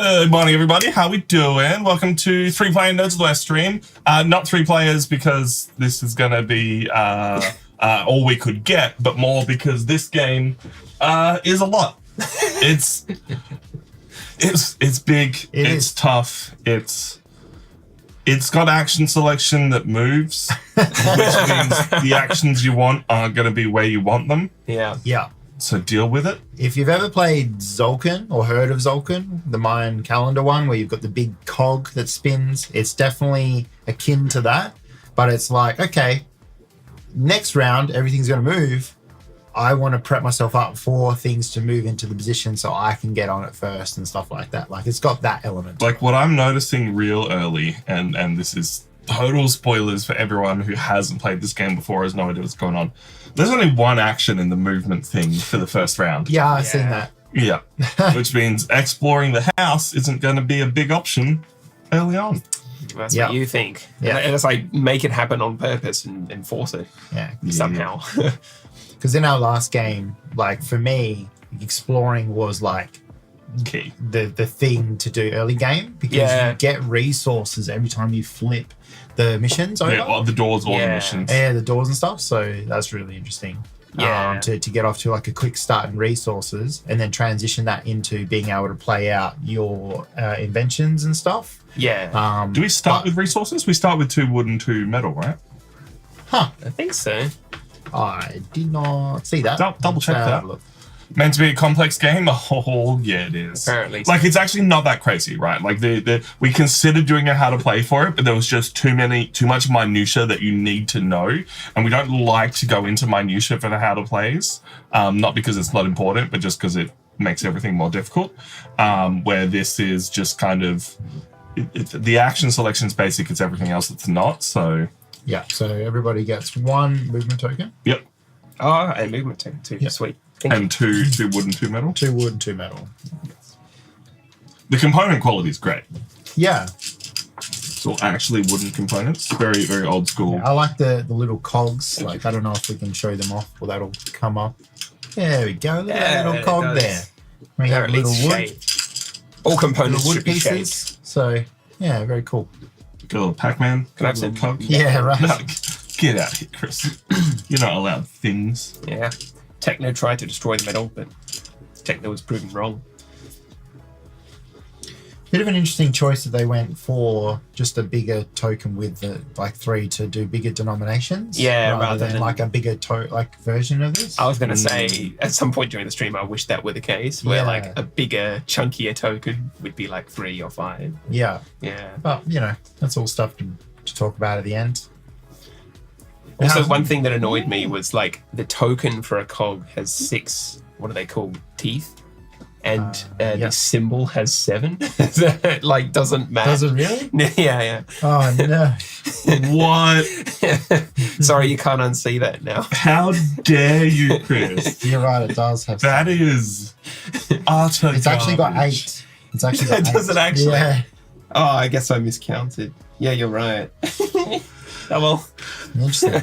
Good morning, everybody. How we doing? Welcome to 3-Player Nerds of the West stream. Not 3 players because this is going to be all we could get, but more because this game is a lot. It's big. It's tough. It's got action selection that moves, which means the actions you want aren't going to be where you want them. Yeah. So deal with it. If you've ever played Tzolk'in or heard of Tzolk'in, the Mayan calendar one where you've got the big cog that spins, it's definitely akin to that. But it's like, okay, next round, everything's going to move. I want to prep myself up for things to move into the position so I can get on it first and stuff like that. Like, it's got that element. Like, what I'm noticing real early, and this is total spoilers for everyone who hasn't played this game before, has no idea what's going on. There's only one action in the movement thing for the first round. Yeah, I've seen that. Yeah, which means exploring the house isn't going to be a big option early on. That's what you think. Yeah. And it's like, make it happen on purpose and enforce it somehow. Because in our last game, like for me, exploring was like Key. the thing to do early game because you get resources every time you flip the missions over. Yeah, the doors or the missions. Yeah, the doors and stuff. So that's really interesting. Yeah. To get off to like a quick start in resources and then transition that into being able to play out your inventions and stuff. Yeah. Do we start with resources? We start with 2 wood and 2 metal, right? Huh. I think so. I did not see that. Double check that. Look. Meant to be a complex game? Oh, yeah, it is. Apparently. Like, it's actually not that crazy, right? Like, we considered doing a how to play for it, but there was just too much minutia that you need to know. And we don't like to go into minutia for the how to plays. Not because it's not important, but just because it makes everything more difficult. Where this is just kind of... the action selection's basic, it's everything else that's not, so... Yeah, so everybody gets 1 movement token. Yep. Oh, and movement token too. Yep. Sweet. And 2 wood and 2 metal. 2 wood and 2 metal. The component quality is great. Yeah. It's all actually wooden components. Very, very old school. I like the little cogs. Like, I don't know if we can show them off or that'll come up. There we go. Look at that little cog there. We have little wood. All components Little should wood be shaped. pieces. So, yeah, very cool. Got a little Pac-Man. Can I have some? Cog. Yeah, right. No, get out of here, Chris. You're not allowed things. Yeah. Techno tried to destroy the metal, but Techno was proven wrong. Bit of an interesting choice that they went for just a bigger token with the like 3 to do bigger denominations. Yeah, rather than like a bigger version of this. I was going to say, at some point during the stream, I wish that were the case, where like a bigger, chunkier token would be like 3 or 5. Yeah. Yeah. But, you know, that's all stuff to talk about at the end. Also, one thing that annoyed me was like the token for a cog has 6, what are they called, teeth? And the symbol has 7. That like doesn't match. Does it really? Yeah. Oh, no. What? Sorry, you can't unsee that now. How dare you, Chris? You're right, it does have That is utter It's actually got garbage. 8. It's actually got 8. Does it actually? Yeah. Oh, I guess I miscounted. Yeah, you're right. Oh, well. Interesting.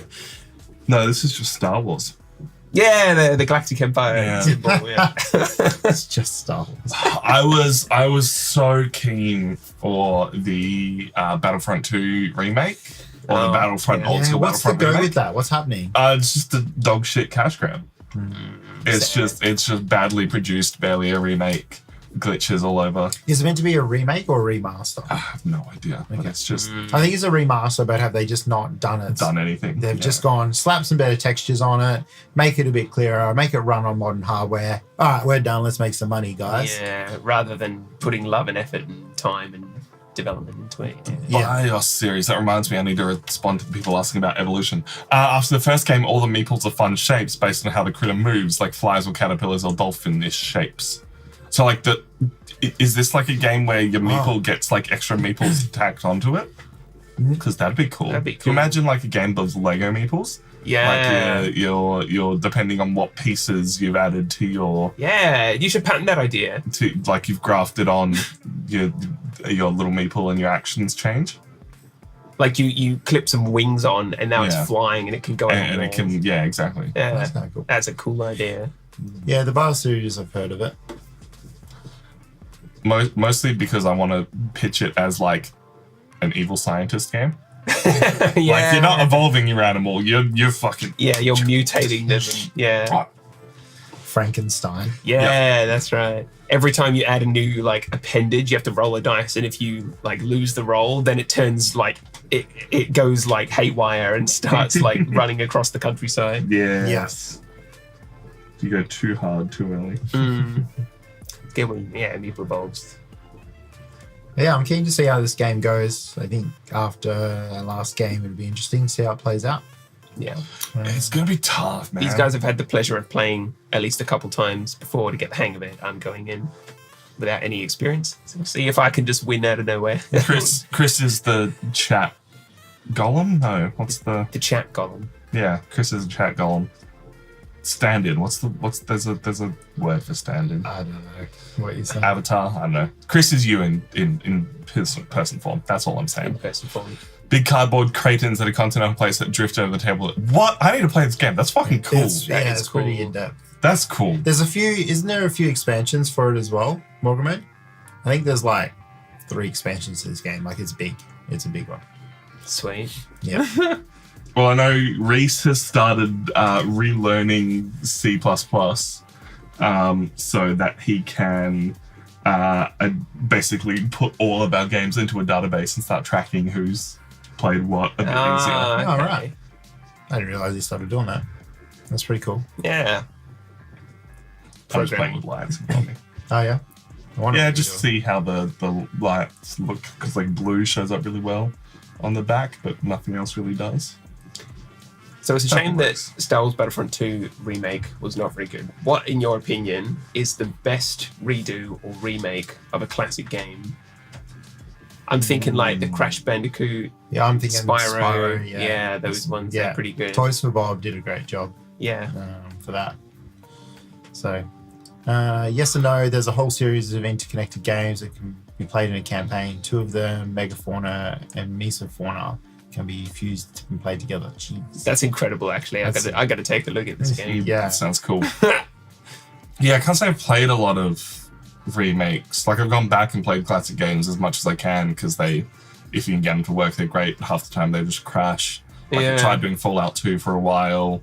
No, this is just Star Wars. Yeah, the Galactic Empire symbol, yeah. It's just Star Wars. I was so keen for the Battlefront 2 remake or the Battlefront old school what's Battlefront the go remake. with that? What's happening? It's just a dog shit cash grab. It's just badly produced, barely a remake. Glitches all over. Is it meant to be a remake or a remaster? I have no idea. But it's just I think it's a remaster, but have they just not done it? done anything. They've just gone, slap some better textures on it, make it a bit clearer, make it run on modern hardware. All right, we're done. Let's make some money, guys. Yeah, rather than putting love and effort and time and development into it. Oh, you're serious. That reminds me, I need to respond to the people asking about evolution. After the first game, all the meeples are fun shapes based on how the critter moves, like flies or caterpillars or dolphin-ish shapes. So, like, is this like a game where your meeple gets like extra meeples tacked onto it? Because that'd be cool. That'd be Can you cool. imagine like a game of Lego meeples? Yeah. Like you're depending on what pieces you've added to your Yeah, you should patent that idea. like you've grafted on your little meeple and your actions change. Like you clip some wings on and now Yeah. it's flying and it can go And it can, yeah, exactly. Yeah, That's kind of cool. that's a cool idea. Yeah, the Bar Studios, I've heard of it. Mostly because I want to pitch it as like an evil scientist game. Yeah. Like you're not evolving your animal, you're fucking You're mutating them. And, Frankenstein. That's right. Every time you add a new like appendage, you have to roll a dice, and if you like lose the roll, then it turns like it goes like haywire and starts like running across the countryside. Yes. You go too hard too early. Get when Meeple evolves. Yeah, I'm keen to see how this game goes. I think after our last game, it'll be interesting to see how it plays out. Yeah. It's gonna be tough, man. These guys have had the pleasure of playing at least a couple times before to get the hang of it. I'm going in without any experience. So we'll see if I can just win out of nowhere. Chris is the chat golem? No, what's the chat golem? Yeah, Chris is a chat golem. Stand-in. There's a word for stand-in. I don't know what you saying. Avatar. I don't know. Chris is you in person form. That's all I'm saying. In person form. Big cardboard cretins that are continental place that drift over the table. What? I need to play this game. That's fucking cool. It's cool. pretty in depth. That's cool. Isn't there a few expansions for it as well, Boardgame? I think there's like 3 expansions to this game. Like it's big. It's a big one. Sweet. Yeah. Well, I know Reese has started relearning C++, so that he can basically put all of our games into a database and start tracking who's played what a bit easier. Okay. All right. I didn't realize he started doing that. That's pretty cool. Yeah. I'm just playing with lights. Oh yeah. Just see how the lights look, because like blue shows up really well on the back, but nothing else really does. So it's a shame that works. Star Wars Battlefront 2 remake was not very good. What, in your opinion, is the best redo or remake of a classic game? I'm thinking like the Crash Bandicoot, Yeah, I'm thinking Spyro. yeah. Those ones are pretty good. Toys for Bob did a great job Yeah. for that. So, yes and no, there's a whole series of interconnected games that can be played in a campaign. 2 of them, Megafauna and Mesofauna, can be fused and played together. Jeez. That's incredible, actually. I got to take a look at this game. Yeah. That sounds cool. Yeah, I can't say I've played a lot of remakes. Like I've gone back and played classic games as much as I can, because if you can get them to work, they're great. Half the time they just crash. Like I tried doing Fallout 2 for a while,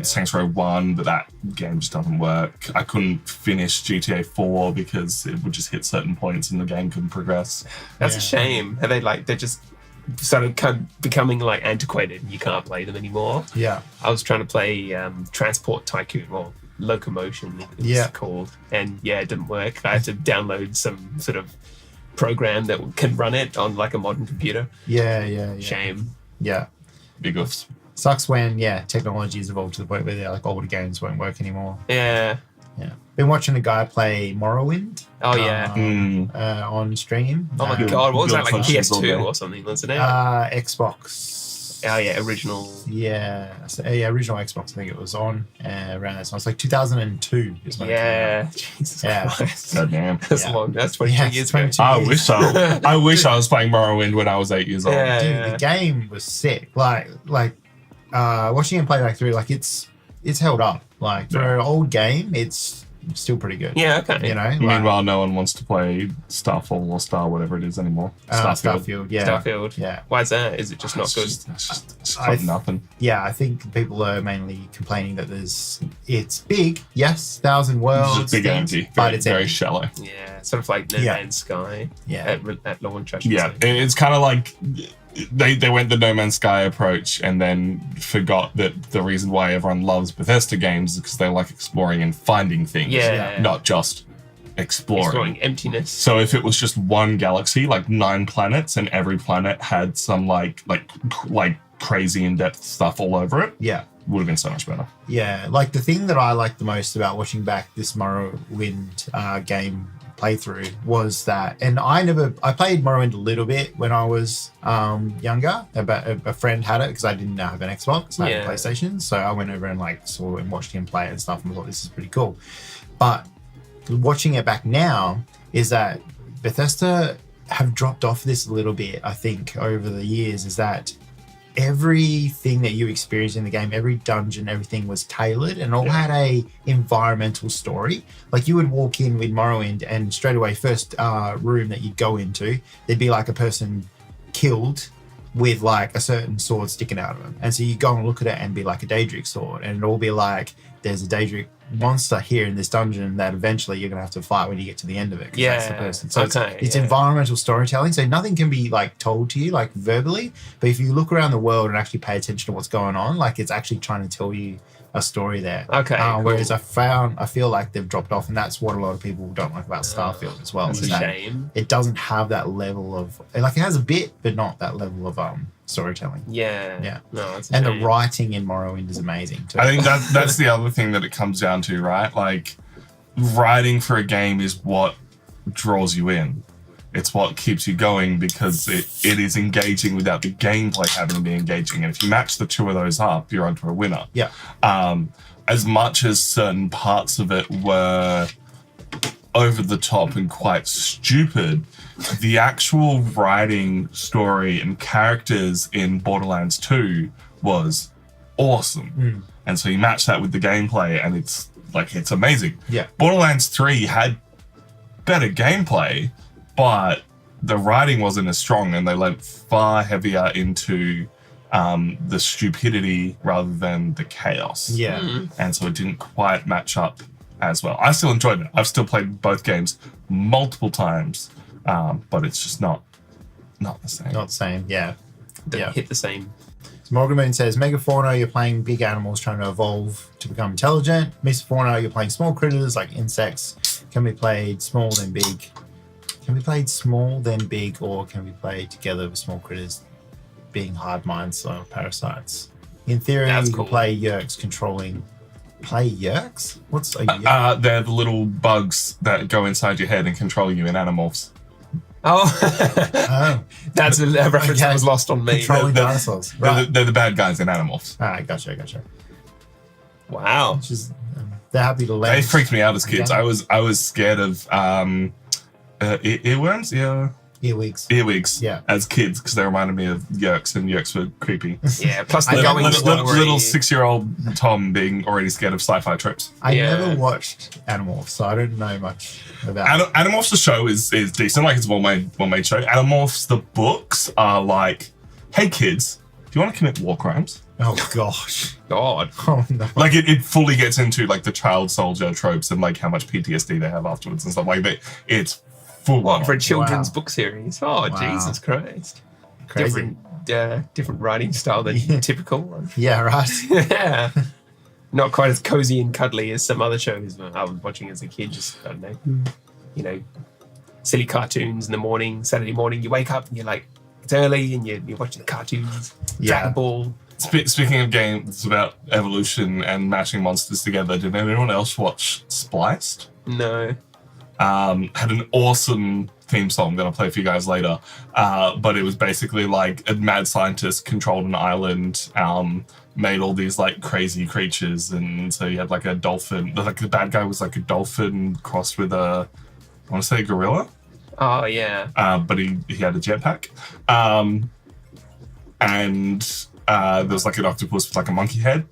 Saints Row 1, but that game just doesn't work. I couldn't finish GTA 4 because it would just hit certain points and the game couldn't progress. That's a shame. They're just started becoming like antiquated and you can't play them anymore. Yeah. I was trying to play Transport Tycoon, or Locomotion it's called, and it didn't work. I had to download some sort of program that can run it on like a modern computer. Yeah. Shame. Yeah. Big oofs. Sucks when technology has evolved to the point where they're like older games won't work anymore. Yeah. Been watching a guy play Morrowind. Oh yeah. On stream. Oh my god, what was that, like functions all day. PS2 or something, wasn't it? Xbox. Oh yeah, original. Yeah, original Xbox. I think it was on around that time. It's like 2002. Is when it came out. Jesus Yeah. Christ. God damn. That's long. That's 22 years ago. 22 I years. wish I was playing Morrowind when I was 8 years old. Yeah. Dude, the game was sick. Like watching him play back through, like it's held up. Like for an old game, it's still pretty good. Yeah, okay. You know. Meanwhile, no one wants to play Starfall or Star whatever it is anymore. Starfield. Yeah. Starfield. Yeah. Why is that? Is it just not good? It's got nothing. Yeah, I think people are mainly complaining that it's big, yes, 1,000 worlds, It's just big things, empty, but very, it's very empty. shallow. Yeah, sort of like No Man's Sky. Yeah. At launch, I should Yeah, say. it's kind of like they went the No Man's Sky approach and then forgot that the reason why everyone loves Bethesda games is because they like exploring and finding things, Yeah. not just exploring. Emptiness. So if it was just one galaxy, like 9 planets, and every planet had some like crazy in-depth stuff all over it, Yeah. would have been so much better. Yeah, like the thing that I liked the most about watching back this Morrowind game playthrough was that, and I played Morrowind a little bit when I was younger, but a friend had it because I didn't have an Xbox, I had a PlayStation, so I went over and saw and watched him play it and stuff and thought this is pretty cool. But watching it back now is that Bethesda have dropped off this a little bit, I think, over the years, is that everything that you experienced in the game, every dungeon, everything was tailored and all had a environmental story. Like you would walk in with Morrowind and straight away, first room that you'd go into, there'd be like a person killed with like a certain sword sticking out of them. And so you go and look at it and be like a Daedric sword, and it'll all be like, there's a Daedric monster here in this dungeon that eventually you're gonna have to fight when you get to the end of it. That's the person. So it's environmental storytelling. So nothing can be like told to you like verbally, but if you look around the world and actually pay attention to what's going on, like it's actually trying to tell you a story there. Cool. Whereas I feel like they've dropped off, and that's what a lot of people don't like about Starfield as well. That's a shame. It doesn't have that level of, like, it has a bit, but not that level of storytelling. Yeah. No, it's a and shame. the writing in Morrowind is amazing too. I think that's the other thing that it comes down to, right? Like, writing for a game is what draws you in. It's what keeps you going, because it is engaging without the gameplay having to be engaging. And if you match the two of those up, you're onto a winner. Yeah. As much as certain parts of it were over the top and quite stupid, the actual writing, story, and characters in Borderlands 2 was awesome. And so you match that with the gameplay, and it's amazing. Yeah. Borderlands 3 had better gameplay, but the writing wasn't as strong, and they went far heavier into the stupidity rather than the chaos. Yeah. And so it didn't quite match up as well. I still enjoyed it. I've still played both games multiple times, but it's just not the same. Not the same. Yeah. Don't hit the same. So Morgan Moon says, Megafauna, you're playing big animals trying to evolve to become intelligent. Mesofauna, you're playing small critters like insects. Can be played small then big. Can be played small then big, or can be played together with small critters being hard minds or parasites. In theory, you can play Yerks controlling. Play Yerks? What's a Yerk? They're the little bugs that go inside your head and control you in Animorphs. Oh. That's a reference that was lost on me. Controlling dinosaurs. Right. They're the bad guys in Animorphs. All right, gotcha. Wow. Which is, they're happy to let. They freaked me out as kids. I was scared of earworms. Yeah. Earwigs. Yeah. As kids, because they reminded me of Yerks, and Yerks were creepy. Yeah. Plus the little going story. little 6-year-old Tom being already scared of sci-fi trips. I never watched Animorphs, so I don't know much about it. Animorphs, the show is decent. Like, it's a well-made show. Animorphs, the books are like, hey kids, do you want to commit war crimes? Oh gosh. God. Oh no. Like, it fully gets into like the child soldier tropes and like how much PTSD they have afterwards and stuff. Like, it's full on. For a children's book series? Oh, wow. Jesus Christ. Crazy. Different writing style than typical. Yeah, right. Yeah. Not quite as cozy and cuddly as some other shows I was watching as a kid. Just, I don't know, silly cartoons in the morning, Saturday morning. You wake up and you're like, it's early, and you're watching the cartoons. Dragon Ball. Speaking of games about evolution and mashing monsters together, did anyone else watch Spliced? No. Had an awesome theme song that I'll play for you guys later. But it was basically like a mad scientist controlled an island, made all these like crazy creatures, and so you had like a dolphin. Like, the bad guy was like a dolphin crossed with I want to say a gorilla. Oh yeah. But he had a jetpack. And there was like an octopus with like a monkey head.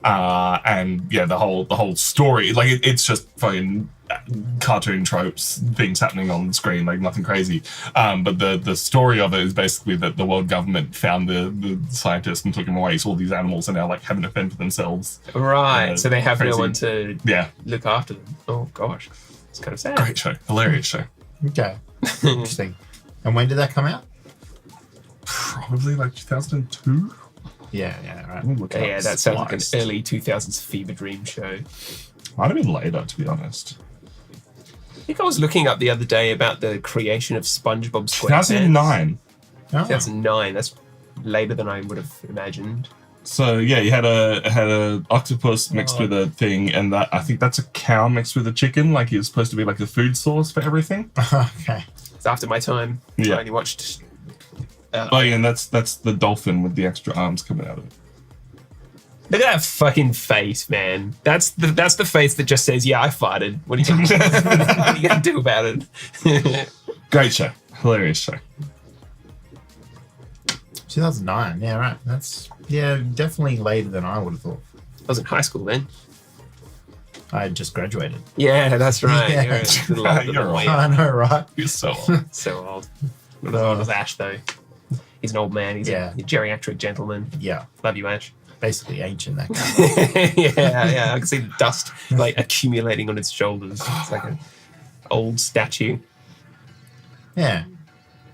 And yeah, the whole story, like it's just fucking cartoon tropes, things happening on the screen, like nothing crazy. But the story of it is basically that the world government found the scientists and took them away. So all these animals are now like having to fend for themselves. Right. So they have crazy. no one to look after them. Oh gosh, it's kind of sad. Great show, hilarious show. Okay, interesting. And when did that come out? Probably like 2002. Yeah, right. Yeah, that sounds like an early 2000s fever dream show. Might have been later, to be honest. I think I was looking up the other day about the creation of SpongeBob SquarePants. 2009. 2009. That's later than I would have imagined. So yeah, you had a octopus mixed with a thing, and that I think that's a cow mixed with a chicken. Like, he was supposed to be like the food source for everything. Okay. It's after my time. Yeah. I only watched. And that's the dolphin with the extra arms coming out of it. Look at that fucking face, man. That's the face that just says, "Yeah, I farted." What are you gonna do about it? Great show, hilarious show. 2009. Yeah, right. That's definitely later than I would have thought. I was in high school then. I had just graduated. Yeah, that's right. Yeah. You're a little older You're than old. me. I know, right? You're so old. So old. Not as old as Ash though. He's an old man. He's a geriatric gentleman. Yeah, Love you, Ash. basically ancient, that guy. yeah. I can see the dust like accumulating on its shoulders. It's like an old statue. Yeah.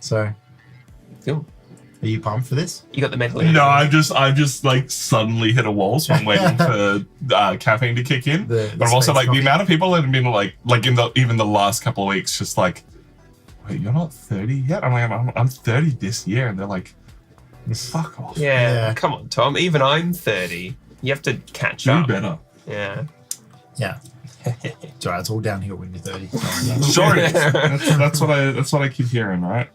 So, Cool. are you pumped for this? You got the medal. No, I've just like suddenly hit a wall, so I'm waiting for caffeine to kick in. The But I'm also space like the coffee. amount of people that have been like in even the last couple of weeks, just like, wait, you're not 30 yet? I'm like, I'm 30 this year, and they're like, fuck off. Yeah. Yeah. Come on, Tom. Even I'm 30. You have to catch Do up. better. Yeah. Yeah. It's all right. It's all downhill when you're 30. Sure, it is. That's what I keep hearing, right?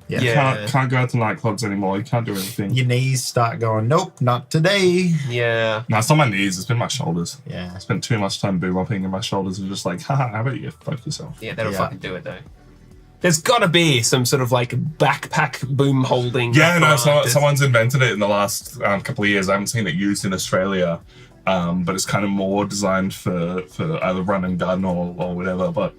Yeah. You Yeah. can't go out to nightclubs anymore. You can't do anything. Your knees start going, nope, not today. Yeah. No, it's not my knees. It's been my shoulders. Yeah. I spent too much time boom-upping, and my shoulders are just like, haha, how about you fuck yourself? Yeah, that'll Yeah. fucking do it though. There's got to be some sort of like backpack boom holding. Yeah, no, apparatus. someone's invented it in the last couple of years. I haven't seen it used in Australia, but it's kind of more designed for either run and gun or whatever. But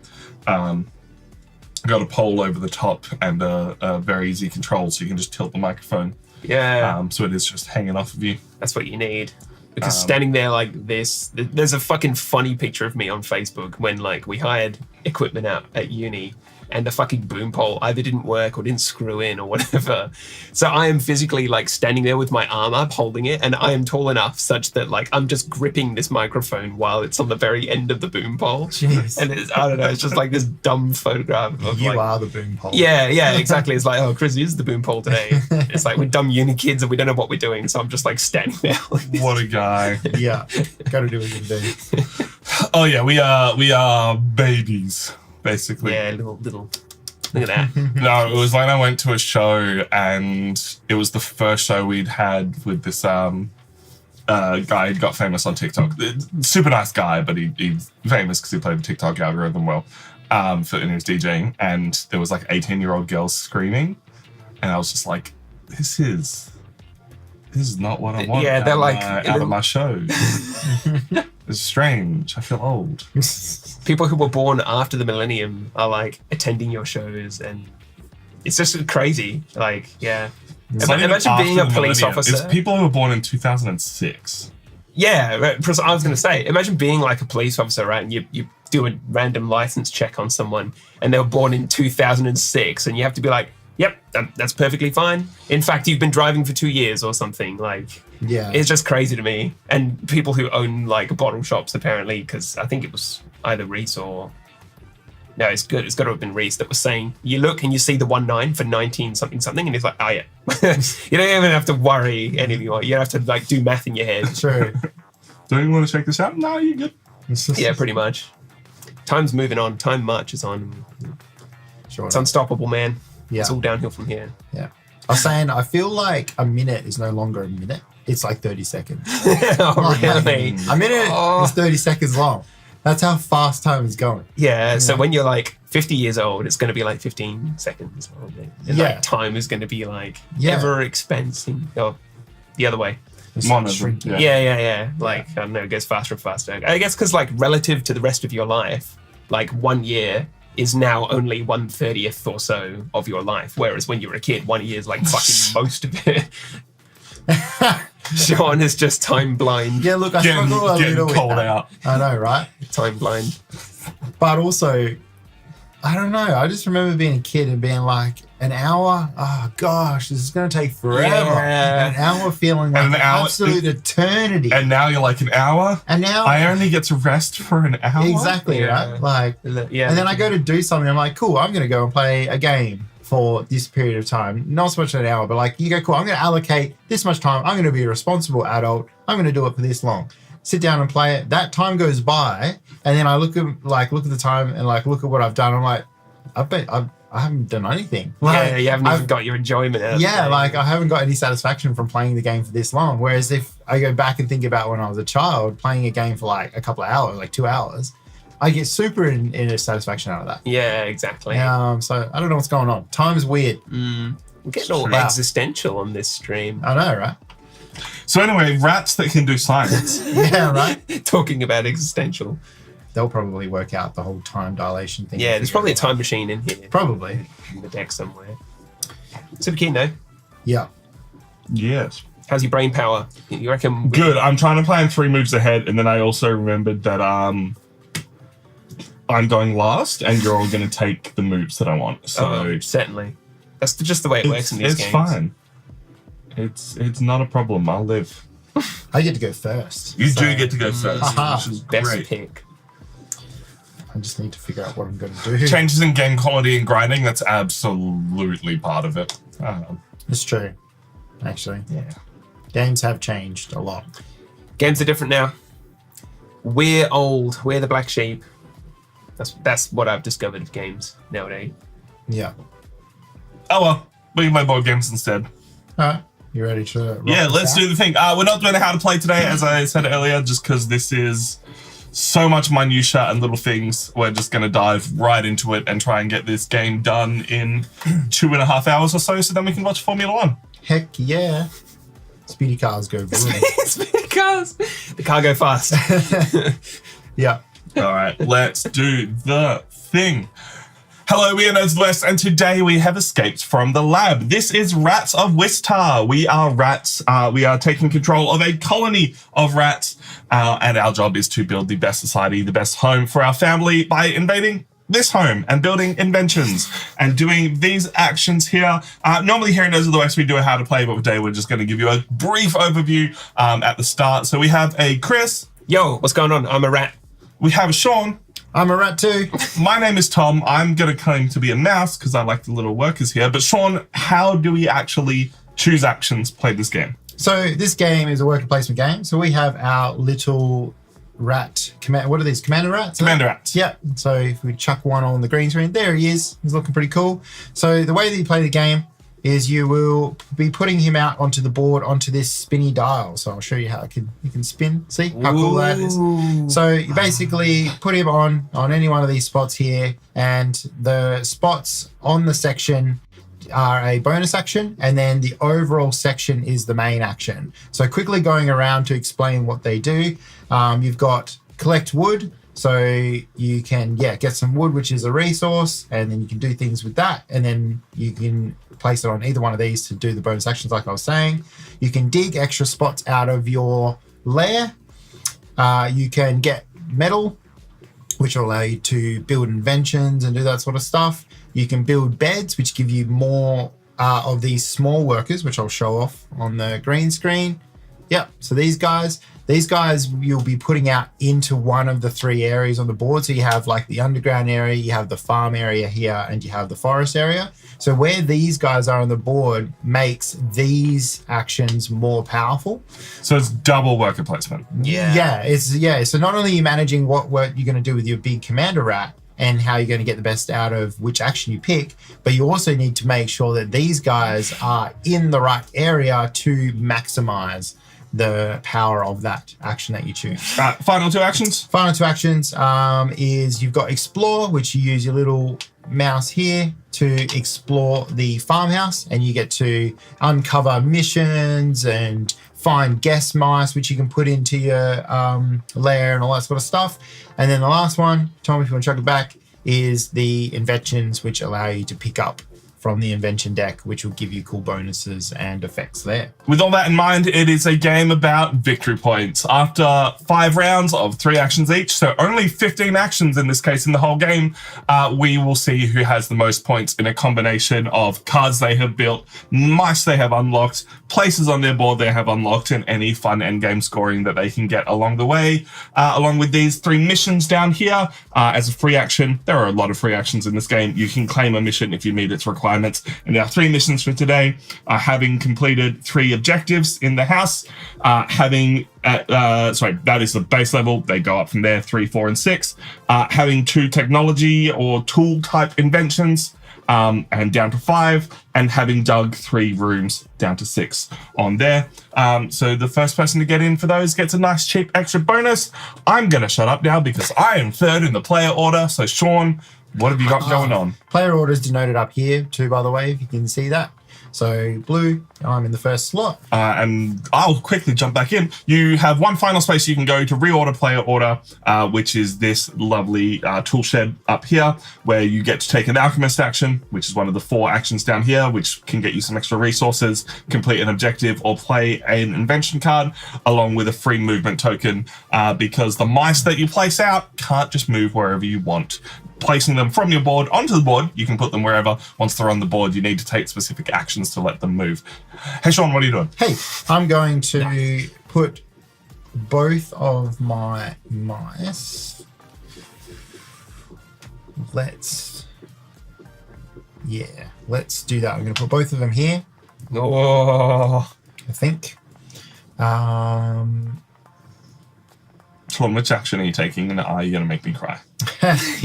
got a pole over the top and a very easy control, so you can just tilt the microphone. Yeah, So it is just hanging off of you. that's what you need. Because standing there like this, there's a fucking funny picture of me on Facebook when like we hired equipment out at uni and the fucking boom pole either didn't work or didn't screw in or whatever. So I am physically like standing there with my arm up holding it, and I am tall enough such that like I'm just gripping this microphone while it's on the very end of the boom pole. Jeez. And I don't know, it's just like this dumb photograph of You like, are the boom pole. yeah, exactly. It's like, oh, Chris is the boom pole today. It's like we're dumb uni kids and we don't know what we're doing, so I'm just like standing there. Like this. What a guy. Yeah. Got to do what you can do. Oh yeah, we are babies, basically. Yeah, little. Look at that. No, it was when I went to a show, and it was the first show we'd had with this guy who got famous on TikTok. Super nice guy, but he's famous because he played the TikTok algorithm well and he was DJing. And there was like 18-year-old girls screaming, and I was just like, this is not what I want. Yeah, they're like- out of my show. It's strange. I feel old. People who were born after the millennium are like attending your shows, and it's just crazy. Like, yeah. It's not even Imagine being after a the police millennium. officer. It's people who were born in 2006. Yeah, right, because I was going to say, imagine being like a police officer, right? And you do a random license check on someone, and they were born in 2006, and you have to be like, yep, that's perfectly fine. In fact, you've been driving for 2 years or something. Like, Yeah. it's just crazy to me. And people who own like bottle shops, apparently, because I think it was either Reese or... No, it's good. It's got to have been Reese that was saying, you look and you see the 19 for 19 something something, and it's like, oh yeah. You don't even have to worry anymore. You don't have to like do math in your head. True. Don't you want to check this out? No, you're good. Yeah, pretty much. Time's moving on. Time marches on. Sure. It's unstoppable, man. Yeah. It's all downhill from here. Yeah. I was saying, I feel like a minute is no longer a minute. It's like 30 seconds. Oh, really? A minute Oh. is 30 seconds long. That's how fast time is going. Yeah, so when you're like 50 years old, it's going to be like 15 seconds. Probably. And Yeah. like time is going to be like Yeah. ever expanding. Oh, the other way. It's Monism, shrinking. yeah. Yeah. Like, I don't know, it goes faster and faster. I guess because like relative to the rest of your life, like 1 year is now only 1/30th or so of your life. Whereas when you were a kid, 1 year is like fucking most of it. Sean is just time blind. Yeah, look, I Getting struggle a little with cold that. out. I know, right? Time blind. But also, I don't know. I just remember being a kid and being like, an hour? Oh, gosh, this is going to take forever. Yeah. An hour feeling like An an hour- absolute eternity. And now you're like, an hour? And now, I only get to rest for an hour? exactly, Yeah. right? Like, Yeah. and then I go to do something. I'm like, cool, I'm going to go and play a game for this period of time. Not so much an hour, but like, you go, cool, I'm going to allocate this much time. I'm going to be a responsible adult. I'm going to do it for this long. Sit down and play it. That time goes by, and then I look at the time and like look at what I've done. I'm like, I haven't done anything. Like, yeah, you haven't I've- even got your enjoyment out of yeah, it. like I haven't got any satisfaction from playing the game for this long. Whereas if I go back and think about when I was a child, playing a game for like a couple of hours, like 2 hours, I get super in a satisfaction out of that. Yeah, exactly. So I don't know what's going on. Time's weird. I'm getting all existential on this stream. I know, right? So anyway, rats that can do science. Yeah, right? Talking about existential. They'll probably work out the whole time dilation thing. Yeah, there's probably a time machine in here. Probably. In the deck somewhere. Super keen, though. Yeah. Yes. How's your brain power? You reckon? Good. I'm trying to plan 3 moves ahead, and then I also remembered that I'm going last, and you're all going to take the moves that I want. So certainly. That's just the way it works in these games. It's fine. It's not a problem. I'll live. I get to go first. You do get to go first, which is Best great. pick. I just need to figure out what I'm going to do. Changes in game quality and grinding, that's absolutely part of it. It's true, actually. Yeah. Games have changed a lot. Games are different now. We're old. We're the black sheep. That's what I've discovered of games nowadays. Yeah. Oh well, we can play board games instead. All right. You ready to rock Yeah, this let's out? do the thing. We're not doing how to play today, as I said earlier, just because this is so much minutia and little things. We're just going to dive right into it and try and get this game done in 2.5 hours or so then we can watch Formula 1. Heck yeah. Speedy cars go boom. Speedy cars. The car go fast. Yeah. All right, let's do the thing. Hello, we are Nerds of the West, and today we have escaped from the lab. This is Rats of Wistar. We are rats. We are taking control of a colony of rats, and our job is to build the best society, the best home for our family by invading this home and building inventions and doing these actions here. Normally here in Nerds of the West, we do a how to play, but today we're just going to give you a brief overview at the start. So we have a Chris. Yo, what's going on? I'm a rat. We have a Sean. I'm a rat too. My name is Tom. I'm going to claim to be a mouse because I like the little workers here. But Sean, how do we actually choose actions, play this game? So this game is a worker placement game. So we have our little rat. What are these? Commander rats? Commander rats. Yeah. So if we chuck one on the green screen, there he is. He's looking pretty cool. So the way that you play the game is you will be putting him out onto the board onto this spinny dial. So I'll show you how you can spin. See how cool that is? So you basically put him on any one of these spots here, and the spots on the section are a bonus action, and then the overall section is the main action. So quickly going around to explain what they do, you've got collect wood. So you can, get some wood, which is a resource, and then you can do things with that. And then you can place it on either one of these to do the bonus actions like I was saying. You can dig extra spots out of your lair. You can get metal, which will allow you to build inventions and do that sort of stuff. You can build beds, which give you more of these small workers, which I'll show off on the green screen. Yep, so these guys you'll be putting out into one of the 3 areas on the board. So you have like the underground area, you have the farm area here, and you have the forest area. So where these guys are on the board makes these actions more powerful. So it's double worker placement. Yeah. So not only are you managing what you're going to do with your big commander rat and how you're going to get the best out of which action you pick, but you also need to make sure that these guys are in the right area to maximize the power of that action that you choose. Final 2 actions. Final 2 actions is you've got explore, which you use your little mouse here to explore the farmhouse, and you get to uncover missions and find guest mice, which you can put into your lair and all that sort of stuff. And then the last one, Tom, if you want to chuck it back, is the inventions, which allow you to pick up from the invention deck, which will give you cool bonuses and effects there. With all that in mind, it is a game about victory points. After 5 rounds of 3 actions each, so only 15 actions in this case in the whole game, we will see who has the most points in a combination of cards they have built, mice they have unlocked, places on their board they have unlocked, and any fun endgame scoring that they can get along the way. Along with these 3 missions down here, as a free action, there are a lot of free actions in this game. You can claim a mission if you meet its requirements. And there are 3 missions for today. Having completed 3 objectives in the house, that is the base level. They go up from there, 3, 4, and 6. Having 2 technology or tool type inventions, and down to 5, and having dug 3 rooms down to 6 on there. So the first person to get in for those gets a nice cheap extra bonus. I'm going to shut up now because I am 3rd in the player order. So Sean, what have you got going on? Player order is denoted up here too, by the way, if you can see that. So blue, I'm in the first slot. And I'll quickly jump back in. You have one final space you can go to reorder player order, which is this lovely tool shed up here, where you get to take an alchemist action, which is one of the 4 actions down here, which can get you some extra resources, complete an objective, or play an invention card, along with a free movement token, because the mice that you place out can't just move wherever you want. Placing them from your board onto the board, you can put them wherever. Once they're on the board, you need to take specific actions to let them move. Hey, Sean, what are you doing? Hey, I'm going to put both of my mice. Let's do that. I'm going to put both of them here, Oh, I think. Sean, which action are you taking, and are you going to make me cry?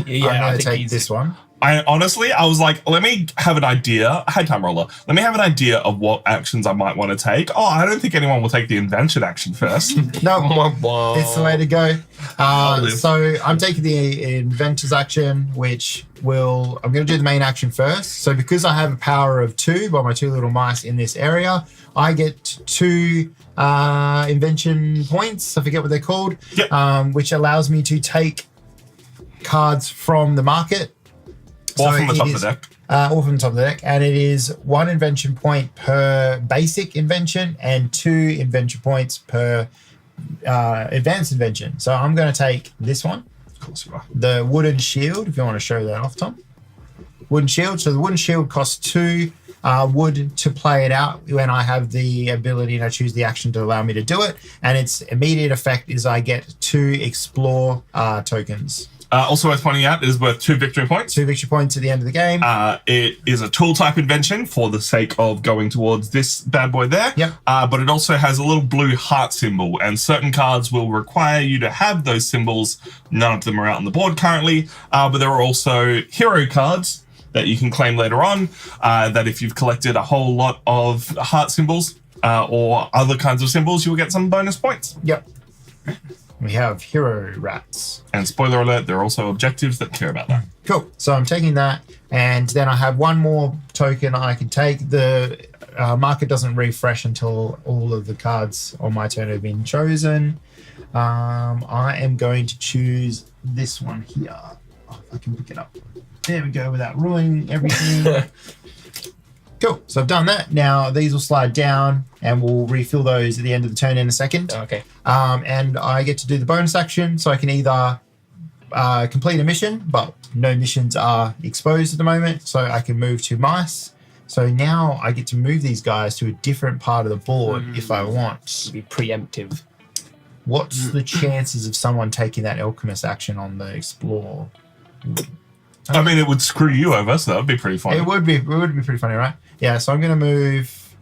yeah. I'm going to take this one. I was like, let me have an idea. Hey, Time Roller, let me have an idea of what actions I might want to take. Oh, I don't think anyone will take the invention action first. No, it's the way to go. So I'm taking the inventors action, which I'm going to do the main action first. So because I have a power of 2 by my 2 little mice in this area, I get 2 invention points. I forget what they're called. Yep. Which allows me to take cards from the market. Or from the top of the deck. Or from the top of the deck. And it is 1 invention point per basic invention and 2 invention points per advanced invention. So I'm going to take this one. Of course you are. The wooden shield, if you want to show that off, Tom. Wooden shield. So the wooden shield costs 2 wood to play it out when I have the ability to choose the action to allow me to do it. And its immediate effect is I get 2 explore tokens. Also worth pointing out, it is worth 2 victory points. 2 victory points at the end of the game. It is a tool type invention for the sake of going towards this bad boy there. Yep. But it also has a little blue heart symbol, and certain cards will require you to have those symbols. None of them are out on the board currently, but there are also hero cards that you can claim later on, that if you've collected a whole lot of heart symbols or other kinds of symbols, you'll get some bonus points. Yep. We have hero rats. And spoiler alert, there are also objectives that care about that. Cool. So I'm taking that, and then I have 1 more token I can take. The market doesn't refresh until all of the cards on my turn have been chosen. I am going to choose this one here. Oh, if I can pick it up. There we go, without ruining everything. Cool. So I've done that. Now these will slide down, and we'll refill those at the end of the turn in a second. Okay. And I get to do the bonus action, so I can either complete a mission, but no missions are exposed at the moment, so I can move 2 mice. So now I get to move these guys to a different part of the board if I want. Be preemptive. What's the chances of someone taking that alchemist action on the explore? I mean, it would screw you over, so that would be pretty funny. It would be pretty funny, right? Yeah, so I'm going to move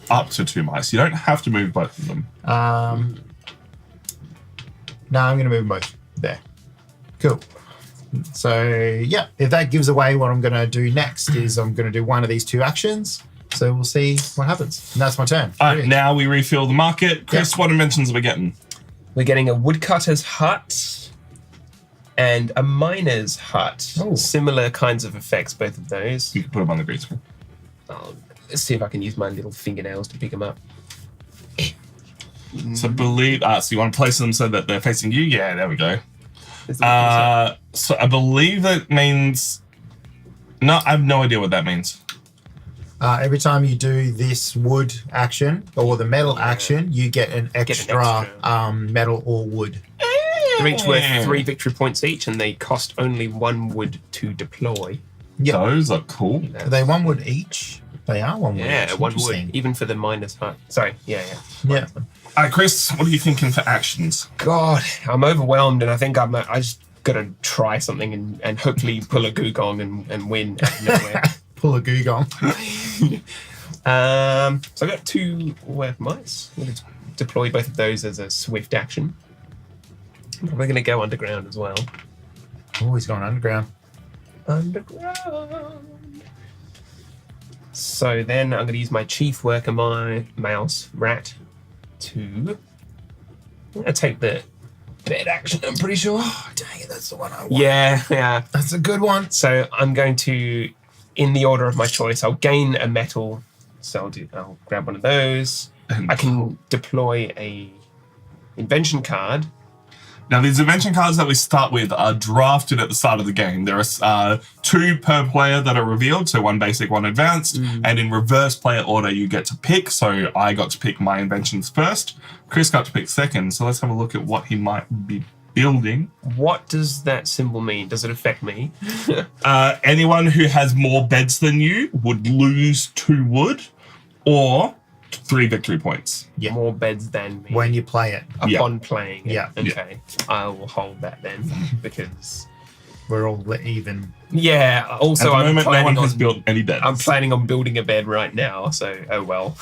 up to 2 mice. You don't have to move both of them. no, I'm going to move both. There. Cool. So, yeah, if that gives away what I'm going to do next is I'm going to do one of these 2 actions. So we'll see what happens. And that's my turn. All right, now we refill the market. Chris, what inventions are we getting? We're getting a woodcutter's hut and a miner's hut. Oh. Similar kinds of effects, both of those. You can put them on the green screen. Let's see if I can use my little fingernails to pick them up. So so you want to place them so that they're facing you? Yeah, there we go. So I believe that means... No, I have no idea what that means. Every time you do this wood action or the metal action, you get an extra metal or wood. They're each worth 3 victory points each, and they cost only 1 wood to deploy. Yep. Those are cool. Are they 1 wood each? They are 1 wood each. Yeah, 1 wood, even for the miner's hut. Sorry, yeah. Yeah. All right, Chris, what are you thinking for actions? God, I'm overwhelmed, and I think I just got to try something and hopefully pull a googong and win out of nowhere. Pull a googong. So I got 2 worth mice. I'm going to deploy both of those as a swift action. We're going to go underground as well. Oh, he's going underground. Underground. So then I'm going to use my chief worker, my mouse, rat, to take the bed action, I'm pretty sure. Oh, dang it, that's the one I want. Yeah. That's a good one. So I'm going to, in the order of my choice, I'll gain a metal So I'll grab one of those. And I can deploy a invention card. now, these invention cards that we start with are drafted at the start of the game. There are 2 per player that are revealed, so 1 basic, 1 advanced, and in reverse player order, you get to pick. So I got to pick my inventions first. Chris got to pick second. So let's have a look at what he might be building. What does that symbol mean? Does it affect me? Anyone who has more beds than you would lose 2 wood or 3 victory points. Yeah. More beds than me. When you play it, Upon playing it. Yeah. Okay. I will hold that then because... we're all even. Yeah. Also, At the I'm moment, no one planning has on... built any beds. I'm planning on building a bed right now, so oh well.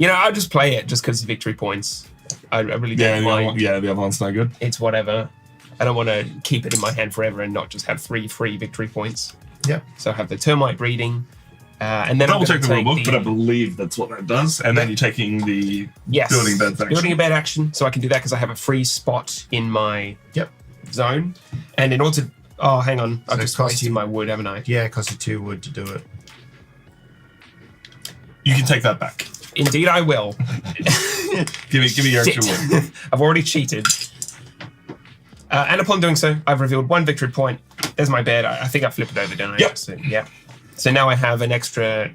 I'll just play it just because victory points. I really don't mind. the other one's no good. It's whatever. I don't want to keep it in my hand forever and not just have 3 free victory points. Yep. So I have the termite breeding, and then Double I'm check going the to rule take book, but I believe that's what that does. And then you're taking the building beds action. building a bed action, so I can do that because I have a free spot in my Yep. zone. And in order to... Oh, hang on. I've So just it costs wasted you- my wood, haven't I? Yeah, it costs you 2 wood to do it. You can take that back. Indeed, I will. Give me your extra Shit. wood. I've already cheated. And upon doing so, I've revealed 1 victory point. There's my bed. I think I flipped it over, don't I? Yep. So, yeah. So now I have an extra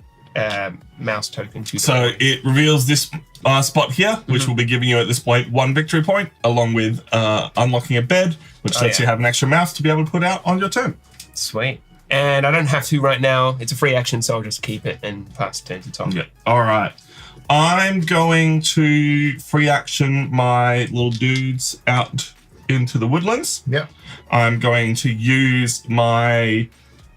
mouse token to So it reveals this spot here, which will be giving you at this point 1 victory point, along with unlocking a bed, which lets you have an extra mouse to be able to put out on your turn. Sweet. And I don't have to right now. It's a free action, so I'll just keep it and pass turn to Tom. Yeah. All right. I'm going to free action my little dudes out into the woodlands. Yep. I'm going to use my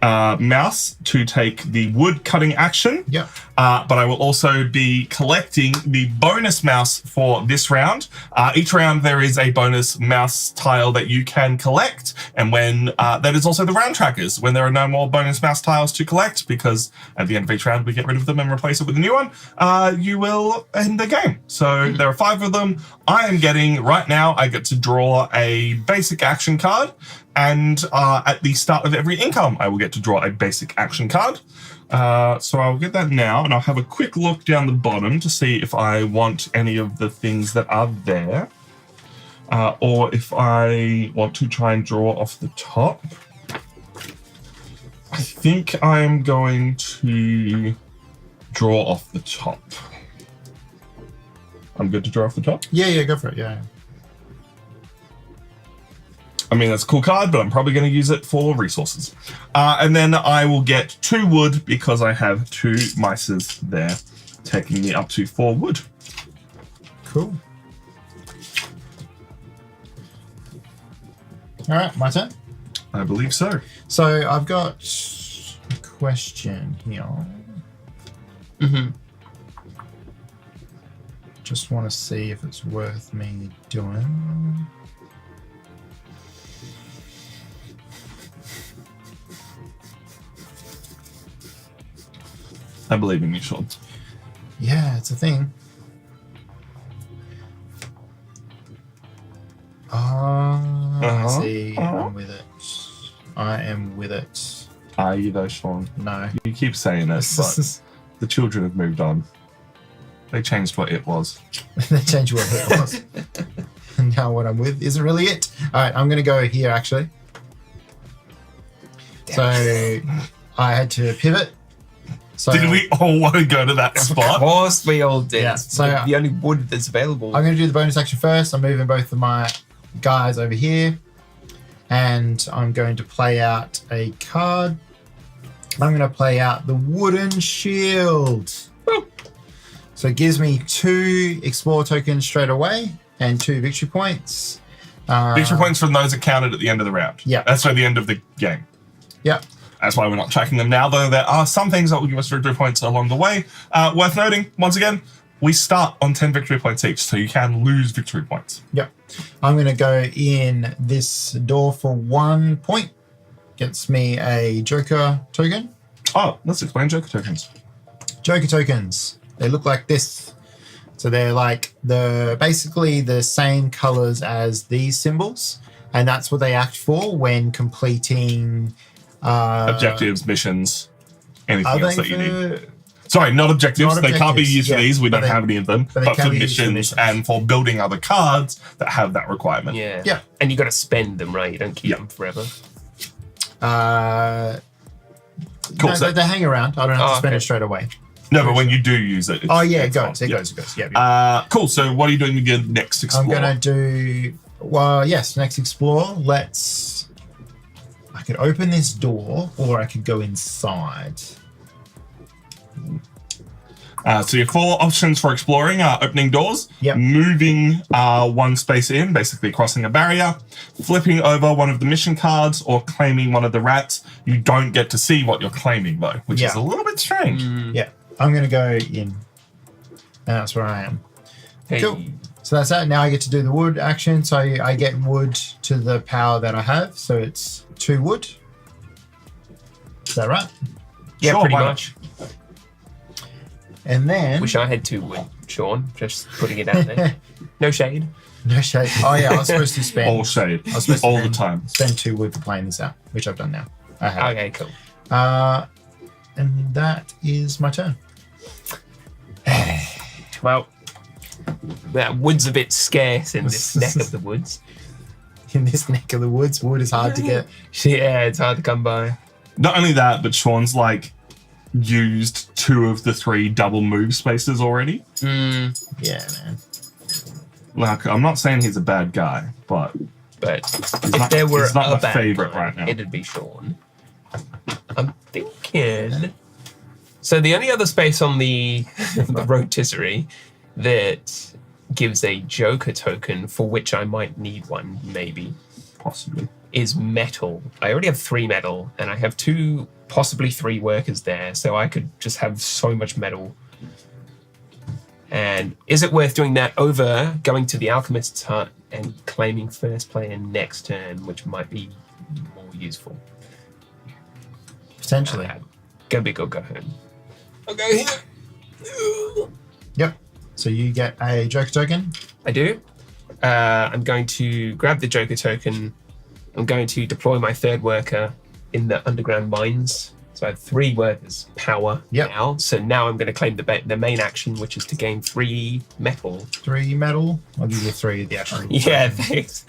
mouse to take the wood cutting action. Yep. But I will also be collecting the bonus mouse for this round. Each round there is a bonus mouse tile that you can collect. And when that is also the round trackers, when there are no more bonus mouse tiles to collect, because at the end of each round we get rid of them and replace it with a new one, you will end the game. So there are 5 of them. I am getting, right now, I get to draw a basic action card. And at the start of every income, I will get to draw a basic action card. So I'll get that now, and I'll have a quick look down the bottom to see if I want any of the things that are there, or if I want to try and draw off the top. I think I'm going to draw off the top. I'm good to draw off the top? Yeah, go for it. Yeah. I mean, that's a cool card, but I'm probably going to use it for resources. And then I will get 2 wood because I have 2 mices there, taking me up to 4 wood. Cool. All right, my turn. I believe so. So I've got a question here. Mm-hmm. Just want to see if it's worth me doing. I believe in you, Sean. Yeah, it's a thing. I see. I'm with it. I am with it. Are you though, Sean? No. You keep saying it, but the children have moved on. They changed what it was. They changed what it was. And now what I'm with isn't really it. All right, I'm going to go here, actually. So I had to pivot. So Did we all want to go to that Of spot? course we all did. Yeah, It's so- the only wood that's available. I'm going to do the bonus action first. I'm moving both of my guys over here. And I'm going to play out a card. I'm going to play out the wooden shield. So it gives me 2 explore tokens straight away and 2 victory points. Victory points from those that counted at the end of the round. Yeah. That's at the end of the game. Yep. That's why we're not tracking them now, though there are some things that will give us victory points along the way. Worth noting, once again, we start on 10 victory points each, so you can lose victory points. Yep. I'm going to go in this door for 1 point. Gets me a Joker token. Oh, let's explain Joker tokens. Joker tokens. They look like this. So they're like basically the same colors as these symbols. And that's what they act for when completing Objectives, missions, anything are else they that you need. Sorry, not objectives. Not They can't be objectives, used for yeah, these. We but don't they- have any of them. but they But can for be used for missions missions. and for building other cards that have that requirement. Yeah. Yeah. And you got to spend them, right? You don't keep Yeah. them forever. Cool. No, So- they hang around. I don't have to spend okay. it straight away. No, but when you do use it, Oh yeah, it it's goes. fine. It Yeah. goes. It goes. Yeah. Cool. So what are you doing with your next explore? I'm gonna do. Well, yes. Next explore. I could open this door, or I could go inside. So your 4 options for exploring are opening doors, Yep. moving one space in, basically crossing a barrier, flipping over one of the mission cards, or claiming one of the rats. You don't get to see what you're claiming though, which is Yeah. a little bit strange. Yeah. I'm gonna go in. And that's where I am. Hey. Cool. So that's that. Now I get to do the wood action. So I get wood to the power that I have. So it's 2 wood. Is that right? Yeah, Sure, pretty why not? much. And then Wish I had 2 wood, Sean. Just putting it out there. No shade. no shade. Oh yeah, I was supposed to spend All shade, I was supposed to all the spend- time. spend 2 wood for playing this out, which I've done now. I have. Okay, cool. And that is my turn. Well, that wood's a bit scarce in this neck of the woods. In this neck of the woods, wood is hard to get. Yeah, it's hard to come by. Not only that, but Sean's like used 2 of the 3 double move spaces already. Yeah, man. Like, I'm not saying he's a bad guy, but But if not- there were he's not a my bad favourite guy, right now. it'd be Sean. I'm thinking. So the only other space on the the rotisserie that gives a Joker token, for which I might need one, maybe, possibly. is metal. I already have 3 metal, and I have 2, possibly 3 workers there, so I could just have so much metal. And is it worth doing that over going to the alchemist's hut and claiming first player next turn, which might be more useful? Potentially. Go big or go home. I'll go here. Yep. So you get a Joker token. I do. I'm going to grab the Joker token. I'm going to deploy my 3rd worker in the underground mines. So I have 3 workers power Yep. now. So now I'm going to claim the main action, which is to gain 3 metal. 3 metal. I'll give you 3 of the actual. Yeah, thanks.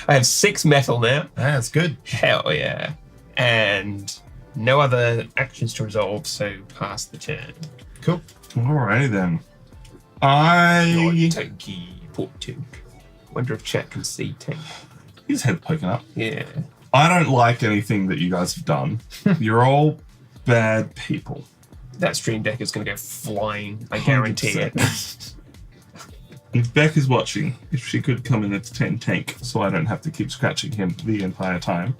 I have 6 metal now. Yeah, that's good. Hell yeah. And no other actions to resolve, so pass the turn. Cool. Alrighty then. Tanky Portu. Wonder if chat can see tank. His head poking up. Yeah. I don't like anything that you guys have done. You're all bad people. That stream deck is going to go flying. I guarantee it. If Beck is watching, if she could come in at 10 tank, so I don't have to keep scratching him the entire time.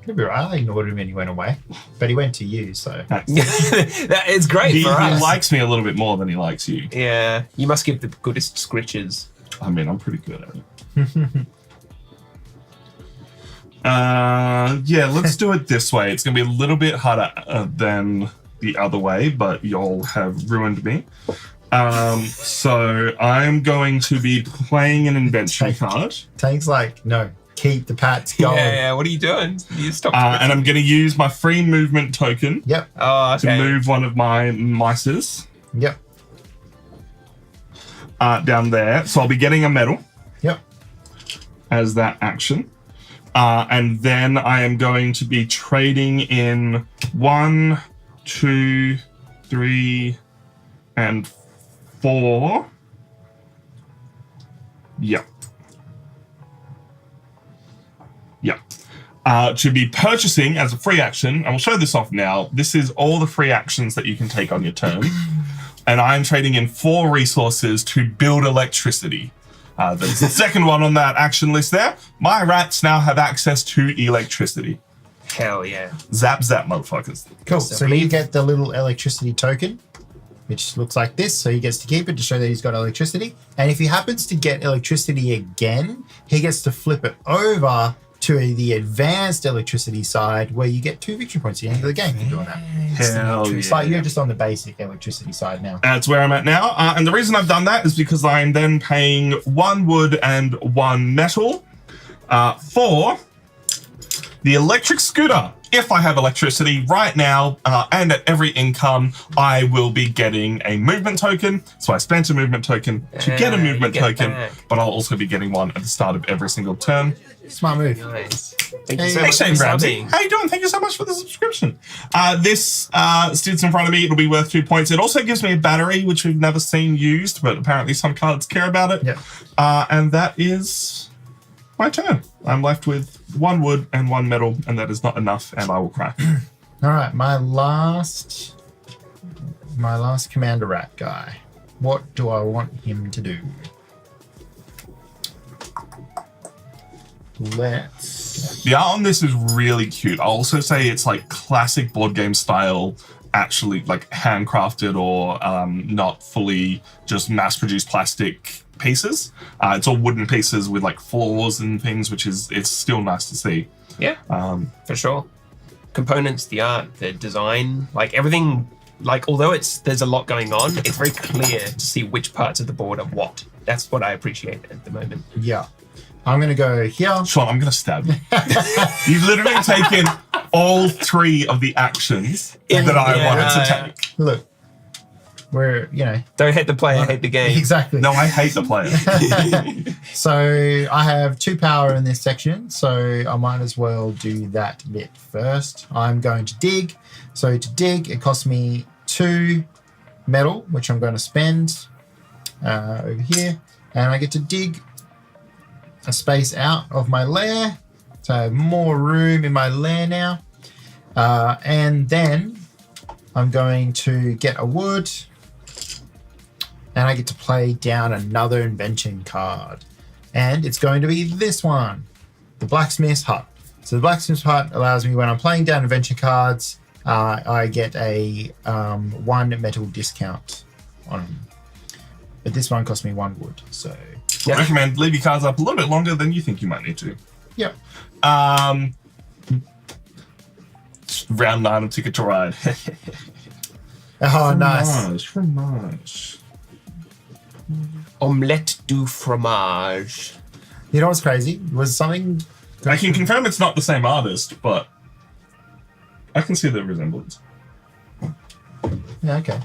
Could be right. I ignored him and he went away. But he went to you, so. That is great He for us. likes me a little bit more than he likes you. Yeah, you must give the goodest scritches. I mean, I'm pretty good at it. Yeah, let's do it this way. It's going to be a little bit harder than the other way, but y'all have ruined me. So I'm going to be playing an invention card. Tank's like, no, keep the pats going. Yeah, what are you doing? You stop. And I'm going to use my free movement token Yep. Oh, to okay. move one of my mices Yep. down there. So I'll be getting a medal Yep. as that action. And then I am going to be trading in 1, 2, 3, and 4. Yep. Yep. To be purchasing as a free action, and we'll show this off now. This is all the free actions that you can take on your turn. And I'm trading in 4 resources to build electricity. That's the second one on that action list there. My rats now have access to electricity. Hell yeah. Zap, zap, motherfuckers. Cool. So So leave- you get the little electricity token, which looks like this. So he gets to keep it to show that he's got electricity. And if he happens to get electricity again, he gets to flip it over to the advanced electricity side, where you get 2 victory points at the end of the game for doing that. Hell It's like you're yeah. just on the basic electricity side now. That's where I'm at now. And the reason I've done that is because I'm then paying 1 wood and 1 metal for the electric scooter. if I have electricity right now and at every income, I will be getting a movement token. So I spent a movement token to get a movement token, but I'll also be getting one at the start of every single turn. Smart move. Nice. Thank you Hey, so much Shane for Ramsey. subbing. How you doing? Thank you so much for the subscription. This sits in front of me. It'll be worth 2 points. It also gives me a battery, which we've never seen used, but apparently some cards care about it. Yeah. And that is my turn. I'm left with 1 wood and 1 metal, and that is not enough, and I will cry. All right, my last Commander Rat guy. What do I want him to do? Let's. The art on this is really cute. I'll also say it's like classic board game style, actually like handcrafted or not fully just mass-produced plastic pieces. It's all wooden pieces with like floors and things, which is it's still nice to see. Yeah, for sure. Components, the art, the design, like everything. Like although there's a lot going on, it's very clear to see which parts of the board are what. That's what I appreciate at the moment. Yeah. I'm going to go here. Sean, I'm going to stab you. You've literally taken all 3 of the actions that I wanted to take. Look, we're, Don't hate the player, hate the game. Exactly. No, I hate the player. So I have 2 power in this section, so I might as well do that bit first. I'm going to dig. So to dig, it costs me 2 metal, which I'm going to spend over here. And I get to dig a space out of my lair. So I have more room in my lair now. And then I'm going to get a wood. And I get to play down another invention card. And it's going to be this one, the Blacksmith's Hut. So the Blacksmith's Hut allows me, when I'm playing down invention cards, I get a 1 metal discount on them. But this one cost me 1 wood, so... I recommend leave your cards up a little bit longer than you think you might need to. Yep. Round 9 of Ticket to Ride. Oh, nice. Fromage. Omelette du fromage. You know what's crazy? Was something... I can confirm it's not the same artist, but I can see the resemblance. Yeah, okay.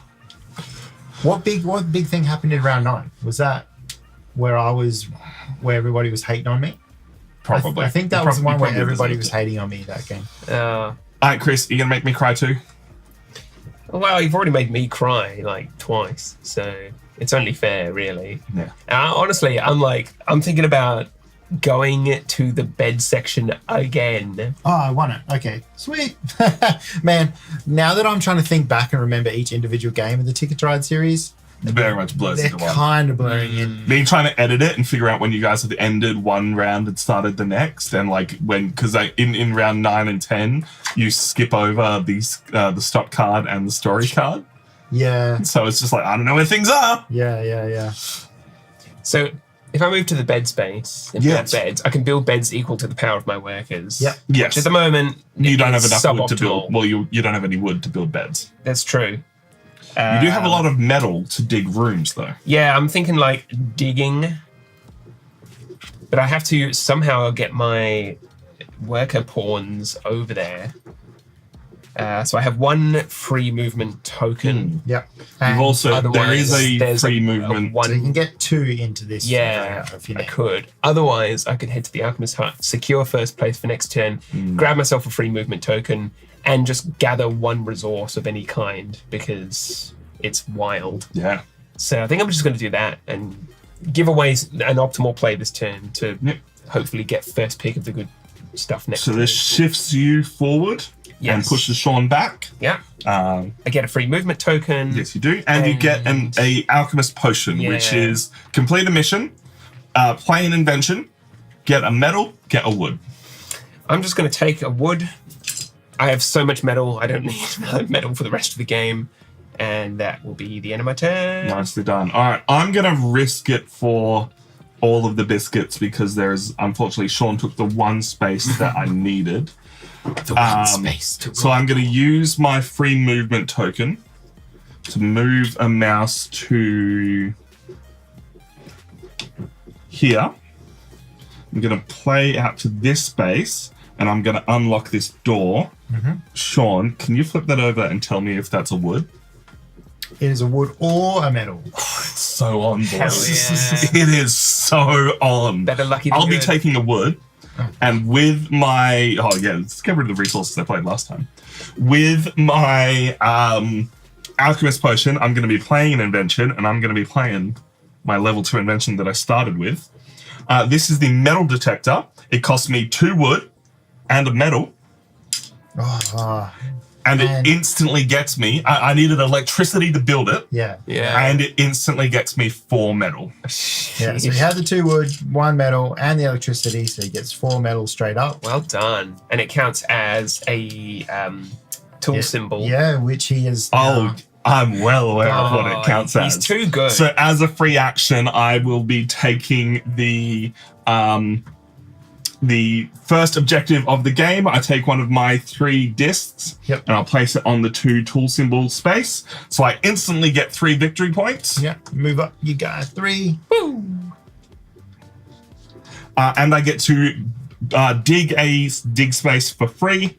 What big thing happened in round 9? Was that where everybody was hating on me? Probably. I think that was the one where probably everybody deserved was hating on me that game. All right, Chris, you gonna make me cry too? Well, you've already made me cry like twice, so it's only fair, really. Yeah. Honestly, I'm thinking about going to the bed section again. Oh, I won it. Okay, sweet. Man, now that I'm trying to think back and remember each individual game of the Ticket to Ride series, Very much blurs they're into one. kind of blurring in. Me trying to edit it and figure out when you guys had ended one round and started the next, and like because in round 9 and 10 you skip over the stop card and the story card, Yeah. so it's just like I don't know where things are. Yeah. So if I move to the bed space and Yes. build beds, I can build beds equal to the power of my workers. Yep. Yes, Which at the moment, you don't have is enough wood to suboptimal. build. Well, you don't have any wood to build beds. That's true. You do have a lot of metal to dig rooms, though. Yeah, I'm thinking like digging, but I have to somehow get my worker pawns over there. So I have 1 free movement token. Yep. You've And also there is a there's free movement. so you can get 2 into this. Yeah, if you I need. could. Otherwise, I could head to the Alchemist Hut, secure first place for next turn, grab myself a free movement token, and just gather 1 resource of any kind because it's wild. Yeah. So I think I'm just going to do that and give away an optimal play this turn to hopefully get first pick of the good stuff next So turn. this shifts you forward and Yes. pushes Sean back. Yeah. I get a free movement token. Yes, you do, and you get a alchemist potion, which Yeah. is complete a mission, play an invention, get a metal, get a wood. I'm just going to take a wood. I have so much metal, I don't need metal for the rest of the game. And that will be the end of my turn. Nicely done. All right, I'm gonna risk it for all of the biscuits because there's unfortunately Sean took the 1 space that I needed. The one space to So I'm gonna use my free movement token to move a mouse to here. I'm gonna play out to this space, and I'm going to unlock this door. Mm-hmm. Sean, can you flip that over and tell me if that's a wood? It is a wood or a metal. It's so on, boys. Hell It is so on. Better lucky than I'll be good. taking a wood, and with my let's get rid of the resources I played last time. With my alchemist potion, I'm going to be playing an invention, and I'm going to be playing my level 2 invention that I started with. This is the metal detector. It cost me 2 wood and a metal. And it instantly gets me. I needed electricity to build it. Yeah. And it instantly gets me 4 metal. Yeah, so he had the 2 wood, 1 metal, and the electricity, so he gets 4 metal straight up. Well done. And it counts as a tool symbol. Yeah, which he is. Oh, I'm well aware of what it counts as. He's too good. So as a free action, I will be taking the first objective of the game. I take one of my 3 discs, Yep. and I'll place it on the 2 tool symbol space. So I instantly get 3 victory points. Yeah, move up. You got 3. And I get to dig a dig space for free.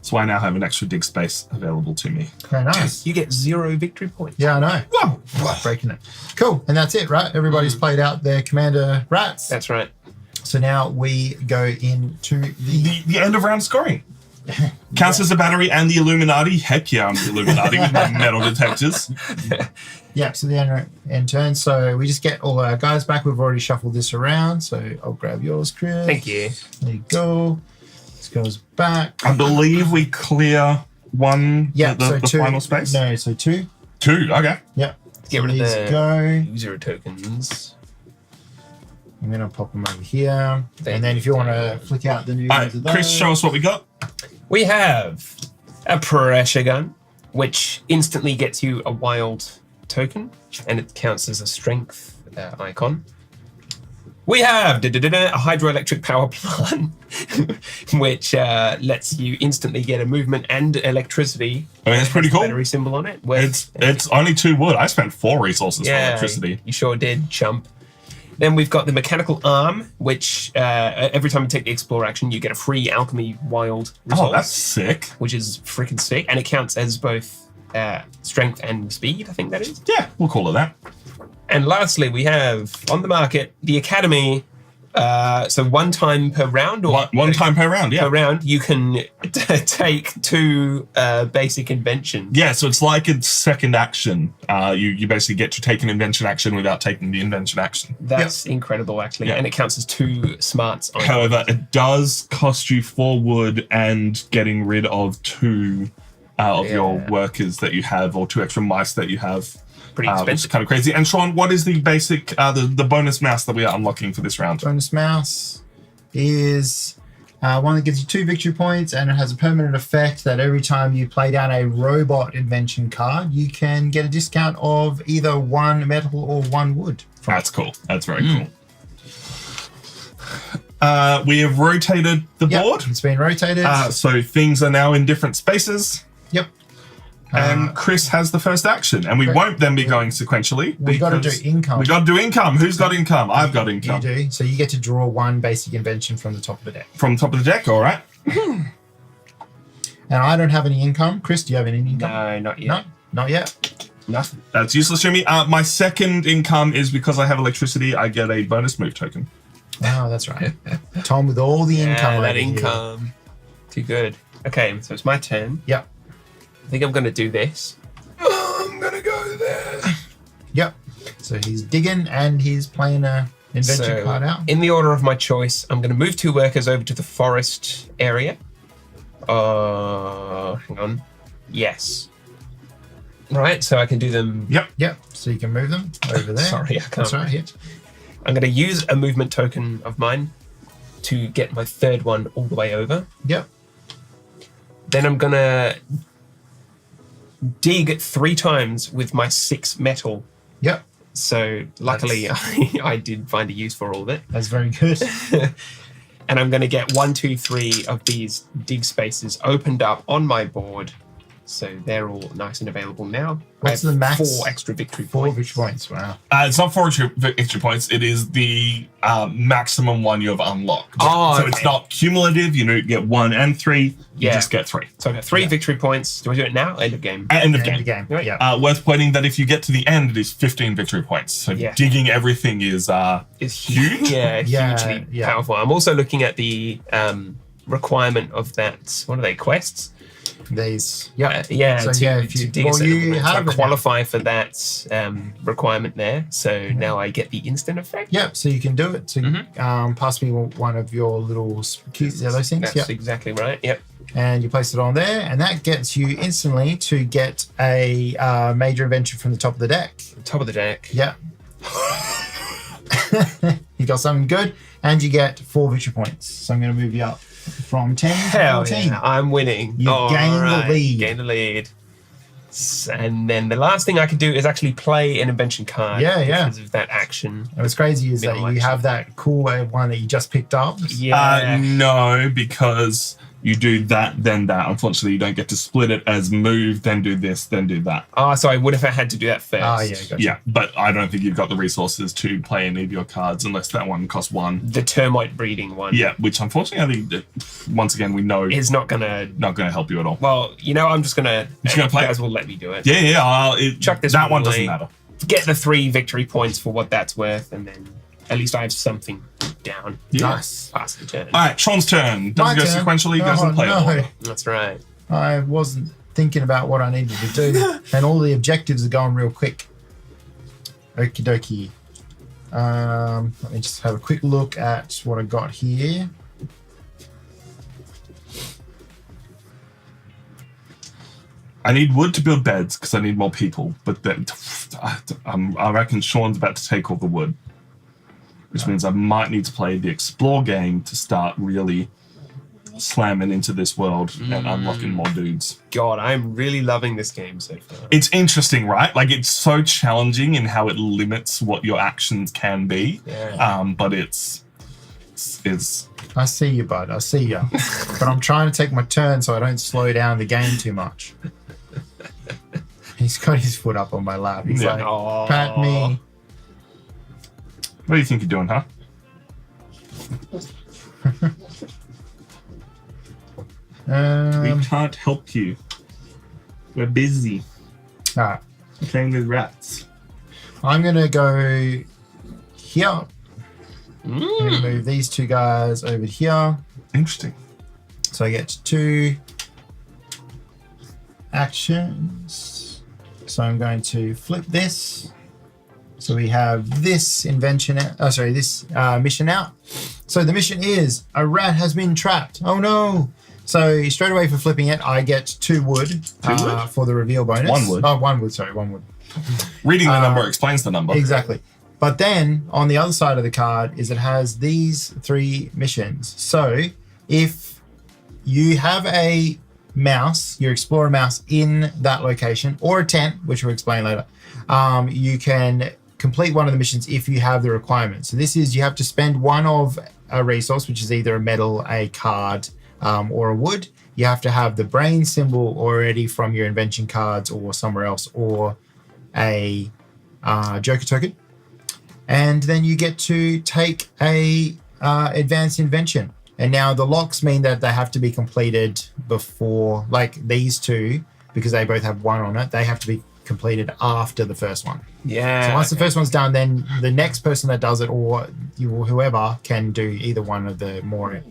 So I now have an extra dig space available to me. Very nice. You get 0 victory points. Yeah, I know. Whoa! Breaking it. Cool. And that's it, right? Everybody's played out their commander rats. That's right. So now we go into The end of round scoring. Counts as a battery and the Illuminati. Heck yeah, I'm the Illuminati with my metal detectors. Yeah, so the end turn. So we just get all our guys back. We've already shuffled this around. So I'll grab yours, Chris. Thank you. There you go. This goes back. I believe we clear one, Yeah, the so 2. final space. No, so 2. 2, okay. Yep. Get rid of These the go. user tokens. I'm going to pop them over here. Thank And then you. if you want to flick out the new All ones right, of Chris, those. show us what we got. We have a pressure gun, which instantly gets you a wild token, and it counts as a strength icon. We have a hydroelectric power plant, which lets you instantly get a movement and electricity. I mean, it's pretty cool. Battery symbol on it. It's only 2 wood. I spent 4 resources for electricity. You sure did, chump. Then we've got the mechanical arm, which every time you take the explore action, you get a free alchemy wild resource. Oh, that's sick. Which is freaking sick, and it counts as both strength and speed, I think that is. Yeah, we'll call it that. And lastly, we have on the market the Academy. So 1 time per round, or One time per round, yeah. per round, you can take 2 basic inventions. Yeah, so it's like a second action. You basically get to take an invention action without taking the invention action. That's incredible, actually, Yeah. and it counts as 2 smarts. However, it does cost you 4 wood and getting rid of 2 of your workers that you have, or 2 extra mice that you have. Pretty Which is expensive. kind of crazy. And Sean, what is the basic, the bonus mouse that we are unlocking for this round? Bonus mouse is one that gives you 2 victory points, and it has a permanent effect that every time you play down a robot invention card, you can get a discount of either 1 metal or 1 wood. That's cool. That's very cool. We have rotated the board. It's been rotated. So things are now in different spaces. Yep. And Chris has the first action. And we won't then be going sequentially. We got to do because income. We got to do income. Who's got income? I've got You income. do. So you get to draw 1 basic invention from the top of the deck. From the top of the deck, all right. And I don't have any income. Chris, do you have any income? No, not yet. No, not yet. Nothing. That's useless to me. My second income is because I have electricity, I get a bonus move token. Oh, that's right. Tom with all the income. that over here. income. Too good. Okay, so it's my turn. Yep. I think I'm going to do this. I'm going to go there. Yep. So he's digging and he's playing a invention So, card out. in the order of my choice, I'm going to move 2 workers over to the forest area. Hang on. Yes. Right, so I can do them. Yep. So you can move them over there. Sorry, I can't. That's right. Yep. I'm going to use a movement token of mine to get my 3rd one all the way over. Yep. Then I'm going to dig 3 times with my 6 metal. Yep. So luckily I did find a use for all of it. That's very good. And I'm going to get 1, 2, 3 of these dig spaces opened up on my board So they're all nice and available now. What's I have the max? 4 extra victory Four points. victory points. Wow. It's not 4 extra points. It is the maximum one you have unlocked. Oh, so it's okay. not cumulative. You don't get 1 and 3. You Yeah. just get 3. So I've got 3 victory points. Do I do it now? End of game. End of End game. of game. Right. Yeah. Worth pointing that if you get to the end, it is 15 victory points. So Yeah. digging everything is It's huge. Yeah, Yeah, hugely yeah. powerful. I'm also looking at the requirement of that. What are they? Quests? These. Yeah. Yeah. So, to, yeah, if to you- dig well, a certain you amount. So I have it now. qualify for that requirement there. So now I get the instant effect. Yep. So you can do it. So Mhm. pass me one of your little cute those things. That's Yep. exactly right. Yep. And you place it on there, and that gets you instantly to get a major invention from the top of the deck. Top of the deck. Yeah. You got something good, and you get 4 victory points. So I'm going to move you up from 10 to Hell 14. yeah, I'm winning. You gain the lead. Gain the lead. And then the last thing I can do is actually play an invention card. Yeah, yeah. Because of that action. And what's crazy is that Middle you action. have that cool one that you just picked up. Yeah. No, because you do that, then that. Unfortunately, you don't get to split it as move, then do this, then do that. Oh, so I would have had to do that first. Ah, yeah, gotcha. Yeah, but I don't think you've got the resources to play any of your cards unless that one costs 1. The termite breeding one. Yeah, which unfortunately, I think, once again, we know Is not gonna. not going to help you at all. Well, I'm just gonna. Just gonna play You it? guys will let me do it. Yeah, Chuck this that one away. doesn't matter. Get the 3 victory points for what that's worth, and then at least I have something down. Yeah. Nice. Past the turn. All right, Sean's turn. Doesn't My go turn. sequentially, goes Oh, in play no. order. That's right. I wasn't thinking about what I needed to do, and all the objectives are going real quick. Okie dokie. Let me just have a quick look at what I got here. I need wood to build beds because I need more people, but then I reckon Sean's about to take all the wood, which means I might need to play the explore game to start really slamming into this world and unlocking more dudes. God, I'm really loving this game so far. It's interesting, right? Like, it's so challenging in how it limits what your actions can be. Yeah. But it's I see you, bud. I see you. But I'm trying to take my turn so I don't slow down the game too much. He's got his foot up on my lap. He's Yeah. like, Aw. pat me. what do you think you're doing, huh? We can't help you. We're busy Alright. playing with rats. I'm going to go here. I'm going to Mm. move these 2 guys over here. Interesting. So I get 2 actions. So I'm going to flip this. So we have this invention, this mission out. So the mission is a rat has been trapped. Oh no. So straight away for flipping it, I get 2 wood, wood? for the reveal bonus. 1 wood. Oh, 1 wood, sorry, 1 wood. Reading the number explains the number. Exactly. But then on the other side of the card is it has these 3 missions. So if you have a mouse, your explorer mouse in that location, or a tent, which we'll explain later, you can complete one of the missions if you have the requirement. So this is, you have to spend one of a resource, which is either a metal, a card, or a wood. You have to have the brain symbol already from your invention cards or somewhere else, or a joker token. And then you get to take a advanced invention. And now the locks mean that they have to be completed before, like these 2, because they both have 1 on it, they have to be completed after the first one. Yeah. So once the first one's done, then the next person that does it, or you or whoever, can do either one of the more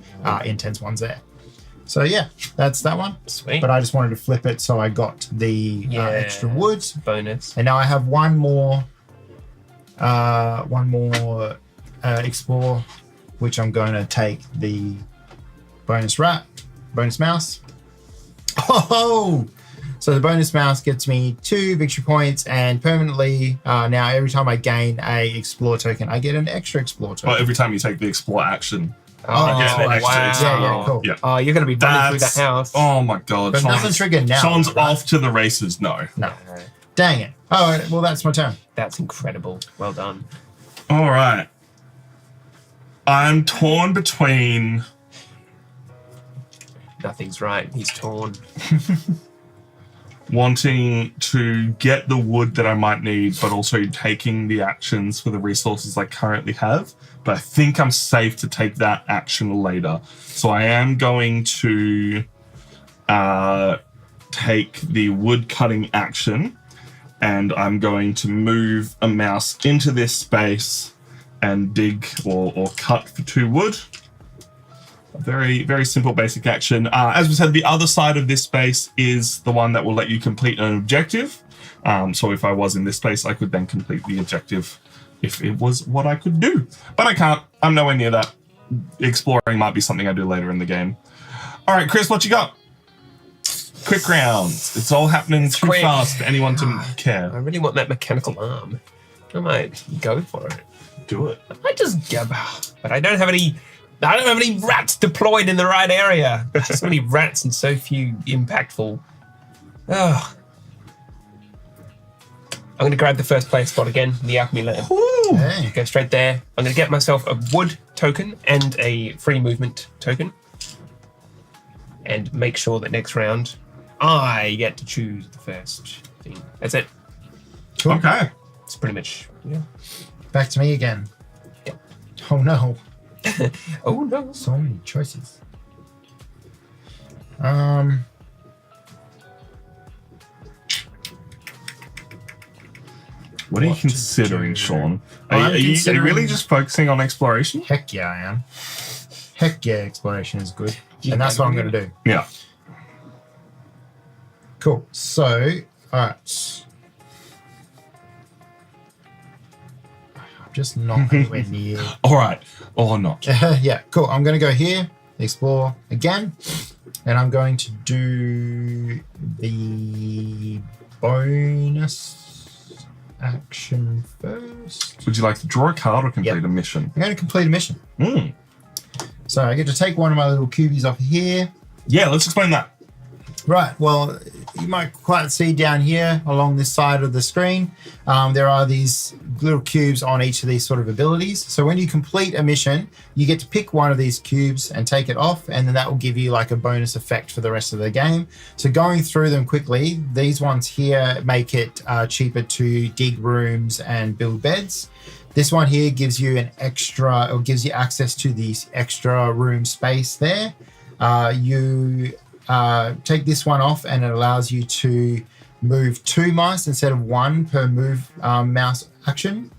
intense ones there. So yeah, that's that one. Sweet. But I just wanted to flip it, so I got the extra wood. Bonus. And now I have one more explore, which I'm going to take the bonus mouse. Oh, so the bonus mouse gets me 2 victory points, and permanently now every time I gain a explore token, I get an extra explore token. Well, every time you take the explore action. Oh, get an extra wow. explore. Yeah, cool. Yeah. Oh, you're going to be running through the house. Oh my god. But it doesn't trigger now, Sean's right? off to the races. No. No, dang it. All right, well that's my turn. That's incredible. Well done. All right. I'm torn between. Nothing's right. He's torn. wanting to get the wood that I might need, but also taking the actions for the resources I currently have. But I think I'm safe to take that action later. So I am going to take the wood cutting action, and I'm going to move a mouse into this space and dig or cut for 2 wood. A very, very simple basic action. As we said, the other side of this space is the one that will let you complete an objective. So if I was in this space, I could then complete the objective if it was what I could do. But I can't. I'm nowhere near that. Exploring might be something I do later in the game. All right, Chris, what you got? Quick rounds. It's all happening too fast for anyone to care. I really want that mechanical arm. I might go for it. Do it. I might just go, but I don't have any rats deployed in the right area. So many rats and so few impactful. Oh. I'm going to grab the first place spot again, the alchemy lab. Hey. Go straight there. I'm going to get myself a wood token and a free movement token. And make sure that next round I get to choose the first thing. That's it. Cool. Okay. It's pretty much, yeah. Back to me again. Yep. Oh no. Oh no. So many choices. What are you What to considering, do? Sean? I'm Are you considering- really just focusing on exploration? Heck yeah, I am. Heck yeah, exploration is good. And that's what I'm going to do. Yeah. Cool. So, alright. I'm just not anywhere near. All right. Or not. Yeah, cool. I'm going to go here, explore again, and I'm going to do the bonus action first. Would you like to draw a card or complete Yep. a mission? I'm going to complete a mission. Mm. So I get to take one of my little cubies off here. Yeah, let's explain that. Right, well, you might quite see down here along this side of the screen, there are these little cubes on each of these sort of abilities. So when you complete a mission, you get to pick one of these cubes and take it off, and then that will give you like a bonus effect for the rest of the game. So going through them quickly, these ones here make it cheaper to dig rooms and build beds. This one here gives you an extra, or gives you access to this extra room space there. You take this one off and it allows you to move 2 mice instead of 1 per move mouse action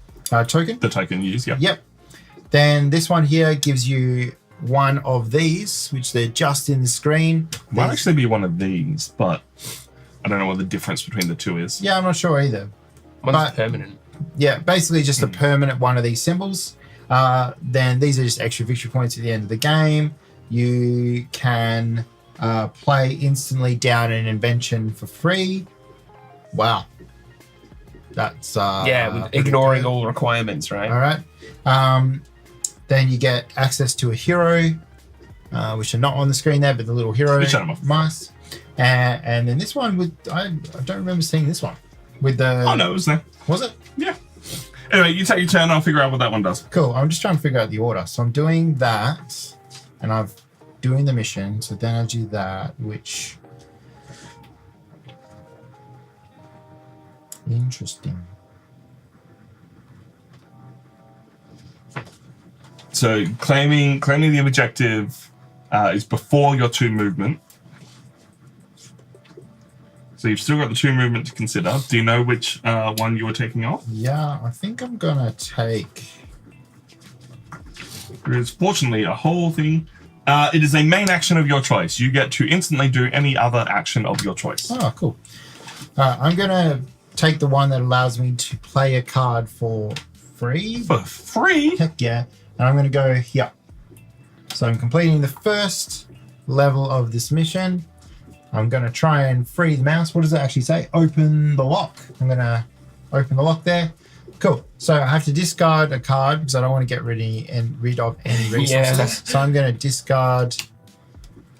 token. The token use, yeah. Yep. Then this one here gives you one of these, which they're just in the screen. Might actually be one of these, but I don't know what the difference between the two is. Yeah, I'm not sure either. One's But- permanent. Yeah, basically just a permanent one of these symbols. Then these are just extra victory points at the end of the game. You can play instantly down an invention for free. Wow. That's Yeah, with pretty ignoring good. all requirements, right? All right. Then you get access to a hero, which are not on the screen there, but the little hero You shut 'em off. mice. And then this one with I don't remember seeing this one with the. Oh, no, it was there. Was it? Yeah. Anyway, you take your turn. I'll figure out what that one does. Cool. I'm just trying to figure out the order. So I'm doing that, and I'm doing the mission. So then I do that, which interesting. So claiming the objective is before your 2 movement. So you've still got the 2 movement to consider. Do you know which one you were taking off? Yeah, I think I'm gonna take. There's fortunately a whole thing. It is a main action of your choice. You get to instantly do any other action of your choice. Oh, cool. I'm gonna take the one that allows me to play a card for free. For free? Heck yeah. And I'm gonna go here. So I'm completing the first level of this mission. I'm going to try and free the mouse. What does it actually say? Open the lock. I'm going to open the lock there. Cool. So I have to discard a card because I don't want to get rid of any resources. Yeah. So I'm going to discard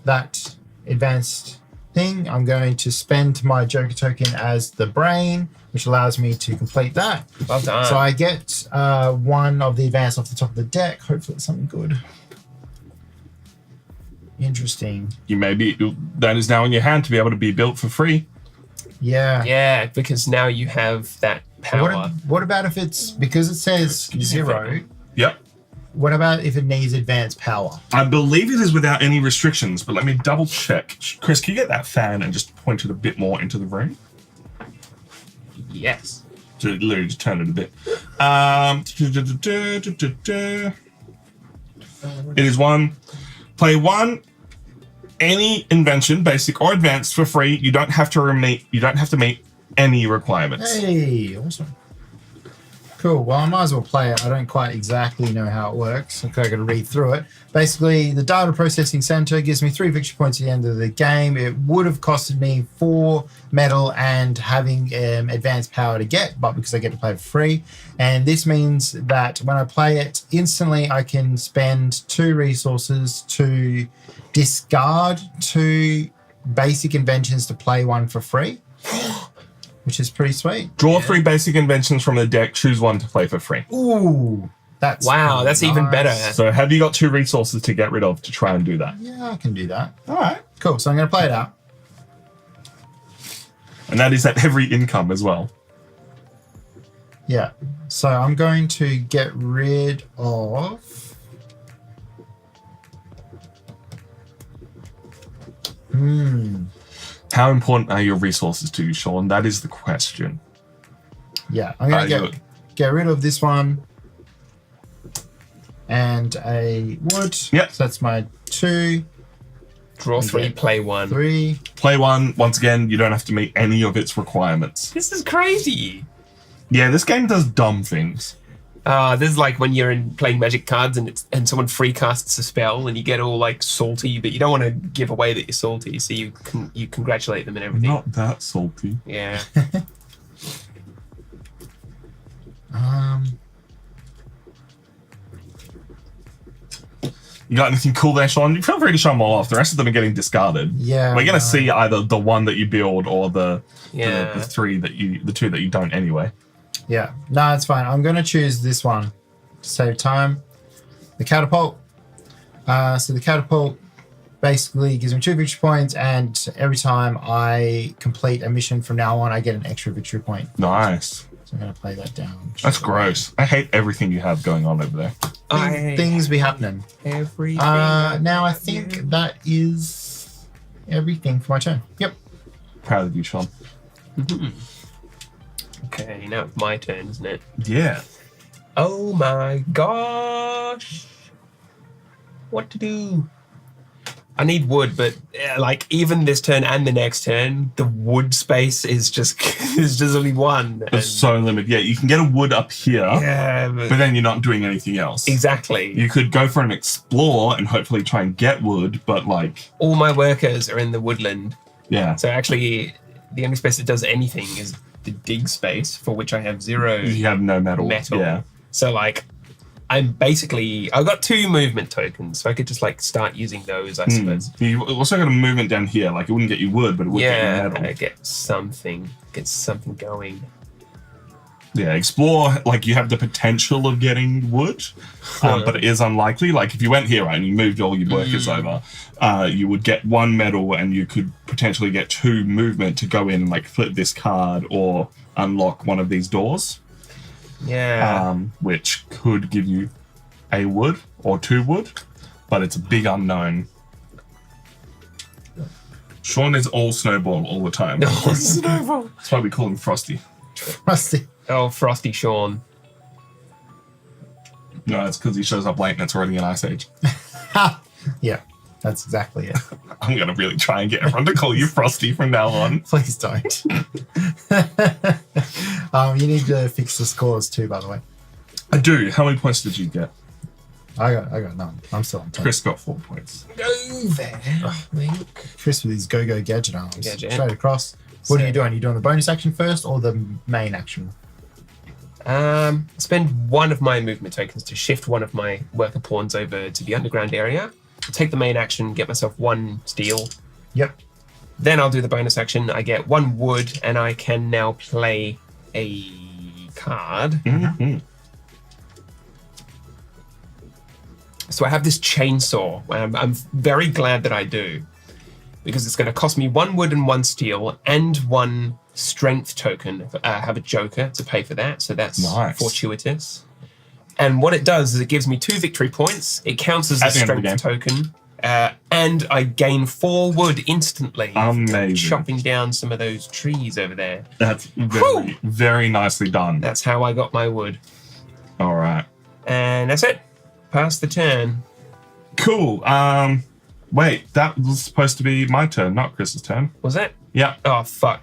that advanced thing. I'm going to spend my Joker token as the brain, which allows me to complete that. Well done. So I get one of the advance off the top of the deck. Hopefully it's something good. Interesting. You may be that is now in your hand to be able to be built for free. Yeah. Yeah, because now you have that power. What about if it's because it says 0? Yep. What about if it needs advanced power? I believe it is without any restrictions, but let me double check. Chris, can you get that fan and just point it a bit more into the room? Yes. So literally just turn it a bit. It is play one any invention, basic or advanced, for free. You don't have to meet any requirements. Hey, awesome. Cool. Well, I might as well play it. I don't quite exactly know how it works. Okay, I got to read through it. Basically, the data processing center gives me 3 victory points at the end of the game. It would have costed me 4 metal and having advanced power to get, but because I get to play it for free. And this means that when I play it instantly, I can spend 2 resources to discard 2 basic inventions to play one for free. Which is pretty sweet. Draw 3 basic inventions from the deck. Choose one to play for free. Ooh, that's that's even better. So have you got 2 resources to get rid of to try and do that? Yeah, I can do that. All right. Cool. So I'm going to play it out. And that is at every income as well. Yeah. So I'm going to get rid of... How important are your resources to you, Sean? That is the question. Yeah, I'm going to get rid of this one and a wood. Yep. So that's my 2. Draw 3, play 1. 3. Play 1. Once again, you don't have to meet any of its requirements. This is crazy. Yeah, this game does dumb things. This is like when you're playing Magic cards and someone free casts a spell and you get all like salty, but you don't want to give away that you're salty, so you congratulate them and everything. Not that salty. Yeah. You got anything cool there, Sean? You feel free to show them all off. The rest of them are getting discarded. Yeah. We're gonna see either the one that you build or the 2 that you don't anyway. Yeah. No, it's fine. I'm going to choose this one to save time. The catapult. So the catapult basically gives me 2 victory points, and every time I complete a mission from now on, I get an extra victory point. Nice. So I'm going to play that down. That's gross. I hate everything you have going on over there. Things be happening. Everything. Now I think that is everything for my turn. Yep. Proud of you, Sean. Okay, now it's my turn, isn't it? Yeah. Oh my gosh. What to do? I need wood, but like even this turn and the next turn, the wood space is just there's just only one. It's so limited. Yeah, you can get a wood up here, Yeah, but then you're not doing anything else. exactly. You could go for an explore and hopefully try and get wood, but like, All my workers are in the woodland, yeah, so actually, the only space that does anything is the dig space, for which I have 0 you have no metal. metal. Yeah. So like, I've got 2 movement tokens, so I could just like start using those, I suppose. You also got a movement down here. Like, it wouldn't get you wood, but it would get you metal. Get something going. Yeah, explore, like, you have the potential of getting wood, but it is unlikely. Like, if you went here, right, and you moved all your workers over, you would get 1 metal, and you could potentially get 2 movement to go in and, like, flip this card or unlock one of these doors. Yeah. Which could give you a wood or 2 wood, but it's a big unknown. Sean is all snowball all the time. Snowball. That's why we call him Frosty. Frosty. Oh, Frosty Sean. No, it's because he shows up late and it's already an ice age. Yeah, that's exactly it. I'm going to really try and get everyone to call you Frosty from now on. Please don't. You need to fix the scores too, by the way. I do. How many points did you get? I got none. I'm still on 10. Chris got 4 points. Go there, Link. Chris with his go-go gadget arms. Gadget. Straight across. What are you doing? Are you doing the bonus action first or the main action? Spend 1 of my movement tokens to shift 1 of my worker pawns over to the underground area. Take the main action, get myself 1 steel. Yep. Then I'll do the bonus action. I get 1 wood, and I can now play a card. Mm-hmm. So I have this chainsaw. I'm very glad that I do. because it's going to cost me 1 wood and 1 steel and 1 strength token. I have a joker to pay for that, so that's nice. Fortuitous. And what it does is it gives me 2 victory points. It counts as a strength token. And I gain 4 wood instantly. Amazing. Chopping down some of those trees over there. That's very, very nicely done. That's how I got my wood. All right. And that's it. Pass the turn. Cool. Wait, that was supposed to be my turn, not Chris's turn. Was it? Yeah. Oh, fuck.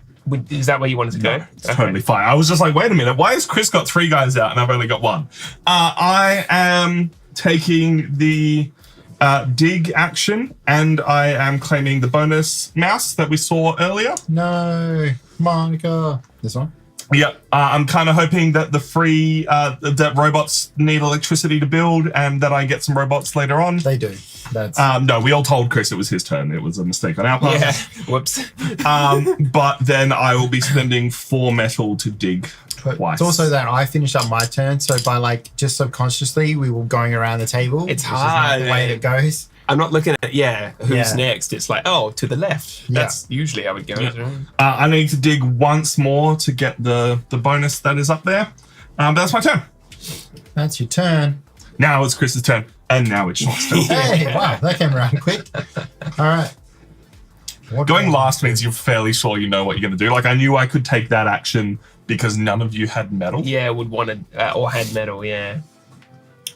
Is that where you wanted to go? It's totally fine. I was just like, wait a minute. Why has Chris got 3 guys out and I've only got 1? I am taking the dig action, and I am claiming the bonus mouse that we saw earlier. No, Monica. This one? Yep. I'm kind of hoping that the free, that robots need electricity to build and that I get some robots later on. They do. That's no, we all told Chris it was his turn. It was a mistake on our part. Yeah. Whoops. But then I will be spending 4 metal to dig twice. It's also that I finished up my turn, so by like just subconsciously we were going around the table. It's which is not hard. the way it goes. I'm not looking at, who's next. It's like, oh, to the left. Yeah. That's usually how it goes. Yeah. I need to dig once more to get the bonus that is up there. But that's my turn. That's your turn. Now it's Chris's turn. And now it's Sean's turn. Hey, wow, that came around quick. All right. Going last means you're fairly sure you know what you're going to do. Like, I knew I could take that action because none of you had metal. Yeah, would want to, or had metal, yeah.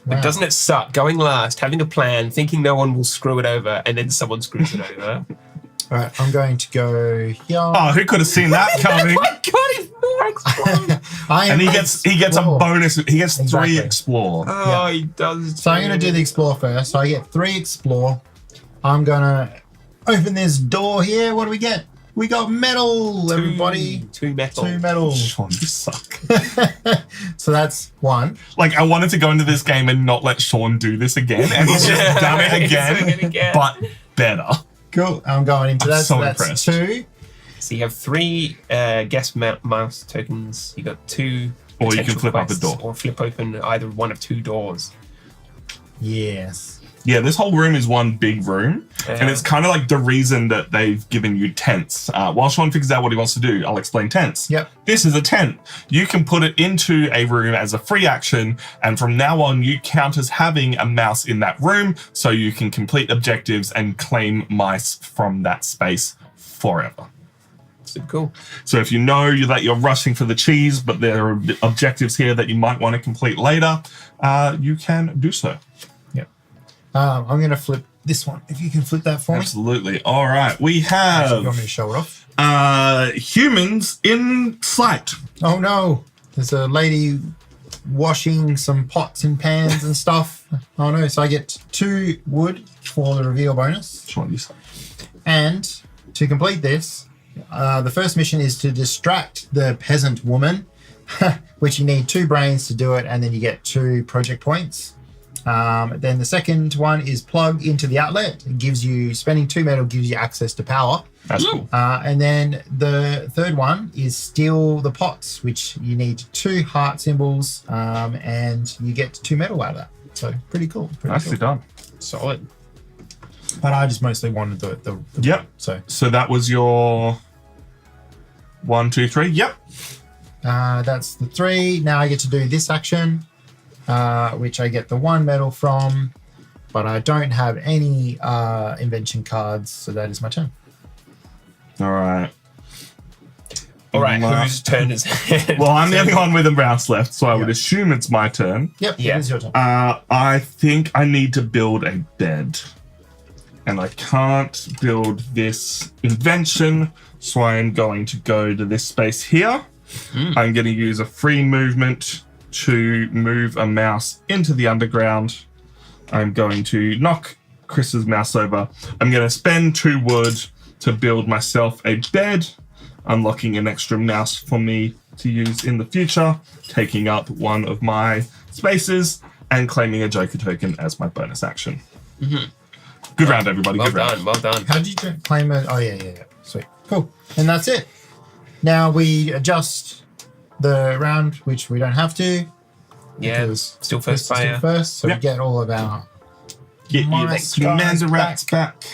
Wow. But doesn't it suck going last, having a plan, thinking no one will screw it over, and then someone screws it over? All right, I'm going to go here. Oh, who could have seen that coming? Oh my god, he's more explore. And he gets a bonus. He gets 3 Exactly. explore. Oh, he does. So I'm going to do the explore first. So I get 3 explore. I'm going to open this door here. What do we get? We got metal, everybody. 2 metal. 2 metal. Sean, you suck. So that's 1. Like, I wanted to go into this game and not let Sean do this again, and he's just done it He's doing it again. but better. Cool. I'm going into that. so So that's impressed. 2. So you have 3 guest mouse tokens. You got 2. Or you can potential flip up a quests, door. or flip open either one of 2 doors. Yes. Yeah, this whole room is one big room, and it's kind of like the reason that they've given you tents. While Sean figures out what he wants to do, I'll explain tents. Yep. This is a tent. You can put it into a room as a free action, and from now on, you count as having a mouse in that room, so you can complete objectives and claim mice from that space forever. So cool. So if you know that you're rushing for the cheese, but there are objectives here that you might want to complete later, you can do so. I'm going to flip this one. If you can flip that for me. Absolutely. All right. We Actually, you want me have to show it off? humans in sight. Oh no. There's a lady washing some pots and pans and stuff. Oh no. So I get 2 wood for the reveal bonus. Sean, you suck. And to complete this, the first mission is to distract the peasant woman, which you need 2 brains to do it, and then you get 2 project points. Then the second one is plug into the outlet. It gives you, spending 2 metal gives you access to power. That's cool. And then the third one is steal the pots, which you need 2 heart symbols, and you get 2 metal out of that. So pretty cool. Nicely done. Solid. But I just mostly wanted the Yep. So that was your 1, 2, 3. Yep. that's the 3. Now I get to do this action, which I get the 1 metal from, but I don't have any invention cards, so that is my turn. All right. All right, whose turn is it? Well, I'm the only one with a mouse left, so I would assume it's my turn. Yep, Yeah. it is your turn. I think I need to build a bed. And I can't build this invention, so I am going to go to this space here. I'm going to use a free movement to move a mouse into the underground. I'm going to knock Chris's mouse over. I'm going to spend 2 wood to build myself a bed, unlocking an extra mouse for me to use in the future, taking up 1 of my spaces, and claiming a Joker token as my bonus action. Good round, everybody. Well Good round. done, well done. How did you claim it? Oh, yeah. Sweet. Cool. And that's it. Now we adjust the round, which we don't have to. Yeah, because still first Chris is player. still first, so Yep. we get all of our Get you My that scars Commander Rats back.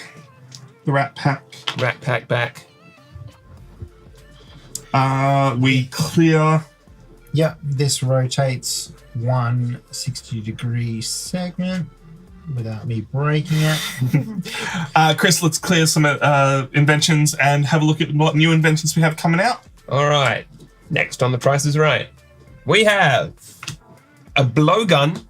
the rat pack. Rat pack back. We clear. Yep, this rotates 160-degree segment without me breaking it. Chris, let's clear some inventions and have a look at what new inventions we have coming out. All right. Next on The Price is Right, we have a blowgun,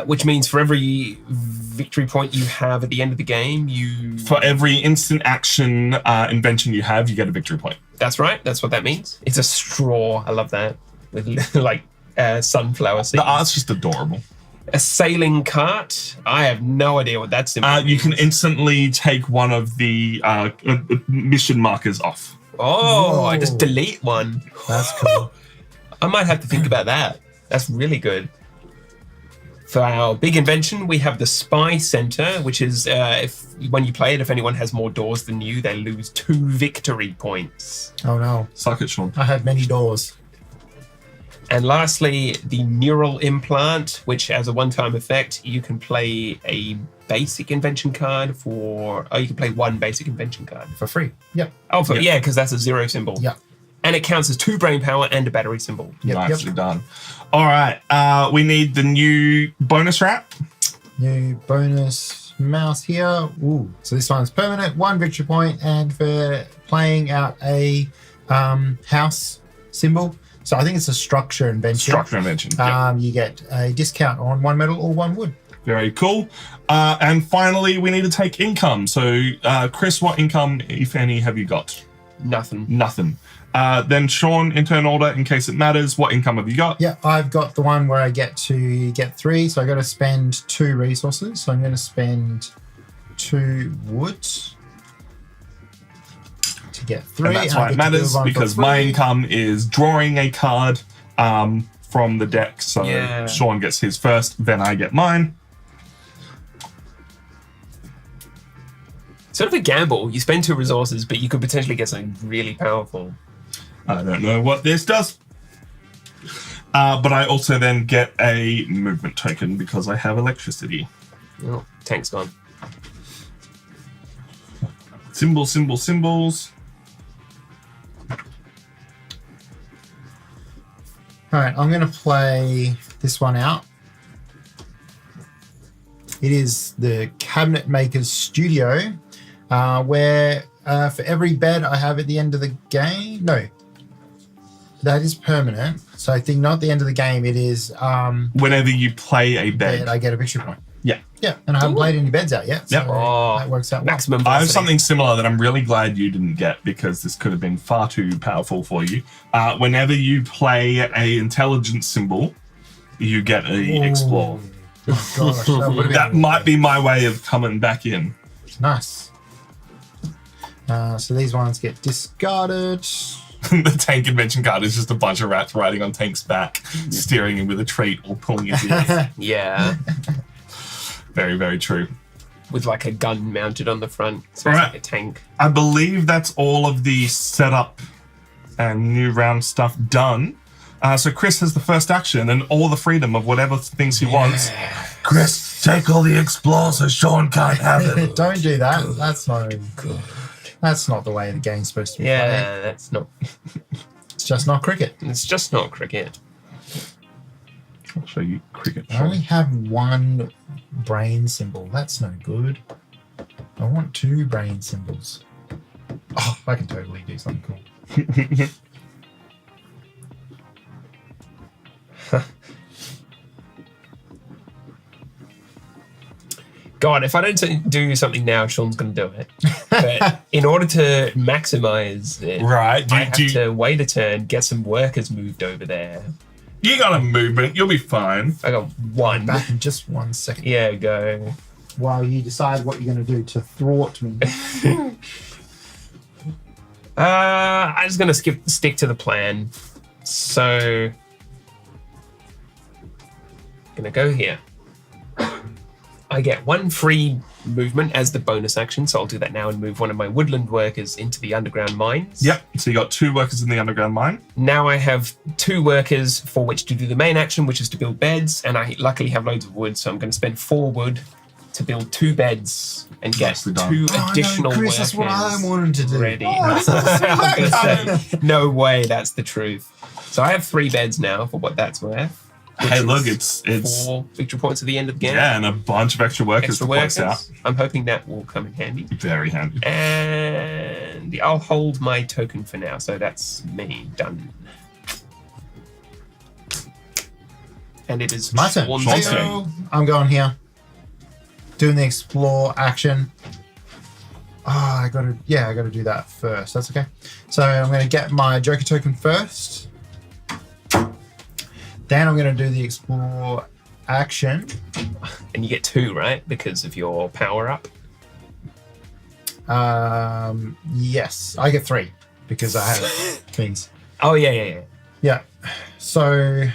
which means for every victory point you have at the end of the game, For every instant action invention you have, you get a victory point. That's right. That's what that means. It's a straw. I love that. With like sunflower seeds. The art's just adorable. A sailing cart. I have no idea what that symbol You can instantly take one of the mission markers off. Oh, I just delete one. That's cool. I might have to think about that. That's really good. For our big invention, we have the Spy Center, which is when you play it, if anyone has more doors than you, they lose 2 victory points. Oh no. Suck it, Sean. I had many doors. And lastly, the Neural Implant, which as a one-time effect, you can play a basic invention card you can play 1 basic invention card. For free. Yep. Oh, yeah, because that's a 0 symbol. Yep. And it counts as 2 brain power and a battery symbol. Nicely done. All right, we need the new bonus wrap. New bonus mouse here. Ooh, so this one's permanent, 1 victory point, and for playing out a house symbol. So I think it's a structure invention. You get a discount on 1 metal or 1 wood. Very cool. And finally, we need to take income. So, Chris, what income, if any, have you got? Nothing. Then Sean, in turn order, in case it matters, what income have you got? Yeah, I've got the one where I get to get 3, so I got to spend 2 resources. So I'm going to spend 2 wood to get 3. And that's why it matters, because my income is drawing a card from the deck. So Sean gets his first, then I get mine. Sort of a gamble. You spend 2 resources, but you could potentially get something really powerful. I don't know what this does. But I also then get a movement token because I have electricity. Oh, tank's gone. Symbols. All right, I'm going to play this one out. It is the Cabinet Maker's Studio, where for every bed I have at the end of the game, no, that is permanent. So I think not at the end of the game, it is... whenever you play a bed. I get a victory point. Yeah. Yeah, and I haven't played any beds out yet, so that works out well. Maximum I have velocity. something similar that I'm really glad you didn't get because this could have been far too powerful for you. Whenever you play a intelligence symbol, you get a explore. Oh, gosh, That might be my way of coming back in. Nice. So these ones get discarded. The tank invention card is just a bunch of rats riding on Tank's back, steering him with a treat or pulling his ears. Yeah. Very, very true. With like a gun mounted on the front. So it's like a tank. I believe that's all of the setup and new round stuff done. So Chris has the first action and all the freedom of whatever things he wants. Chris, take all the explores so Sean can't have it. Don't do that. That's not good. That's not the way the game's supposed to be played. That's not... It's just not cricket. It's just not cricket. I'll show you cricket. I only have 1 brain symbol. That's no good. I want 2 brain symbols. Oh, I can totally do something cool. God, if I don't do something now, Sean's going to do it. But in order to maximize it, Right. I have to wait a turn, get some workers moved over there. You got a movement. You'll be fine. I got 1. Back in just 1 second. Yeah, go. While you decide what you're going to do to thwart me. I'm just going to stick to the plan. So, going to go here. I get 1 free movement as the bonus action, so I'll do that now and move one of my woodland workers into the underground mines. Yep. So you got 2 workers in the underground mine. Now I have 2 workers for which to do the main action, which is to build beds, and I luckily have loads of wood, so I'm going to spend 4 wood to build 2 beds and get Nicely done. 2 Oh, additional no, Chris, workers that's what I wanted to do. ready. Oh, I was gonna say, no way, that's the truth. So I have 3 beds now for what that's worth. Hey, which look, is it's 4 victory points at the end of the game. yeah, and a bunch of extra workers Extra to place workers. out. I'm hoping that will come in handy. Very handy. And I'll hold my token for now. So that's me done. And it is My turn. Sean's Sean's turn. turn. I'm going here. Doing the explore action. I gotta do that first. That's okay. So I'm gonna get my Joker token first. Then I'm gonna do the explore action. And you get 2, right? Because of your power up. Yes, I get 3 because I have things. Oh, yeah. Yeah. So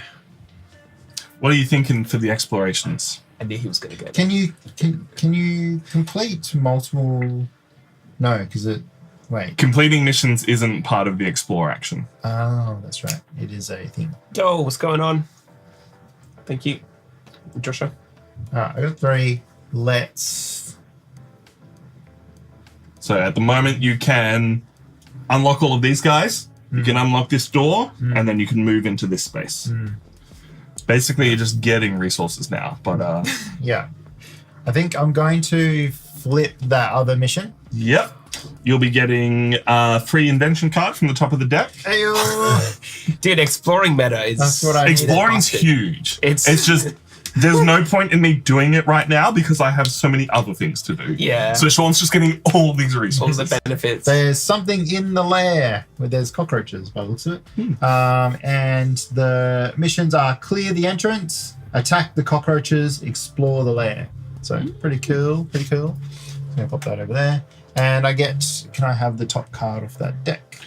What are you thinking for the explorations? I knew he was going to go. can you complete multiple? No, because it. Wait. Completing missions isn't part of the explore action. Oh, that's right. It is a thing. Oh, what's going on? Thank you, Joshua. I got 3. Let's. So at the moment, you can unlock all of these guys. You can unlock this door, and then you can move into this space. Basically, you're just getting resources now. But Yeah. I think I'm going to flip that other mission. yep, you'll be getting a free invention card from the top of the deck. Ayo. Dude, exploring meta is... That's what I needed. Exploring's Bastard. huge. It's- It's just there's no point in me doing it right now because I have so many other things to do. Yeah. So Sean's just getting all these all resources. the benefits. There's something in the lair where there's cockroaches by the looks of it. And the missions are clear the entrance, attack the cockroaches, explore the lair. So pretty cool. So I'm gonna pop that over there. And can I have the top card off that deck?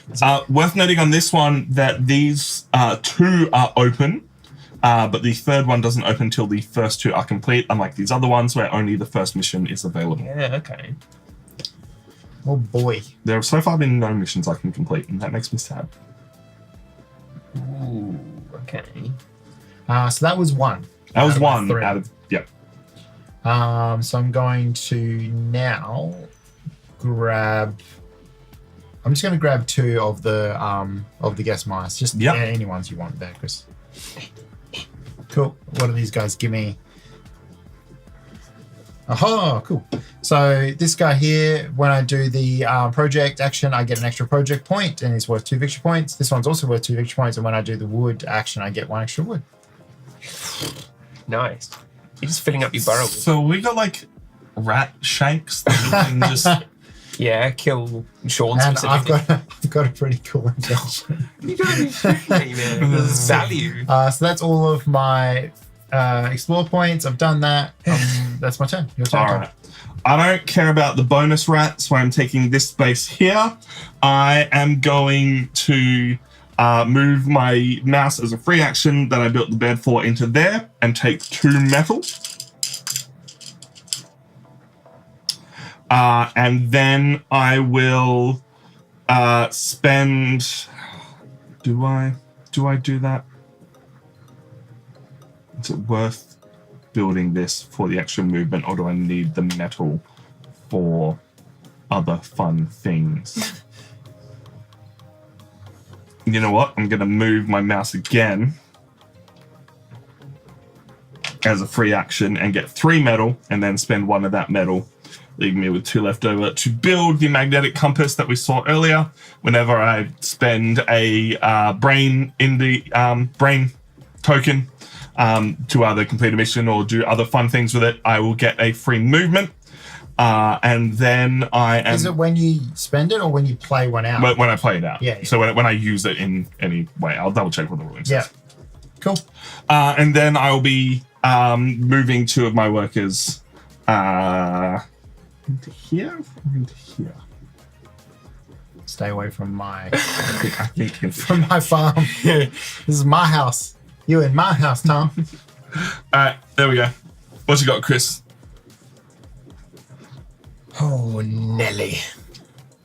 Worth noting on this one that these 2 are open, but the third one doesn't open until the first 2 are complete, unlike these other ones where only the first mission is available. Yeah, okay. Oh boy. There have so far been no missions I can complete, and that makes me sad. Ooh, okay. So that was 1. That was Out of my 1 3. out of, yep. So I'm going to now grab. I'm just going to grab 2 of the guest mice. Just Yep. any ones you want there, Chris. Cool. What do these guys give me? Oh, cool. So this guy here, when I do the project action, I get an extra project point, and it's worth 2 victory points. This one's also worth 2 victory points, and when I do the wood action, I get 1 extra wood. Nice. You're just filling up your burrow. So we got like rat shanks that we can just. Yeah, kill Sean And specifically. I've got a pretty cool invention. You gotta be shooting, man. There's value. So that's all of my explore points. I've done that. That's my turn. Your turn. All right. I don't care about the bonus rat, so I'm taking this space here. I am going to move my mouse as a free action that I built the bed for into there and take 2 metal. And then I will spend. Do I do that? Is it worth building this for the extra movement, or do I need the metal for other fun things? You know what? I'm gonna move my mouse again as a free action and get 3 metal, and then spend 1 of that metal, leaving me with 2 left over to build the magnetic compass that we saw earlier. Whenever I spend a brain in the brain token to either complete a mission or do other fun things with it, I will get a free movement. And then I am. Is it when you spend it or when you play one out? When I play it out. Yeah. So when I use it in any way, I'll double check what the ruling Yeah. says. Cool. And then I'll be moving 2 of my workers into here or into here. Stay away from my I think in from my farm. This is my house. You in my house, Tom. Alright, there we go. What you got, Chris? Oh, Nelly.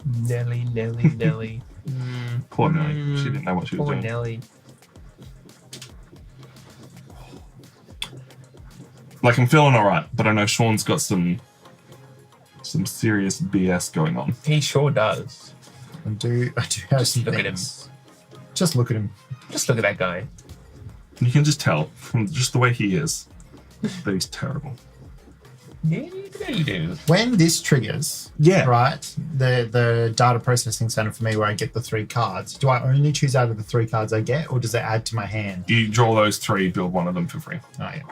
Nelly. Poor Nelly. She didn't know what she was Poor doing. Nelly. Like, I'm feeling all right, but I know Sean's got some serious BS going on. He sure does. I do have some Look at things. Just look at him. Just look at that guy. You can just tell from just the way he is that he's terrible. Yeah, you do. When this triggers, Yeah. right, the data processing center for me where I get the 3 cards, do I only choose out of the 3 cards I get, or does it add to my hand? You draw those 3, build one of them for free. Oh, yeah.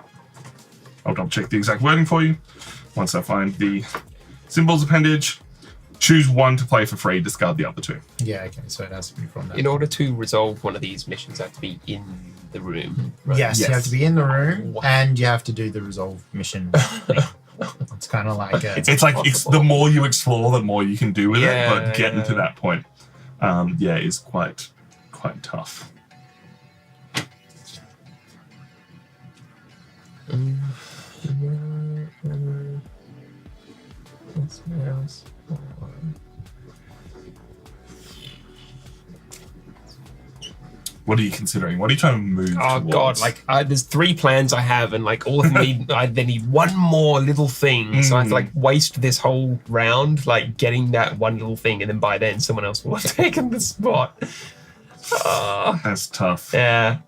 I'll double check the exact wording for you. Once I find the symbols appendage, choose 1 to play for free, discard the other 2. Yeah, okay, so it has to be from that. In order to resolve one of these missions, I have to be in the room. Right? Yes, you Yes. have to be in the room, What? and you have to do the resolve mission thing. It's kind of like a... It's like the more you explore, the more you can do with it, Yeah, but getting to yeah. that point, is quite tough. What are you considering? What are you trying to move Oh towards? god! Like there's 3 plans I have, and like all of them need. They need one more little thing, so I have to like waste this whole round like getting that one little thing, and then by then someone else will have taken the spot. That's tough. Yeah.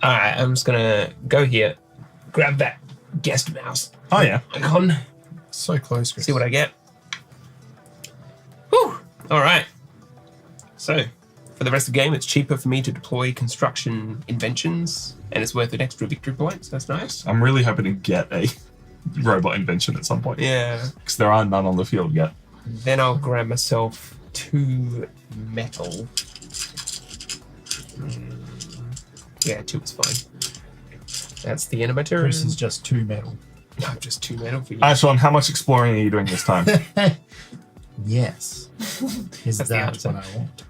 All right, I'm just gonna go here, grab that guest mouse Oh yeah. icon, So close, Chris. see what I get. Whew. All right. So, for the rest of the game, it's cheaper for me to deploy construction inventions, and it's worth an extra victory point, so that's nice. I'm really hoping to get a robot invention at some point. Yeah. Because there are none on the field yet. Then I'll grab myself 2 metal. Yeah, 2 is fine. That's the end of my turn. Chris is just 2 metal. No, just 2 metal for you. Alright, Sean, how much exploring are you doing this time? Yes. Is That's the that answer. what I want?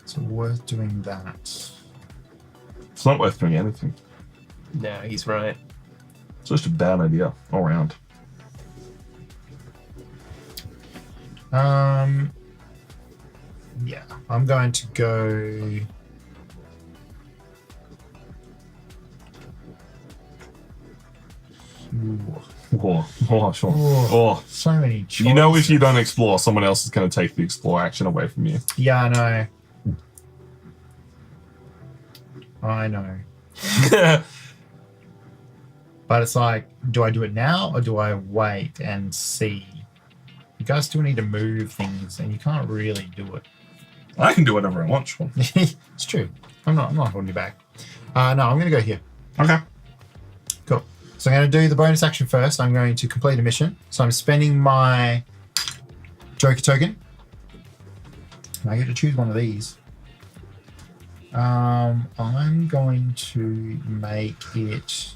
It's worth doing that. It's not worth doing anything. No, he's right. It's just a bad idea all around. Yeah, I'm going to go. Ooh, Oh, Sean. Oh. Oh. so many choices. You know if you don't explore, someone else is going to take the explore action away from you. Yeah, I know. But it's like, do I do it now or do I wait and see? You guys still need to move things, and you can't really do it. I can do whatever I want, Sean. It's true. I'm not holding you back. No, I'm going to go here. Okay. Cool. So I'm going to do the bonus action first. I'm going to complete a mission. So I'm spending my Joker token. And I get to choose one of these. I'm going to make it...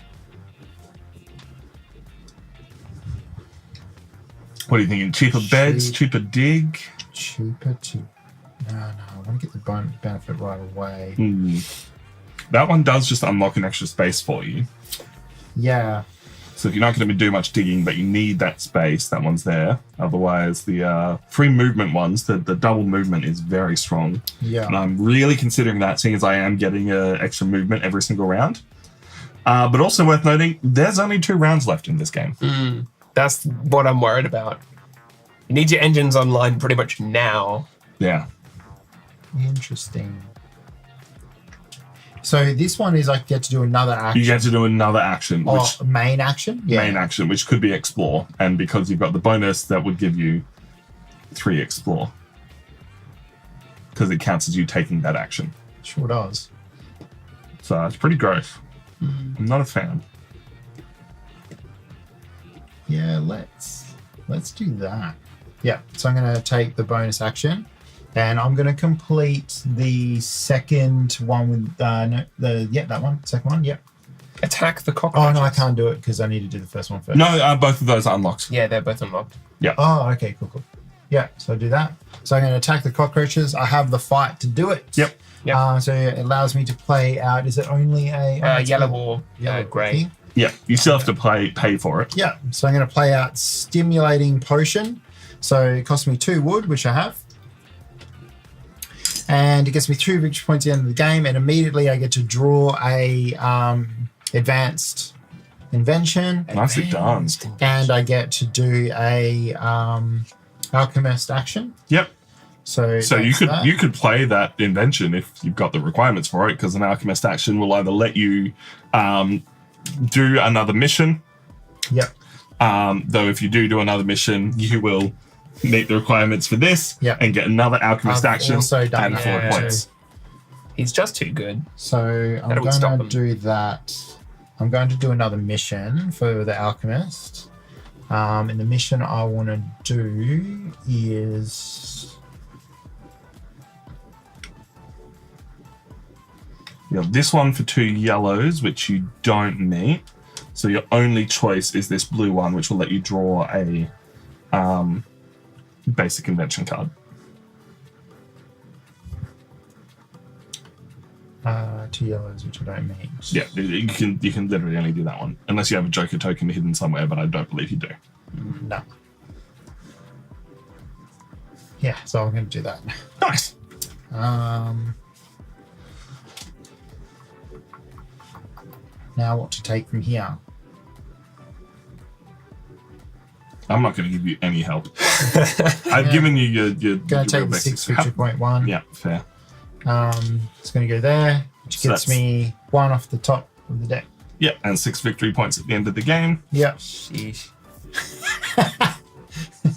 What are you thinking? Cheaper beds, cheaper dig? cheaper to... No, I want to get the benefit right away. That one does just unlock an extra space for you. Yeah. So if you're not going to do much digging, but you need that space, that one's there. Otherwise, the free movement ones, the double movement is very strong. Yeah. And I'm really considering that, seeing as I am getting extra movement every single round. But also worth noting, there's only 2 rounds left in this game. That's what I'm worried about. You need your engines online pretty much now. Yeah. Interesting. So this one is I get to do another action. You get to do another action, which main action? Yeah. main action, which could be explore. And because you've got the bonus, that would give you 3 explore. Because it counts as you taking that action. Sure does. So it's pretty gross. I'm not a fan. Yeah, let's do that. Yeah, so I'm going to take the bonus action, and I'm going to complete the second one with that one, second one. Yep. Attack the cockroaches. Oh no, I can't do it because I need to do the first one first. No, both of those are unlocked. Yeah, they're both unlocked. Oh, okay, cool. Yeah, so I do that. So I'm going to attack the cockroaches. I have the fight to do it. Yep. So it allows me to play out. Is it only a Yellow or grey? thing? Yeah, you still have to pay for it. Yeah, so I'm going to play out Stimulating Potion. So it costs me 2 wood, which I have. And it gets me 2 victory points at the end of the game, and immediately I get to draw a advanced invention. Nicely done. And I get to do a alchemist action. Yep. So you could play that invention if you've got the requirements for it, because an alchemist action will either let you do another mission. Yep. Though if you do another mission, you will meet the requirements for this and get another alchemist action and 4 points. He's just too good. So I'm going to do that. I'm going to do another mission for the alchemist. And the mission I want to do is... You have this one for 2 yellows, which you don't meet. So your only choice is this blue one, which will let you draw a basic invention card. 2 yellows, which I don't meet. Yeah, you can literally only do that one, unless you have a Joker token hidden somewhere, but I don't believe you do. No. Yeah, so I'm going to do that. Nice. Now what to take from here? I'm not going to give you any help. I've given you your Going to take the 6 victory point one. Yeah, fair. It's going to go there, which gets me 1 off the top of the deck. Yeah, and 6 victory points at the end of the game. Yep. Sheesh.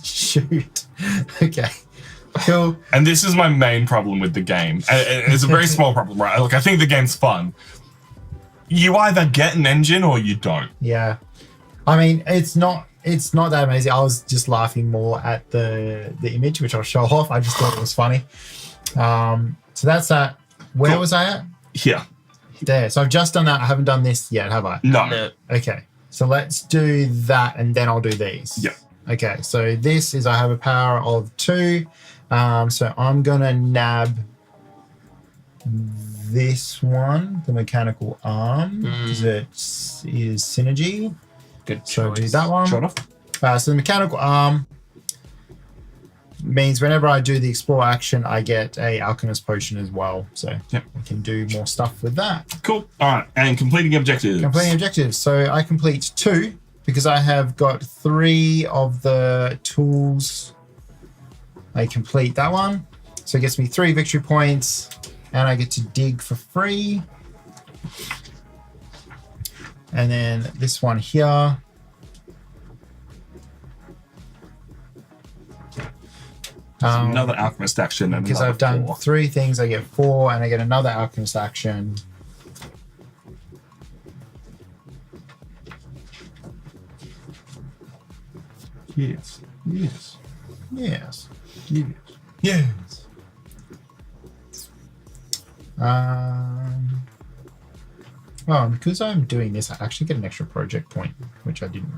Shoot. Okay. Cool. And this is my main problem with the game. And it's a very small problem, right? Like, I think the game's fun. You either get an engine or you don't. Yeah. I mean, it's not that amazing. I was just laughing more at the image, which I'll show off. I just thought it was funny. So that's that. Where was I at? Here. There. So I've just done that. I haven't done this yet, have I? No. Okay. So let's do that and then I'll do these. Yeah. Okay. So this is I have a power of 2. So I'm going to nab this one, the mechanical arm, because it is synergy. Good choice. So I'll do that one. Shut off. So the mechanical arm means whenever I do the explore action, I get a alchemist potion as well. So I can do more stuff with that. Cool. All right. And completing objectives. Completing objectives. So I complete 2 because I have got 3 of the tools. I complete that one. So it gets me 3 victory points and I get to dig for free. And then this one here. Another alchemist action. And because I've done 4. 3 things, I get 4 and I get another alchemist action. Yes. Yes. Yes. Yes. Yes. Well, because I'm doing this, I actually get an extra project point, which I didn't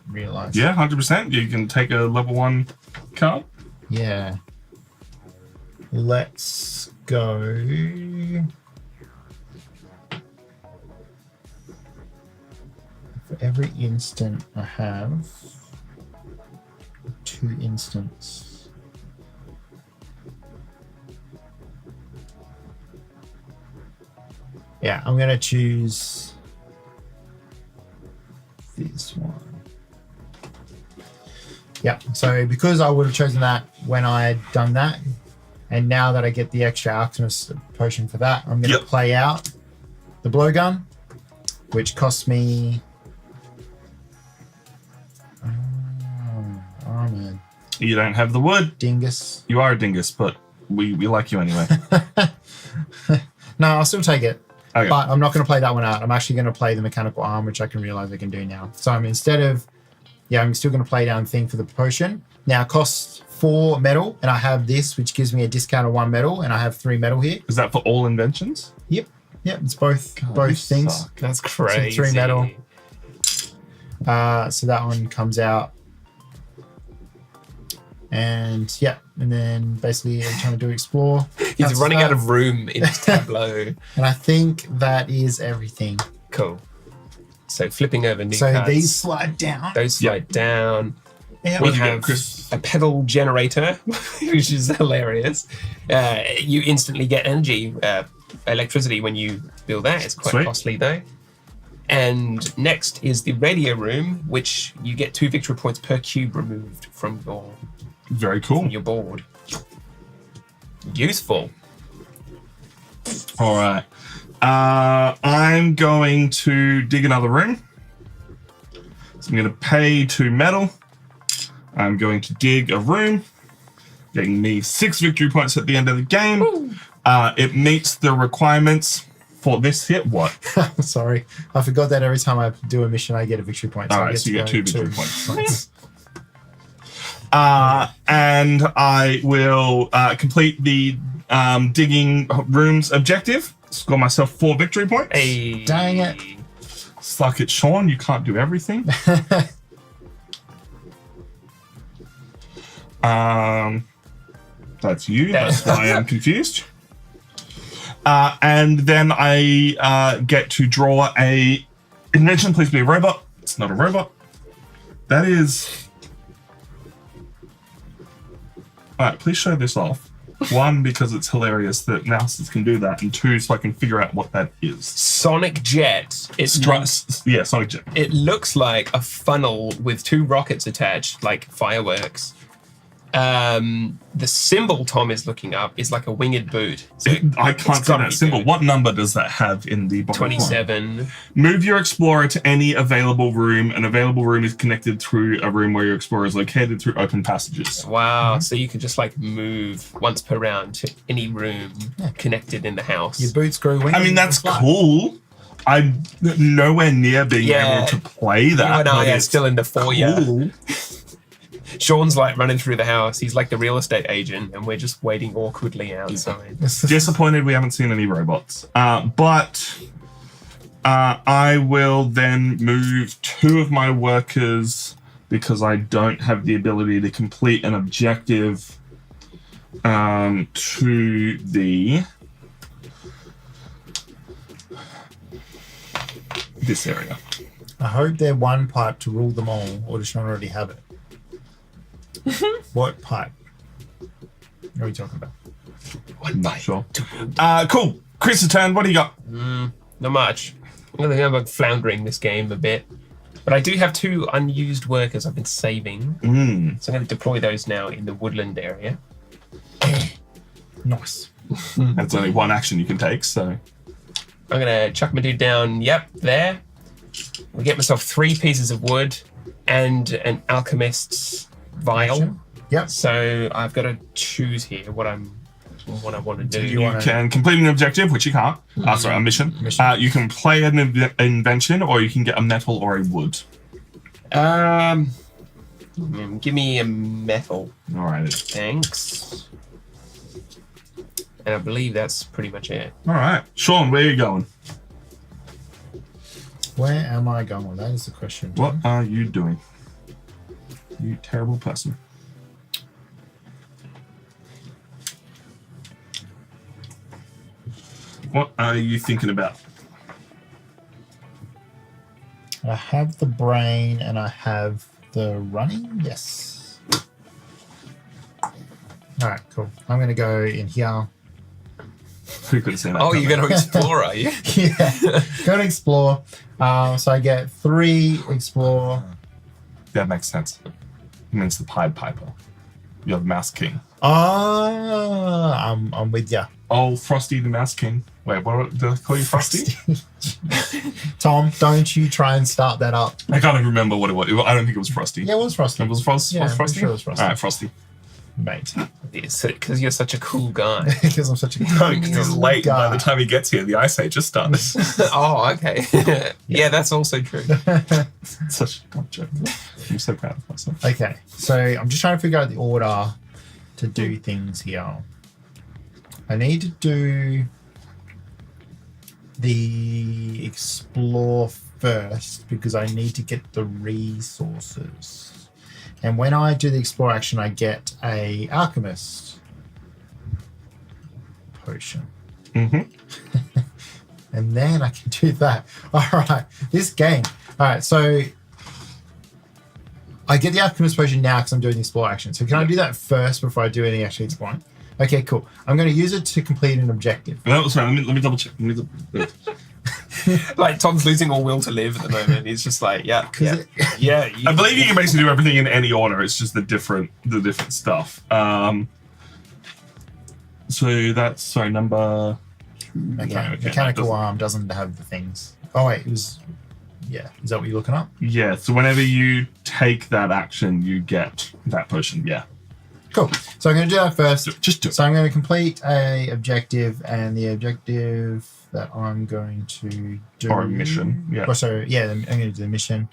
realize. Yeah, 100%. You can take a level 1 card. Yeah. Let's go. For every instant I have 2 instants. Yeah, I'm going to choose this one. Yeah, so because I would have chosen that when I had done that, and now that I get the extra alchemist potion for that, I'm going to play out the blowgun, which costs me... Oh, man. You don't have the wood. Dingus. You are a dingus, but we like you anyway. No, I'll still take it. Okay. But I'm not going to play that one out. I'm actually going to play the mechanical arm, which I can realize I can do now. So I'm instead of... Yeah, I'm still going to play down thing for the potion. Now it costs 4 metal, and I have this, which gives me a discount of 1 metal, and I have 3 metal here. Is that for all inventions? Yep, it's both things. Suck. That's crazy. So 3 metal. So that one comes out. And and then basically every time I do explore. He's running out of room in his tableau. And I think that is everything. Cool. So flipping over new so cards. these slide down. Those slide down. Yeah. We What did you get, have Chris? a pedal generator, which is hilarious. You instantly get energy, electricity when you build that. It's quite Sweet. costly though. And next is the radio room, which you get 2 victory points per cube removed from Very cool. your board. Useful. All right. I'm going to dig another room. So I'm going to pay 2 metal. I'm going to dig a room, getting me 6 victory points at the end of the game. It meets the requirements for this hit. What? Sorry, I forgot that every time I do a mission, I get a victory point. All I right, so you to get go 2 victory points. points. And I will complete the digging rooms objective. Score myself 4 victory points. Hey. Dang it. Suck it, Sean. You can't do everything. That's you. That's why I'm confused. And then I get to draw a invention. Please be a robot. It's not a robot. That is. All right. Please show this off. 1, because it's hilarious that mouses can do that, and 2, so I can figure out what that is. Sonic Jet. Yeah, Sonic Jet. It looks like a funnel with 2 rockets attached, like fireworks. The symbol Tom is looking up is like a winged boot. So I can't see that symbol. What number does that have in the bottom? 27. Move your explorer to any available room. An available room is connected through a room where your explorer is located through open passages. Wow. So you can just like move once per round to any room connected in the house. Your boots grow wings. I mean, that's cool. I'm nowhere near being able to play that. You and I but are it's still in the foyer. cool. Sean's like running through the house. He's like the real estate agent, and we're just waiting awkwardly outside. Disappointed we haven't seen any robots. But I will then move 2 of my workers because I don't have the ability to complete an objective to this area. I hope they're one pipe to rule them all, or does Sean already have it? What pipe? What are we talking about? I'm not sure. Cool. Chris's turn. What do you got? Not much. I think I'm floundering this game a bit. But I do have 2 unused workers I've been saving. So I'm going to deploy those now in the woodland area. Nice. That's only 1 action you can take, so. I'm going to chuck my dude down, there. I'll get myself 3 pieces of wood and an alchemist's vial. Yep. So I've got to choose here what I want to do. You can complete an objective, which you can't. Sorry, a mission. You can play an invention, or you can get a metal or a wood. Give me a metal. All right. Thanks. And I believe that's pretty much it. All right. Sean, where are you going? Where am I going? That is the question. What are you doing? You terrible person. What are you thinking about? I have the brain and I have the running. Yes. All right, cool. I'm going to go in here. Who could have seen that? Oh, you're going to explore, are you? Yeah. Go to explore. So I get 3 explore. That makes sense. It means the Pied Piper. You're the Mouse King. I'm with ya. Oh, Frosty the Mouse King. Wait, what do I call you, Frosty? Tom, don't you try and start that up. I can't even remember what it was. I don't think it was Frosty. Yeah, it was Frosty. It was Frosty? Yeah, was I'm Frosty? sure it was Frosty. All right, Frosty. Mate. Because you're such a cool guy. Because I'm such a No, because he's cool late. guy. By the time he gets here, the Ice Age just started. Oh, okay. Yeah, that's also true. Such a good joke. I'm so proud of myself. Okay, so I'm just trying to figure out the order to do things here. I need to do the explore first because I need to get the resources. And when I do the explore action, I get a alchemist potion. Mm-hmm. And then I can do that. All right, this game. All right, so I get the alchemist potion now because I'm doing the explore action. So can I do that first before I do any actually exploring? Okay, cool. I'm going to use it to complete an objective. Sorry, let me double check. Like Tom's losing all will to live at the moment. He's just like, yeah. I believe you can basically do everything in any order. It's just the different stuff. So that's number. Okay. Mechanical arm doesn't have the things. Oh wait, it was. Yeah, is that what you're looking up? Yeah. So whenever you take that action, you get that potion. Yeah. Cool. So I'm going to do that first. Just do it. So I'm going to complete a objective, and the objective that I'm going to do. Or a mission. Yeah. I'm going to do the mission.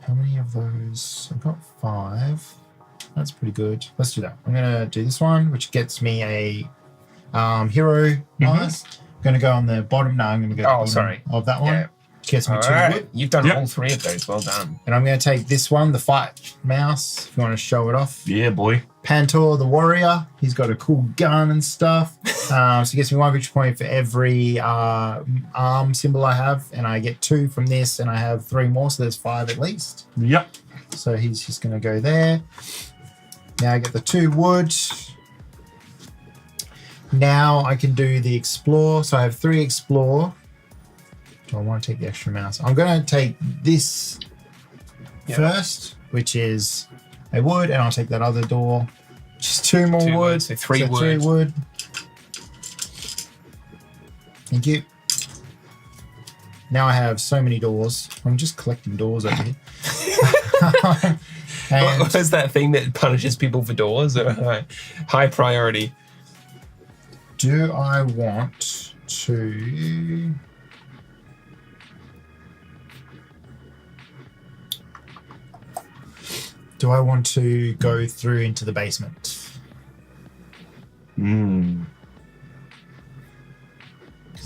How many of those? I've got 5. That's pretty good. Let's do that. I'm going to do this one, which gets me a hero bonus. I'm going to go on the bottom now. I'm going to go of that one. Yeah. Which gets me 2 wood. You've done all 3 of those. Well done. And I'm going to take this one, the fight mouse, if you want to show it off. Yeah, boy. Pantor, the warrior. He's got a cool gun and stuff. So it gets me 1 victory point for every arm symbol I have. And I get 2 from this, and I have 3 more, so there's 5 at least. Yep. So he's just going to go there. Now I get the 2 wood. Now I can do the explore. So I have 3 explore. I want to take the extra mouse. I'm going to take this first, which is a wood, and I'll take that other door. Just 2 more wood. So 3 wood. 3 wood. Thank you. Now I have so many doors. I'm just collecting doors over here. What is that thing that punishes people for doors? High priority. Do I want to... Do I want to go through into the basement? Because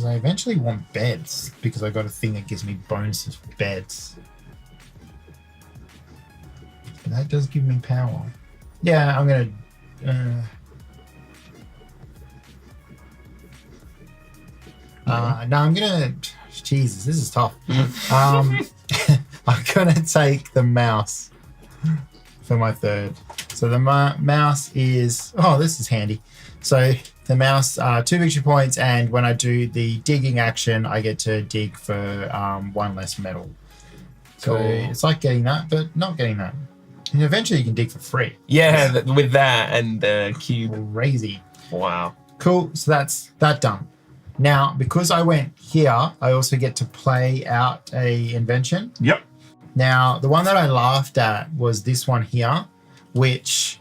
I eventually want beds, because I got a thing that gives me bonuses for beds. But that does give me power. Yeah, I'm going to... no, I'm going to... Jesus, this is tough. I'm going to take the mouse for my 3rd. So the mouse is... Oh, this is handy. So the mouse, 2 victory points, and when I do the digging action, I get to dig for 1 less metal. So it's like getting that, but not getting that. And eventually you can dig for free. Yeah, with that and the cube. Crazy. Wow. Cool, so that's that done. Now, because I went here, I also get to play out a invention. Yep. Now, the one that I laughed at was this one here, which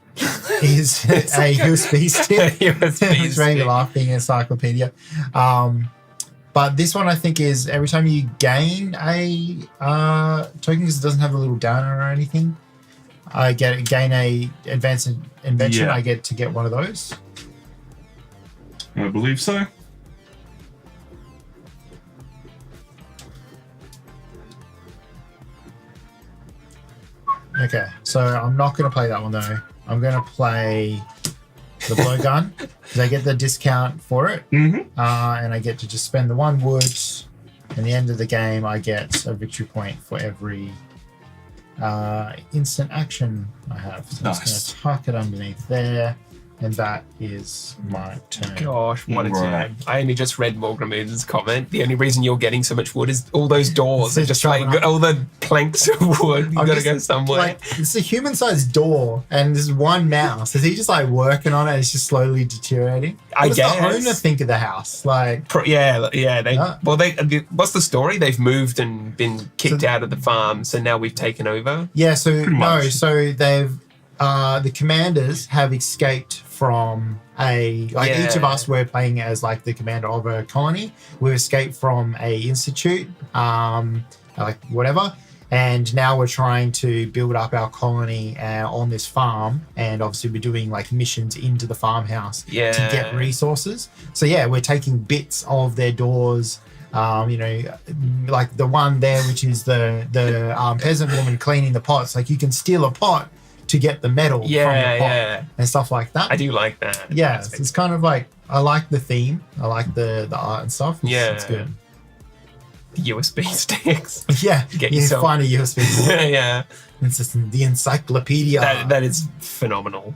is a USB stick. It's very laughing encyclopedia. But this one I think is every time you gain a token, because it doesn't have a little downer or anything, I gain a advanced invention. I get to get one of those. I believe so. Okay, so I'm not going to play that one though. I'm going to play the blowgun because I get the discount for it, and I get to just spend the 1 wood. And the end of the game, I get a victory point for every instant action I have. So I'm just going to tuck it underneath there. And that is my turn. Gosh, what a turn. I only just read Morgramoon's comment. The only reason you're getting so much wood is all those doors. They're just like all the planks of wood. You got to go somewhere. Like, it's a human-sized door, and there's 1 mouse. Is he just like working on it? It's just slowly deteriorating. I guess. What does the owner think of the house? Like, yeah. What's the story? They've moved and been kicked out of the farm, so now we've taken over. Yeah. So so they've the commanders have escaped from each of us, we're playing as like the commander of a colony. We've escaped from a institute, like whatever, and now we're trying to build up our colony on this farm, and obviously we're doing like missions into the farmhouse to get resources. So yeah, we're taking bits of their doors. Like the one there, which is the peasant woman cleaning the pots. Like you can steal a pot to get the metal from the pot and stuff like that. I do like that. Yeah, it's kind of like, I like the theme. I like the art and stuff. It's good. USB sticks. Yeah, Get you yourself- find a USB stick. Yeah, It's just the encyclopedia. that is phenomenal.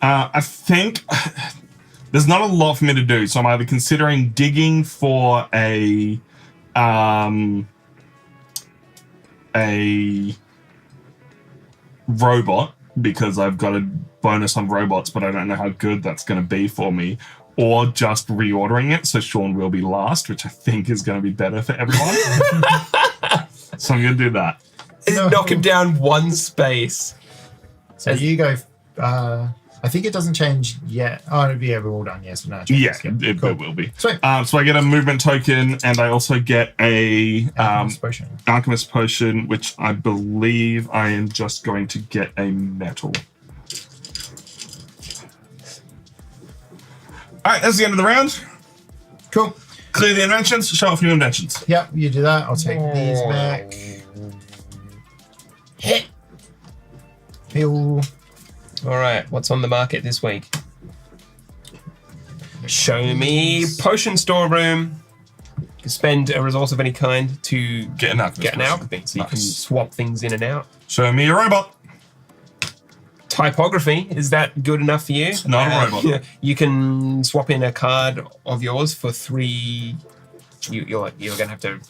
I think there's not a lot for me to do, so I'm either considering digging for a robot, because I've got a bonus on robots, but I don't know how good that's going to be for me, or just reordering it so Sean will be last, which I think is going to be better for everyone. So I'm going to do that. No. Knock him down one space. So you go. I think it doesn't change yet. Oh, yeah, we're all done. Yes, no. Yeah, changes. it Cool. will be. Sweet. So I get a movement token, and I also get a Alchemist potion. alchemist potion, which I believe I am just going to get a metal. All right, that's the end of the round. Cool. Clear the inventions. Show off new inventions. Yep, you do that. I'll take these back. Hit. Heal. All right, what's on the market this week? Show me potion storeroom. You can spend a resource of any kind to Get an alchemist. get an potion. alchemy, so you can Nice. swap things in and out. Show me a robot. Typography, is that good enough for you? Not a robot. Yeah, you can swap in a card of yours for 3. You're gonna have to.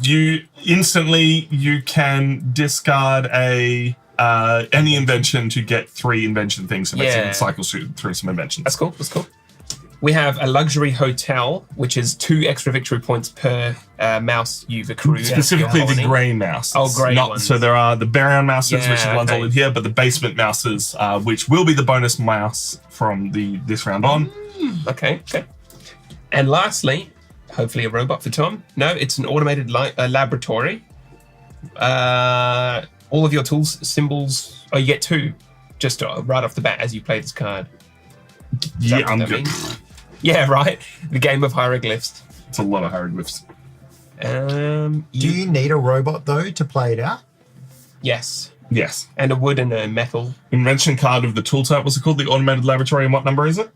You can discard any invention to get 3 invention things, so basically Yeah. it cycles through some inventions. That's cool. That's cool. We have a luxury hotel, which is 2 extra victory points per mouse you've accrued. at your Specifically the colony. grey mouse. Oh, grey ones. So there are the Baryon mouses, which Yeah, are the ones okay. all in here, but the basement mouses, which will be the bonus mouse from this round on. Okay. And lastly, hopefully a robot for Tom. No, it's an automated laboratory. All of your tools, symbols. Oh, you get 2 just right off the bat as you play this card. Is Yeah, that what I'm that good. means? Yeah, right. The game of hieroglyphs. It's a lot of hieroglyphs. Do you need a robot though to play it out? Yes, Yes. and a wood and a metal. Invention card of the tool type. What's it called? The automated laboratory. And what number is it?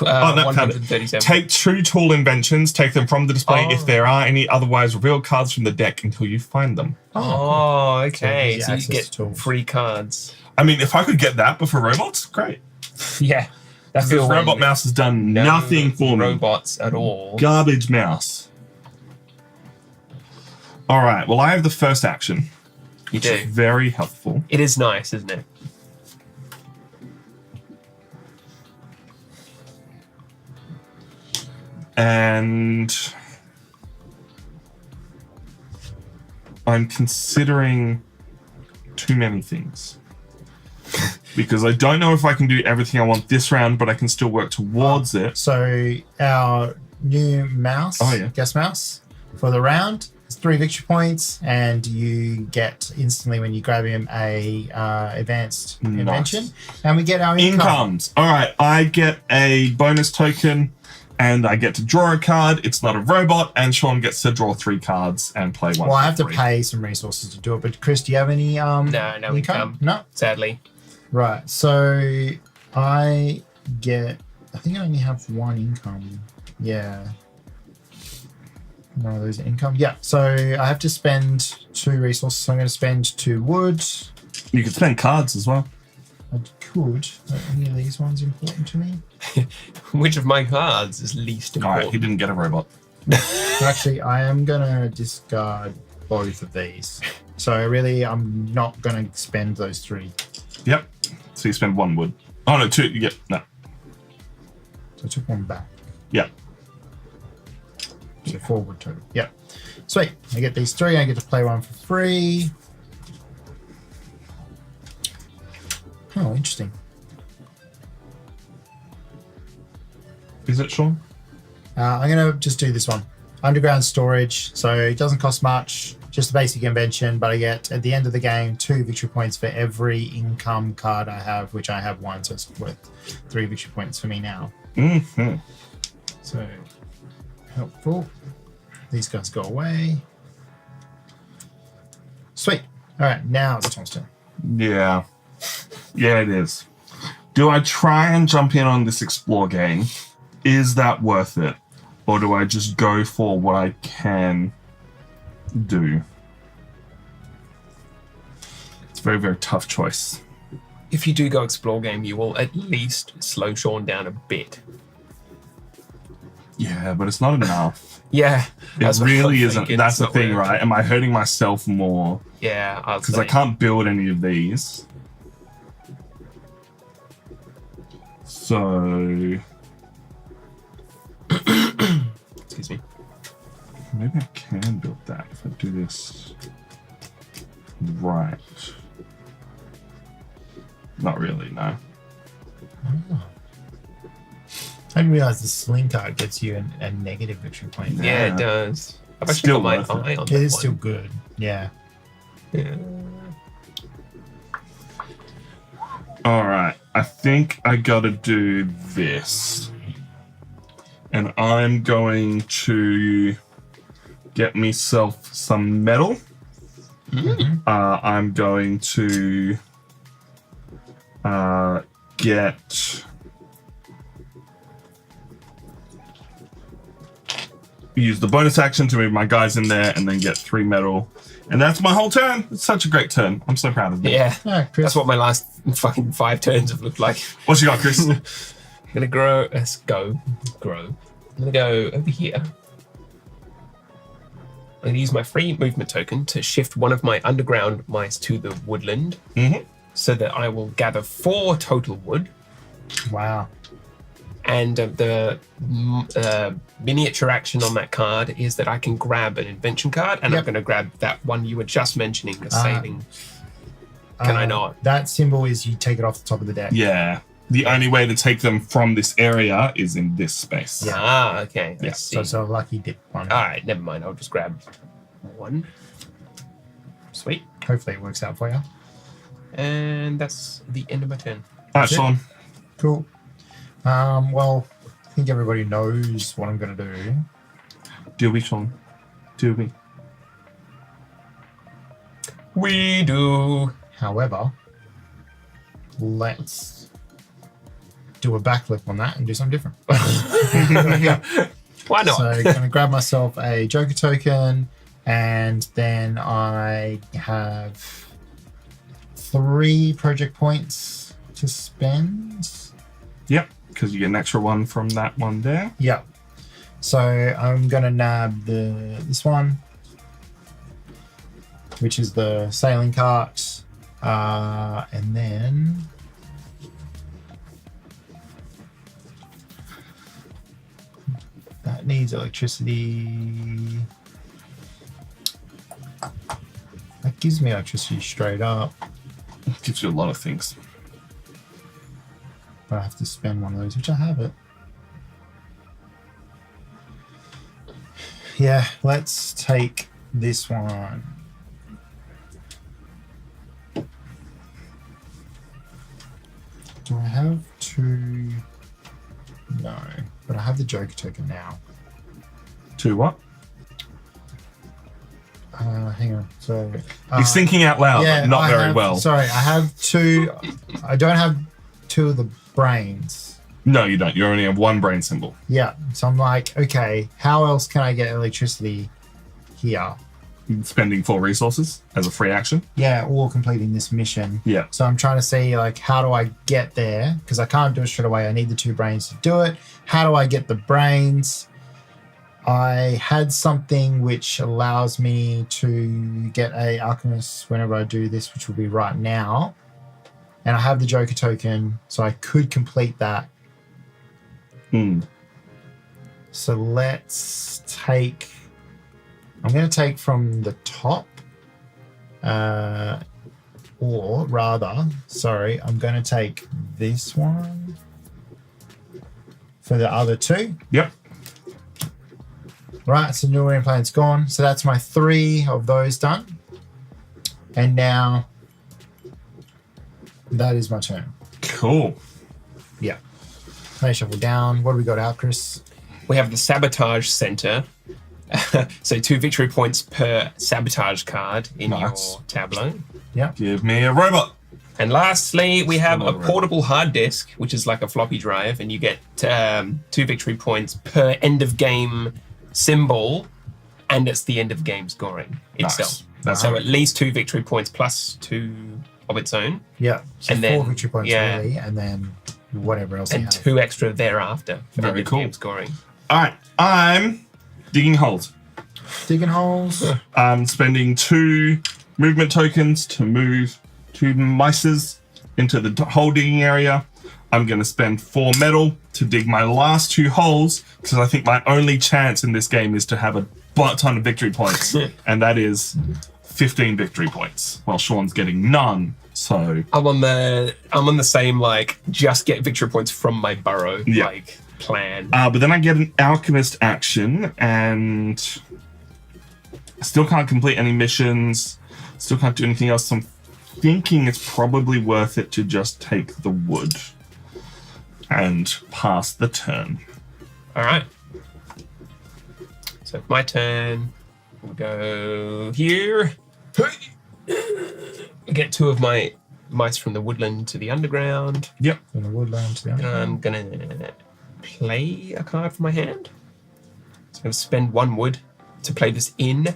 Oh, that card. 137. Take 2 tool inventions, take them from the display Oh. if there are any, otherwise reveal cards from the deck until you find them. Oh, okay. So So you access get to tools. free cards. I mean, if I could get that, but for robots, great. Yeah, that This feels robot mouse has done nothing for me. robots at all. Garbage mouse. All right, well, I have the first action, You which is do. very helpful. It is nice, isn't it? And I'm considering too many things. Because I don't know if I can do everything I want this round, but I can still work towards it. So our new mouse, Oh, yeah. guest mouse, for the round is 3 victory points, and you get instantly when you grab him a advanced invention, and we get our income. Incomes. All right, I get a bonus token, and I get to draw a card. It's not a robot, and Sean gets to draw 3 cards and play one. Well, I have to for free. pay some resources to do it, but Chris, do you have any No income. No. Sadly. Right. So I think I only have 1 income. Yeah. One of those income. Yeah. So I have to spend 2 resources. So I'm going to spend 2 wood. You could spend cards as well. I could. Are any of these ones important to me? Which of my cards is least All right, important? he didn't get a robot. Actually, I am going to discard both of these. So I'm not going to spend those 3. Yep. So you spend 1 wood. Oh, no, 2. Yep, no. So I took 1 back. Yep. So 4 wood total. Yep. Sweet. I get these 3. I get to play 1 for free. Oh, interesting. Is it Sean? I'm going to just do this one. Underground storage. So it doesn't cost much. Just a basic invention, but I get, at the end of the game, 2 victory points for every income card I have, which I have 1, so it's worth 3 victory points for me now. Mm-hmm. So, helpful. These guys go away. Sweet. All right, now it's Tom's turn. Yeah. Yeah, it is. Do I try and jump in on this explore game? Is that worth it? or do I just go for what I can do? It's a very, very tough choice. If you do go explore game, you will at least slow Sean down a bit. Yeah, but it's not enough. Yeah. It really isn't. That's the thing, right? Am I hurting myself more? Yeah. Because I can't build any of these. So... Excuse me. Maybe I can build that if I do this right. Not really, no. Oh. I didn't realize the sling card gets you a negative victory point. Yeah, it does. I've actually Still got worth my eye on It that is one. still good. Yeah. Yeah. All right, I think I gotta do this. And I'm going to get myself some metal. I'm going to use the bonus action to move my guys in there and then get 3 metal. And that's my whole turn. It's such a great turn. I'm so proud of me. Yeah. Oh, Chris. That's what my last fucking 5 turns have looked like. What you got, Chris? I'm gonna grow. Let's go. Grow. I'm gonna go over here. I'm gonna use my free movement token to shift one of my underground mice to the woodland, so that I will gather 4 total wood. Wow. And the miniature action on that card is that I can grab an invention card, and I'm going to grab that one you were just mentioning, the sailing. Can I not? That symbol is you take it off the top of the deck. Yeah. The only way to take them from this area is in this space. Yeah. Ah, okay. Yeah. I see. So it's a lucky dip one. All right, never mind. I'll just grab 1. Sweet. Hopefully it works out for you. And that's the end of my turn. All right, Sean. Cool. Well, I think everybody knows what I'm going to do. Do we, Sean? Do we? We do. However, let's do a backflip on that and do something different. Why not? So I'm going to grab myself a Joker token, and then I have 3 project points to spend. Yep, because you get an extra 1 from that one there. Yep. So I'm going to nab this one, which is the sailing cart. And then that needs electricity. That gives me electricity straight up, Gives you a lot of things. but I have to spend one of those, which I have it. Yeah, let's take this one. Do I have 2? No, but I have the Joker token now. 2 what? Hang on. So He's thinking out loud, but not very well. Sorry, I have 2. I don't have 2 of the brains. No, you don't. You only have 1 brain symbol. Yeah, so I'm like, okay, how else can I get electricity here? Spending 4 resources as a free action. Yeah, or completing this mission. Yeah. So I'm trying to see, like, how do I get there? Because I can't do it straight away. I need the 2 brains to do it. How do I get the brains? I had something which allows me to get a alchemist whenever I do this, which will be right now. And I have the Joker token, so I could complete that. So let's take... I'm going to take from the top. Or rather, sorry, I'm going to take this one for the other 2. Yep. Right, so New Orleans Planet's gone. So that's my 3 of those done. And now that is my turn. Cool. Yeah. Play shuffle down. What do we got out, Chris? We have the Sabotage Center. So 2 victory points per Sabotage card in Nice. your tableau. Yeah. Give me a robot. And lastly, we have a Another portable hard disk, which is like a floppy drive, and you get 2 victory points per end of game symbol, and it's the end of game scoring itself. That's so right. at least 2 victory points plus 2 of its own, Yeah. So And 4 then- victory points yeah. really, and then whatever else you and have. 2 extra thereafter for Very end of cool. game scoring. All right, I'm digging holes. Digging holes. I'm spending 2 movement tokens to move 2 mices into the hole digging area. I'm going to spend 4 metal to dig my last 2 holes because I think my only chance in this game is to have a butt ton of victory points, and that is 15 victory points, while Sean's getting none. So I'm on the same like just get victory points from my burrow Yeah. like plan. but then I get an alchemist action, and I still can't complete any missions. Still can't do anything else. So I'm thinking it's probably worth it to just take the wood and pass the turn. All right. So my turn. We'll go here. Get 2 of my mice from the woodland to the underground. Yep. From the woodland to the And underground. I'm gonna play a card from my hand. So I'm gonna spend 1 wood to play this in.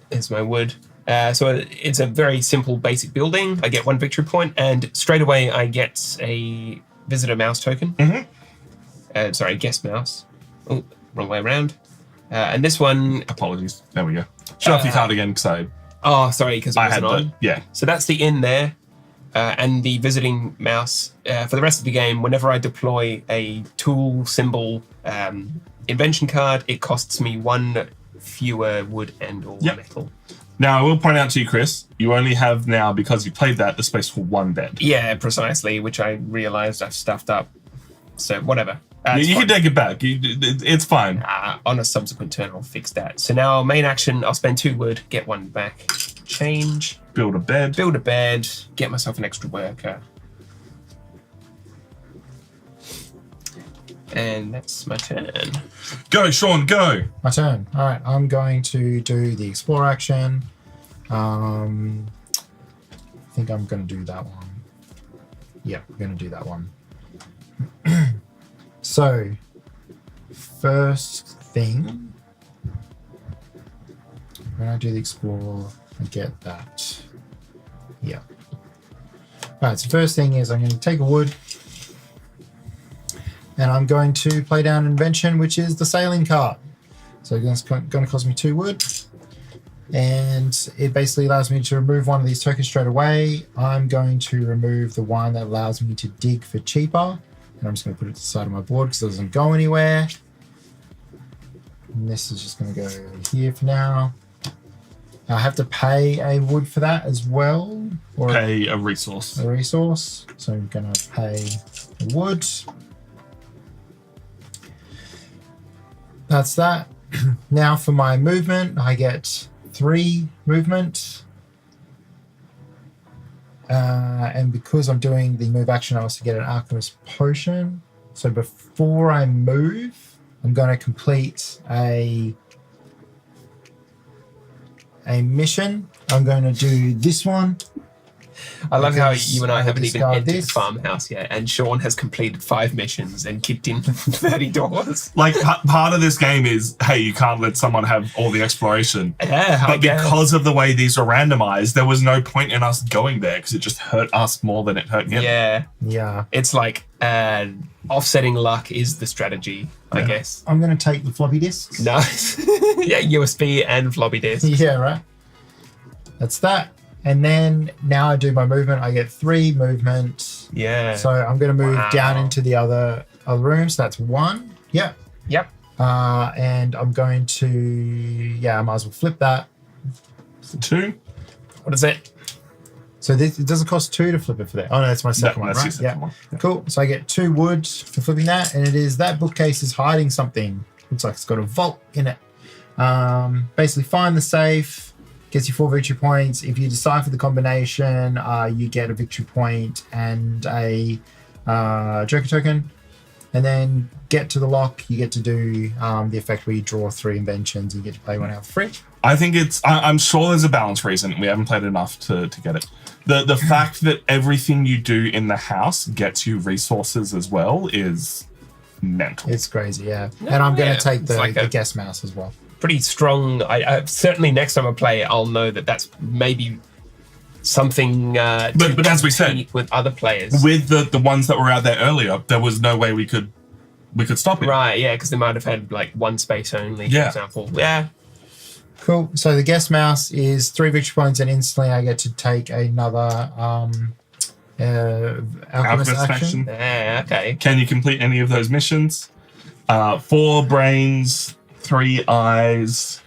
There's my wood. So it's a very simple basic building. I get 1 victory point, and straight away I get a visitor mouse token. Sorry, guest mouse. Oh, wrong way around. And this one, Apologies. There we go. Shut off your card again because oh, sorry, because it I had wasn't on. yeah. So that's the in there. And the visiting mouse. For the rest of the game, whenever I deploy a tool symbol invention card, it costs me 1 fewer wood and or Yep. metal. Now I will point out to you, Chris, you only have now, because you played that, the space for 1 bed. Yeah, precisely, which I realized I've stuffed up. So whatever. You can take it back. It's fine. On a subsequent turn, I'll fix that. So now, main action, I'll spend 2 wood, get 1 back. Change, Build a bed. build a bed, get myself an extra worker. And that's my turn. Go, Sean, go. My turn. All right, I'm going to do the explore action. I think I'm going to do that one. Yeah, we're going to do that one. So, first thing, when I do the explore, I get that. Yeah. All right, so first thing is I'm going to take a wood, and I'm going to play down an invention, which is the sailing cart. So it's going to cost me 2 wood, and it basically allows me to remove one of these tokens straight away. I'm going to remove the one that allows me to dig for cheaper, and I'm just going to put it to the side of my board because it doesn't go anywhere. And this is just going to go here for now. I have to pay a wood for that as well, or Pay a resource. a resource. So I'm going to pay the wood. That's that. Now for my movement, I get 3 movement. And because I'm doing the move action, I also get an alchemist potion. So before I move, I'm going to complete a mission. I'm going to do this one. I love how Because you and I I haven't even discard entered this. the farmhouse yet, and Sean has completed 5 missions and kicked in 30 doors. Like, part of this game is, hey, you can't let someone have all the exploration. Yeah, But because of the way these are randomized, there was no point in us going there because it just hurt us more than it hurt him. yeah, Yeah. it's like offsetting luck is the strategy, I guess. I'm going to take the floppy disks. No, yeah, USB and floppy disk. Yeah, right. That's that. And then now I do my movement. I get 3 movement. Yeah. So I'm going to move Wow. down into the other room. So that's 1. Yep. Yep. And I'm going to, I might as well flip that. 2. What is it? So this, it doesn't cost 2 to flip it for that. Oh no, that's my second one, That's your right? second one. Yeah. Cool. So I get 2 wood for flipping that, and it is that bookcase is hiding something. Looks like it's got a vault in it. Basically, find the safe. Gets you 4 victory points. If you decipher the combination, you get a victory point and a joker token. and then get to the lock. You get to do the effect where you draw 3 inventions. You get to play one out for free. I think I'm sure there's a balance reason. We haven't played enough to get it. The fact that everything you do in the house gets you resources as well is mental. It's crazy, yeah. And I'm going to take It's like the a- guest mouse as well. Pretty strong. I certainly next time I play it, I'll know that that's maybe something. But as we said, compete with other players, with the ones that were out there earlier, there was no way we could stop it. right? Yeah, because they might have had like one space only, for Yeah. example. Yeah. Cool. So the guest mouse is 3 victory points, and instantly I get to take another alchemist action. Yeah. Okay. Can you complete any of those missions? 4 brains, 3 eyes.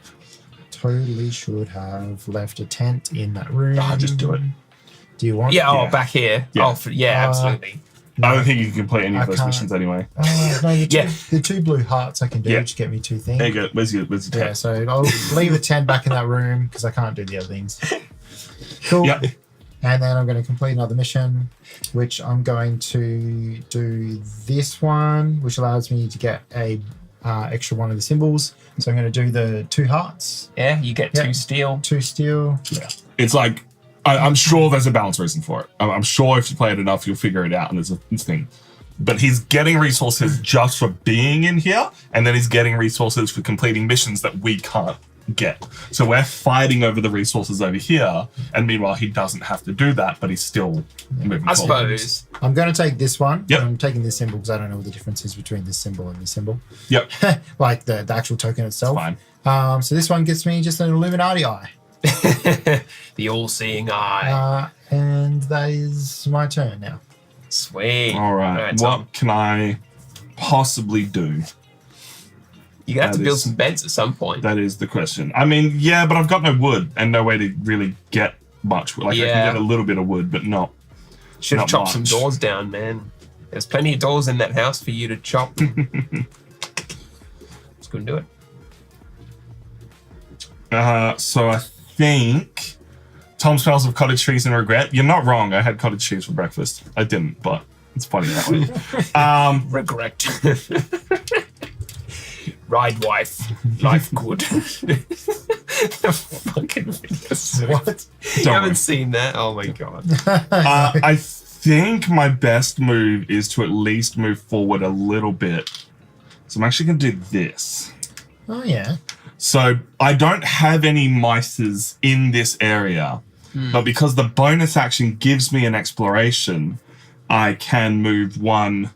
Totally should have left a tent in that room. Just do it. Do you want? Yeah. Oh, Yeah. back here. Yeah. Oh, yeah. Absolutely. I don't think you can complete any I of those can't. missions anyway. No, the two, Yeah. the 2 blue hearts I can do, Yeah. which get me 2 things. There you go. Where's your Yeah, tent? so I'll leave a 10 back in that room because I can't do the other things. Cool. Yep. And then I'm going to complete another mission, which I'm going to do this one, which allows me to get a extra one of the symbols. So I'm going to do the 2 hearts, Yeah. You get Yeah. 2 steel. 2 steel. Yeah. It's like, I'm sure there's a balance reason for it. I'm sure if you play it enough, you'll figure it out and there's a thing. But he's getting resources just for being in here, and then he's getting resources for completing missions that we can't get. So we're fighting over the resources over here, and meanwhile he doesn't have to do that, but he's still moving I forward. suppose. I'm going to take this one. Yep. I'm taking this symbol because I don't know what the difference is between this symbol and this symbol. Yep, Like the actual token itself. fine. So this one gets me just an Illuminati eye. The all-seeing eye. And that is my turn now. Sweet. All right, Tom. what can I possibly do? You're gonna have to That build is- some beds at some point. That is the question. I mean, yeah, but I've got no wood and no way to really get much. Like I Yeah. can get a little bit of wood, but not. Should have not chopped some much. doors down, man. There's plenty of doors in that house for you to chop. Just couldn't do it. So I think Tom smells of cottage cheese and regret. You're not wrong. I had cottage cheese for breakfast. I didn't, but it's funny that way. Regret. Ride wife. Life good. Fucking videos. What? You Don't haven't worry. seen that? Oh my god. I think my best move is to at least move forward a little bit. So I'm actually going to do this. Oh, yeah. So I don't have any mices in this area, but because the bonus action gives me an exploration, I can move 1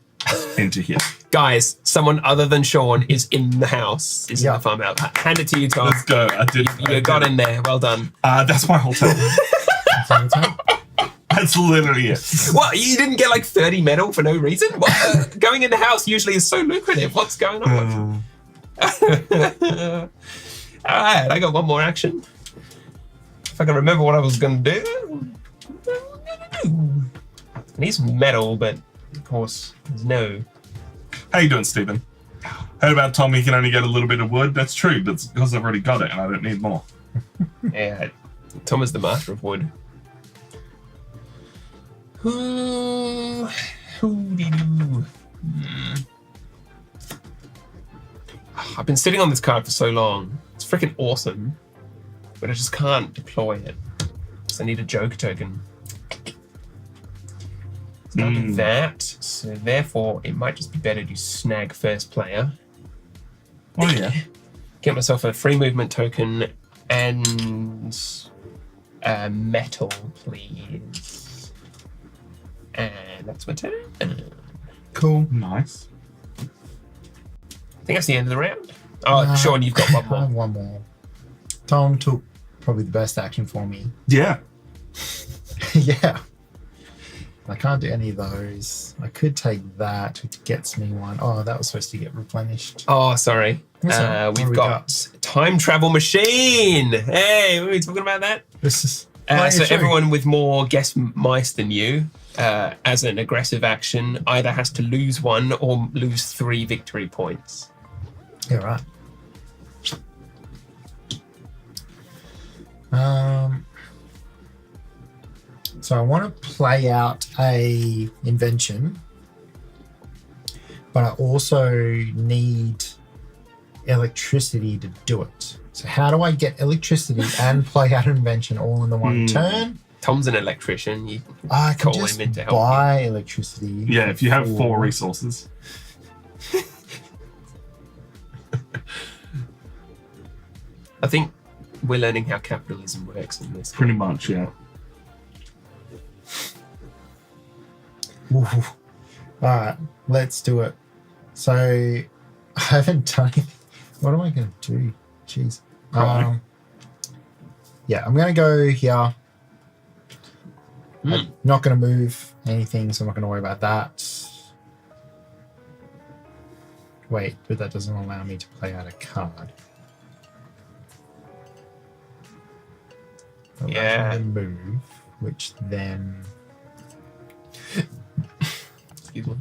into here. Guys, someone other than Sean is in the house. Is in Yeah. the farmhouse. Hand it to you, Tom. Let's go. I did. You got in there. Well done. That's my whole turn. That's literally it. What? You didn't get like 30 metal for no reason? What? Going in the house usually is so lucrative. What's going on? All right, I got 1 more action. If I can remember what I was going to do. I need some metal, but of course, there's no. How you doing, Stephen? Heard about Tom, he can only get a little bit of wood. That's true, but it's because I've already got it and I don't need more. Yeah, Tom is the master of wood. I've been sitting on this card for so long. It's freaking awesome, but I just can't deploy it. So I need a joke token. It's not do that, so therefore it might just be better to snag first player. Oh, yeah. Get myself a free movement token and metal, please. And that's my turn. I Cool. Nice. think that's the end of the round. Oh, Sean, you've got 1 I more. have 1 more. Tom took probably the best action for me. Yeah. Yeah. I can't do any of those. I could take that, which gets me 1. Oh, that was supposed to get replenished. Oh, sorry. That's all right. What We've do we got time travel machine. Hey, were we talking about that? This is So everyone with more guess mice than you, as an aggressive action, either has to lose 1 or lose 3 victory points. Yeah, right. So I want to play out a invention, but I also need electricity to do it. So how do I get electricity and play out an invention all in the one turn? Tom's an electrician. You I can call just him in to help buy electricity. Yeah, if you have for- 4 resources. I think we're learning how capitalism works in this. Pretty much, yeah. Ooh. All right, let's do it. So I haven't done anything. What am I going to do? Jeez. Right. Yeah, I'm going to go here. I'm not going to move anything, so I'm not going to worry about that. Wait, but that doesn't allow me to play out a card. Allows me Yeah. to move, which then... Excuse me.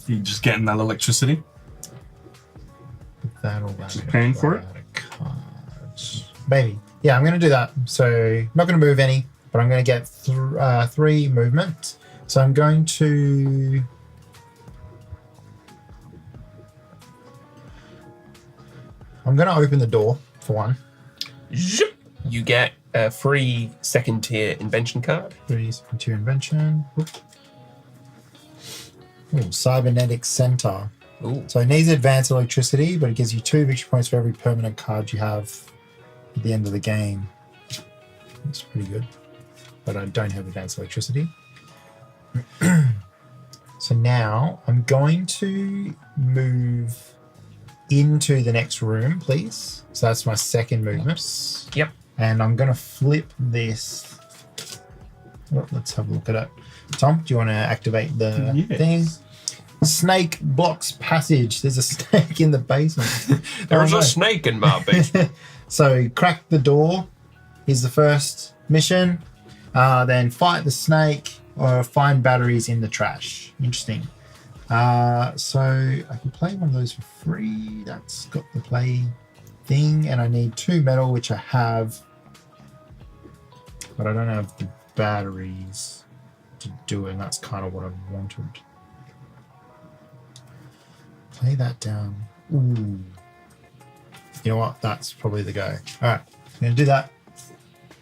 You just getting that electricity. That'll allow Just me to paying play for it? out a card. Maybe. Yeah, I'm going to do that. So not going to move any, but I'm going to get 3 movement. So I'm going to... I'm going to open the door for one. Zhup. You get a free second tier invention card. 3 to invention. Ooh, cybernetic center. Ooh. So it needs advanced electricity, but it gives you 2 victory points for every permanent card you have at the end of the game. That's pretty good. But I don't have advanced electricity. So now I'm going to move into the next room, please. So that's my second movement. Yep. And I'm going to flip this. Oh, let's have a look at it. Tom, do you want to activate the Yes. thing? Snake blocks passage. There's a snake in the basement. There's Oh, no. a snake in my basement. So crack the door is the first mission. Then fight the snake or find batteries in the trash. Interesting. So I can play one of those for free. That's got the play thing, and I need 2 metal, which I have, but I don't have the batteries to do it, and that's kind of what I wanted. Play that down. Ooh. You know what? That's probably the go. All right, I'm going to do that.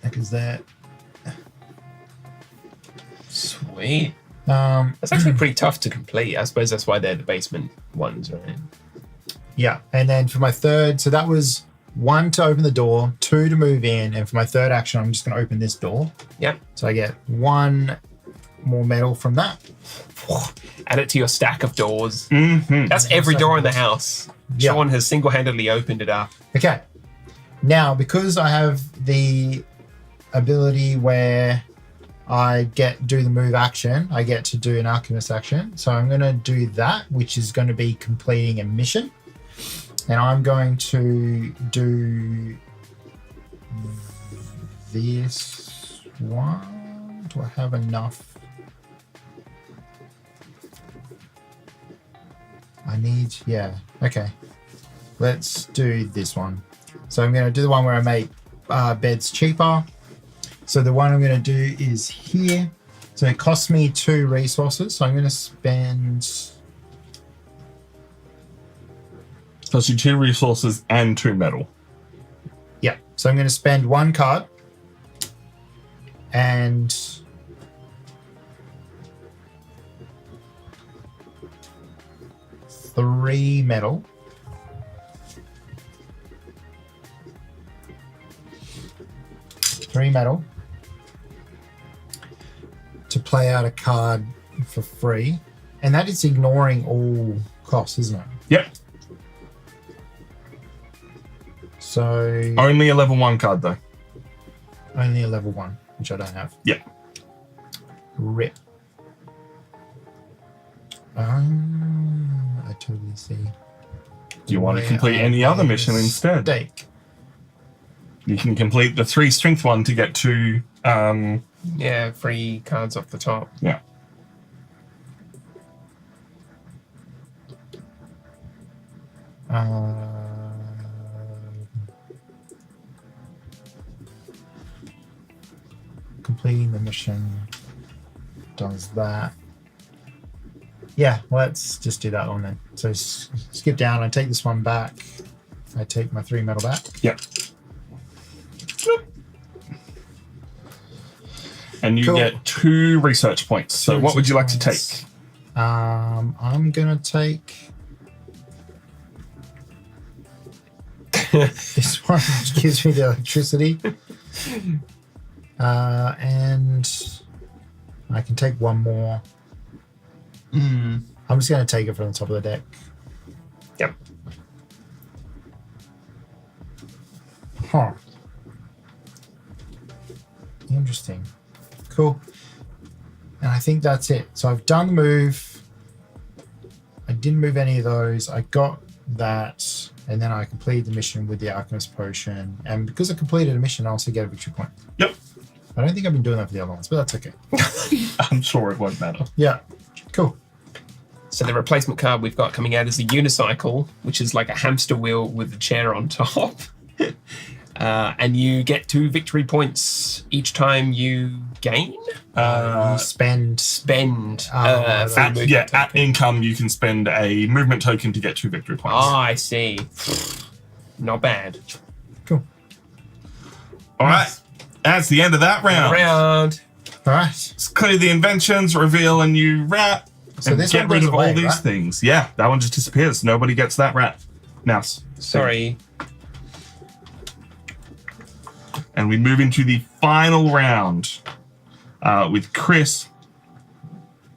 Because there. Sweet. Um, That's actually pretty tough to complete. I suppose that's why they're the basement ones, right? yeah, and then for my third, so that was 1 to open the door, 2 to move in, and for my third action, I'm just going to open this door. Yep. So I get 1 more metal from that. Add it to your stack of doors. Mm-hmm. That's every door in the house. Yeah. Sean has single-handedly opened it up. Okay. Now, because I have the ability where I do the move action, I get to do an alchemist action. So I'm going to do that, which is going to be completing a mission. And I'm going to do this one. Do I have enough? Yeah, okay. Let's do this one. So I'm going to do the one where I make beds cheaper. So the one I'm going to do is here. So it costs me 2 resources. So I'm going to spend... Plus you 2 resources and 2 metal. Yeah. So I'm going to spend 1 card. And... three metal. To play out a card for free. And that is ignoring all costs, isn't it? Yep. So Only a level 1 card though. only a level 1, which I don't have. Yeah. Rip. I totally see. Do you want to complete any other mission instead? Stake. You can complete the 3 strength one to get 2. Yeah, free cards off the top. Yeah. Completing the mission does that. Yeah, let's just do that one then. So skip down. I take this one back. I take my 3 metal back. Yep. And you Cool. get 2 research points. So Two what would you like research to points. take? I'm gonna take this one, which gives me the electricity, and I can take one more. I'm just gonna take it from the top of the deck. Yep. Huh. Interesting. Cool. And I think that's it. So I've done the move. I didn't move any of those. I got that. And then I completed the mission with the Alchemist Potion. And because I completed a mission, I also get a victory point. Yep. I don't think I've been doing that for the other ones, but that's okay. I'm sure it won't matter. Yeah. Cool. So the replacement card we've got coming out is a unicycle, which is like a hamster wheel with a chair on top. And you get 2 victory points each time you gain. You spend. Spend. Oh, for movement At token. income, you can spend a movement token to get 2 victory points. Ah, I see. Not bad. Cool. All right. That's the end of that round. Round. All right. Let's clear the inventions, reveal a new rat, So and this get one rid goes of away, all these right? things. Yeah, that one just disappears. Nobody gets that rat. Mouse. Sorry. And we move into the final round with Chris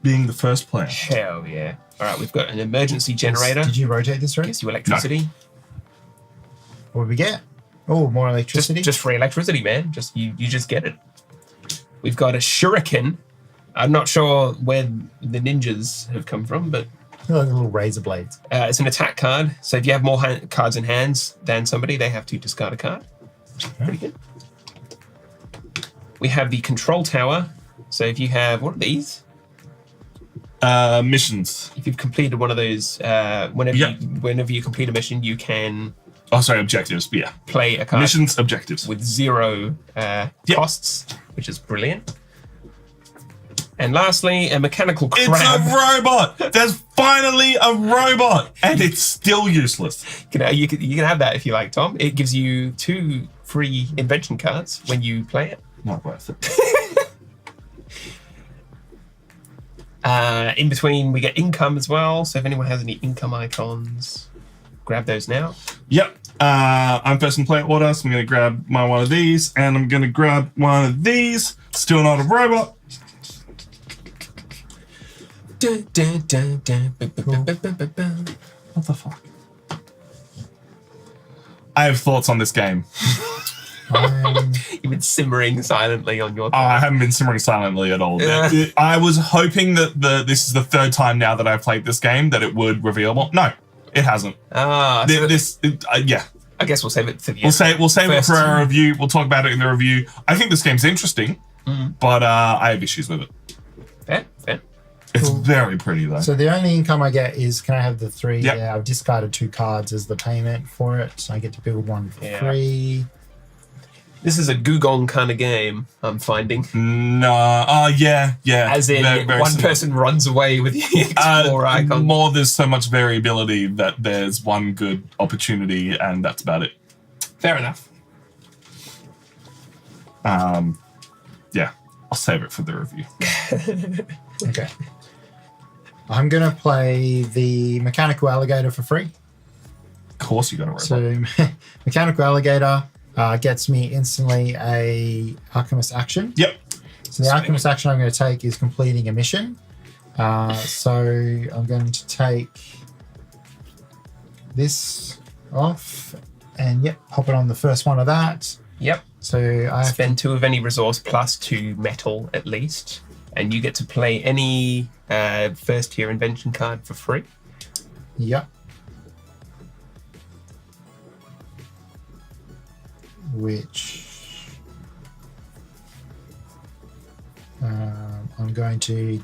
being the first player. Hell yeah. All right, we've got an emergency generator. Did you rotate this right? Gives you electricity. What did we get? Oh, more electricity. Just free electricity, man. Just you just get it. We've got a shuriken. I'm not sure where the ninjas have come from, but like little razor blades. it's an attack card. So if you have more cards in hands than somebody, they have to discard a card. Pretty good. We have the control tower. So if you have, what are these? Missions. If you've completed one of those, whenever you complete a mission, you can Oh, sorry, objectives. Yeah. play a card Missions, objectives. with 0 costs, which is brilliant. And lastly, a mechanical crab. It's a robot! There's finally a robot! And it's still useless. You can have that if you like, Tom. It gives you 2 free invention cards when you play it. Not worth it. In between, we get income as well. So if anyone has any income icons, grab those now. Yep. I'm first in player order, so I'm going to grab one of these, and I'm going to grab one of these. Still not a robot. Dun, dun, dun, dun, bum, bum, bum, bum, bum, bum. What the fuck? I have thoughts on this game. You've been simmering silently on your I haven't been simmering silently at all. I was hoping that this is the 3rd time now that I've played this game that it would reveal more. No, it hasn't. Yeah. I guess we'll save it for the end. We'll save it First. for our review. We'll talk about it in the review. I think this game's interesting, but I have issues with it. Fair. It's very pretty though. So the only income I get is, can I have the 3? Yep. Yeah, I've discarded 2 cards as the payment for it. So I get to build one for free. This is a Gugong kind of game, I'm finding. No, yeah. As in, Very one similar. person runs away with the Explorer icon. More, there's so much variability that there's one good opportunity, and that's about it. Fair enough. Yeah, I'll save it for the review. Okay. I'm going to play the Mechanical Alligator for free. Of course you got a robot. So Mechanical Alligator gets me instantly a Alchemist action. Yep. So the Alchemist action I'm going to take is completing a mission. So I'm going to take this off and pop it on the first one of that. Yep. So I have Spend 2 of any resource plus 2 metal at least. And you get to play any first tier invention card for free. Yep. Which I'm going to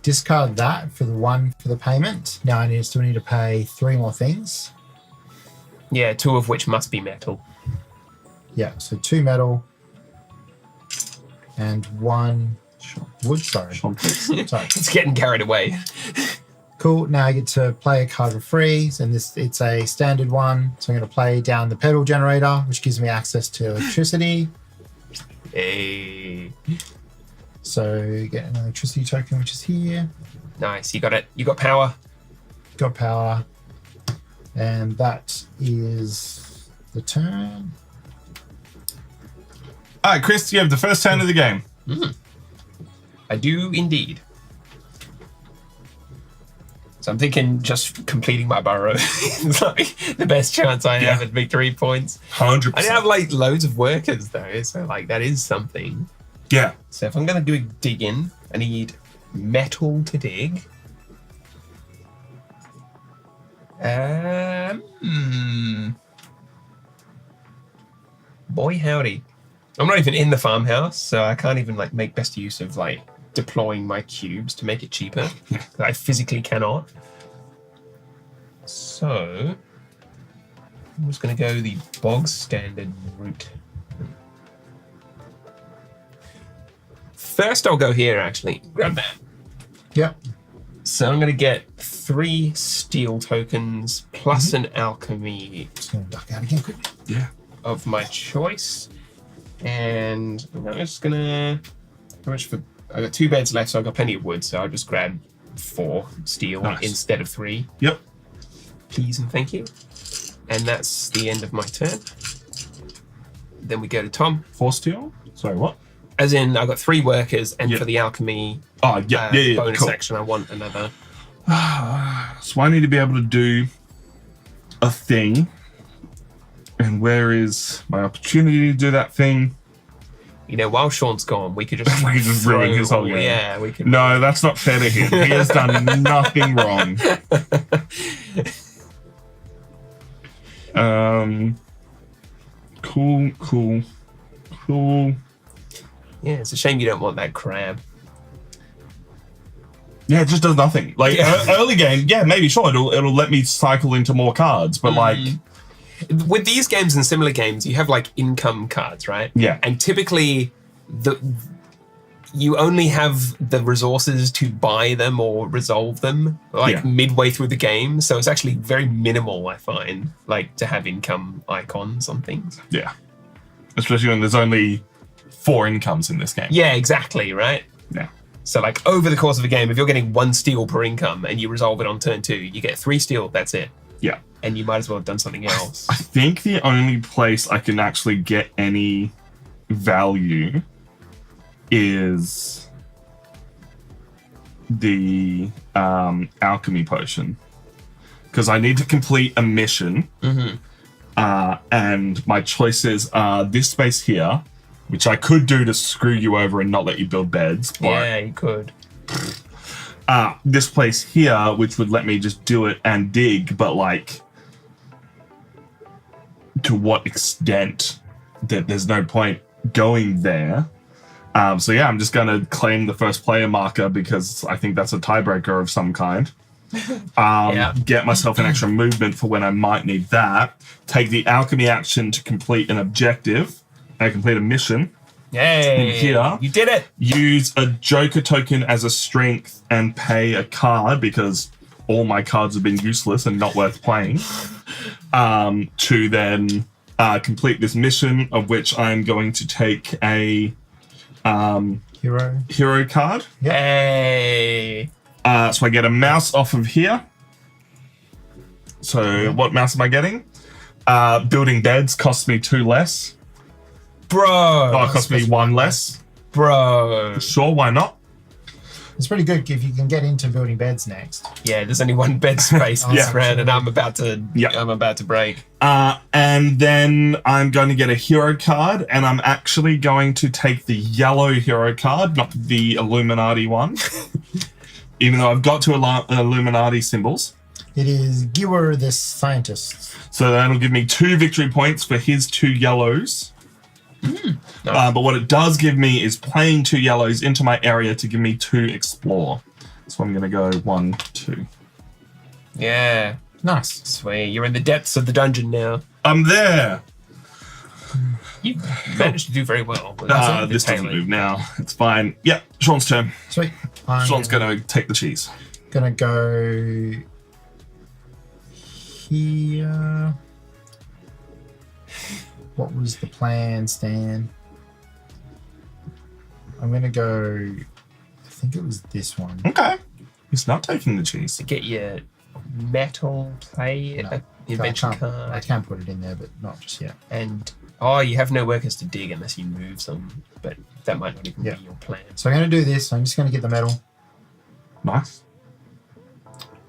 discard that for the 1 for the payment. Now I still need to pay 3 more things. Yeah, 2 of which must be metal. Yeah, so 2 metal and 1 wood. Sorry. Sorry. It's getting carried away. Cool. Now I get to play a card for free, and it's a standard one. So I'm going to play down the pedal generator, which gives me access to electricity. Hey. So get an electricity token, which is here. Nice. You got it. You got power. Got power. And that is the turn. All right, Chris, you have the first turn of the game. I do indeed. So I'm thinking just completing my burrow is like the best chance I have at victory points. 100%. I didn't have like loads of workers though, so like that is something. Yeah. So if I'm gonna do a dig in, I need metal to dig. Boy howdy. I'm not even in the farmhouse, so I can't even like make best use of like deploying my cubes to make it cheaper. I physically cannot. So I'm just gonna go the bog standard route. First I'll go here actually. Grab that. Yep. So I'm gonna get 3 steel tokens plus an alchemy Just going to duck out again quickly. Yeah. of my choice. And I'm just gonna how much for I got 2 beds left, so I've got plenty of wood, so I'll just grab 4 steel instead of 3. Yep. Please and thank you. And that's the end of my turn. Then we go to Tom. 4 steel? Sorry, what? As in, I've got 3 workers, and Yep. for the alchemy Oh, yeah, bonus cool. section, I want another. So I need to be able to do a thing. And where is my opportunity to do that thing? You know, while Sean's gone, we could just We could just ruin his whole game. Yeah, we could. No, that's not fair to him. He has done nothing wrong. Cool. Yeah, it's a shame you don't want that crab. Yeah, it just does nothing. Like Yeah. early game, yeah, maybe sure it'll let me cycle into more cards, but like With these games and similar games, you have like income cards, right? Yeah. And typically, you only have the resources to buy them or resolve them like midway through the game. So it's actually very minimal, I find, like to have income icons on things. yeah, especially when there's only 4 incomes in this game. Yeah, exactly, right? Yeah. So like over the course of a game, if you're getting 1 steel per income and you resolve it on turn 2, you get 3 steel, that's it. Yeah. And you might as well have done something else. I think the only place I can actually get any value is the alchemy potion, because I need to complete a mission, and my choices are this space here, which I could do to screw you over and not let you build beds, but Yeah, you could. this place here, which would let me just do it and dig, but like to what extent that there's no point going there. So yeah, I'm just gonna claim the first player marker because I think that's a tiebreaker of some kind. Get myself an extra movement for when I might need that. Take the alchemy action to complete an objective and complete a mission. Yay! Here. You did it! Use a joker token as a strength and pay a card because all my cards have been useless and not worth playing. To then complete this mission, of which I'm going to take a hero card. Yay! So I get a mouse off of here. So what mouse am I getting? Building beds costs me 2 less. Bro! Oh, it costs me 1 less. Bro! Sure, why not? It's pretty good if you can get into building beds next. Yeah, there's only 1 bed space this Yeah. round, and I'm about to break. And then I'm going to get a hero card, and I'm actually going to take the yellow hero card, not the Illuminati one. Even though I've got 2 Illuminati symbols. It is Giwer the Scientist. So that'll give me 2 victory points for his 2 yellows. Nice. But what it does give me is playing 2 yellows into my area to give me 2 explore. So I'm going to go 1, 2. Yeah. Nice. Sweet. You're in the depths of the dungeon now. I'm there. You managed to do very well. with This doesn't detailing. move now. It's fine. Yep, Sean's turn. Sweet. Sean's going to take the cheese. Gonna go here. What was the plan, Stan? I'm gonna go. I think it was this one. Okay. He's not taking the cheese. To get your metal play No, invention I card. can put it in there, but not just yet. And you have no workers to dig unless you move some, but that might not even be your plan. So I'm gonna do this. I'm just gonna get the metal. Nice.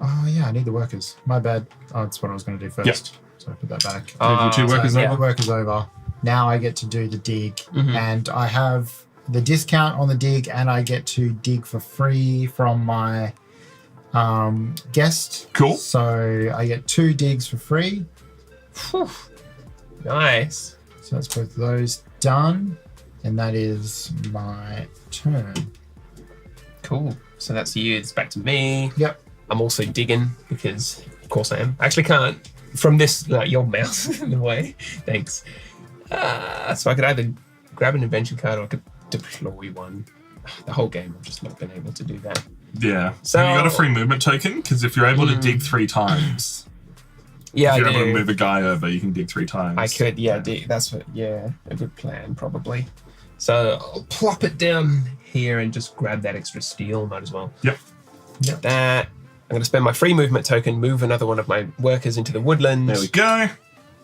Oh yeah, I need the workers. My bad. Oh, that's what I was gonna do first. Yep. So I put that back. Move your 2 workers So over. the workers over. Now I get to do the dig, Mhm. and I have the discount on the dig, and I get to dig for free from my guest. Cool. So I get 2 digs for free. Whew. Nice. So that's both of those done, and that is my turn. Cool. So that's you. It's back to me. Yep. I'm also digging because, of course, I am. I actually can't from this. Your mouse in the way. Thanks. So I could either grab an invention card or I could deploy one. The whole game, I've just not been able to do that. Yeah. So- Have you got a free movement token? Because if you're able to dig 3 times, Yeah, if you're I able to do. move a guy over, you can dig 3 times. I could, that's what, a good plan, probably. So I'll plop it down here and just grab that extra steel, might as well. Yep. Get that. I'm going to spend my free movement token, move another one of my workers into the woodland. There we go.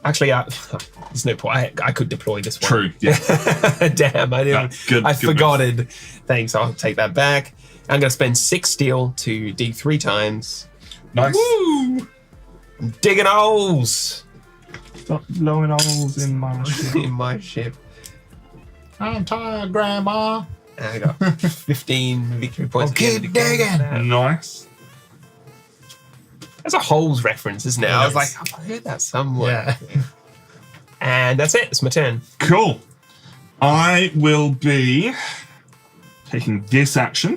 Actually, there's no point. I could deploy this one. True. Yeah. Damn, I didn't. No, good. I good forgot it. Thanks, I'll take that back. I'm going to spend 6 steel to dig 3 times. move. Nice. Woo! I'm digging holes Stop blowing holes in my ship. in my ship. I'm tired, Grandma. And I got 15 victory points. Oh, at the end of the keep game. digging. Nice. That's a holes reference, isn't it? I was like, Yes. I've heard that somewhere. Yeah. And that's it. It's my turn. Cool. I will be taking this action,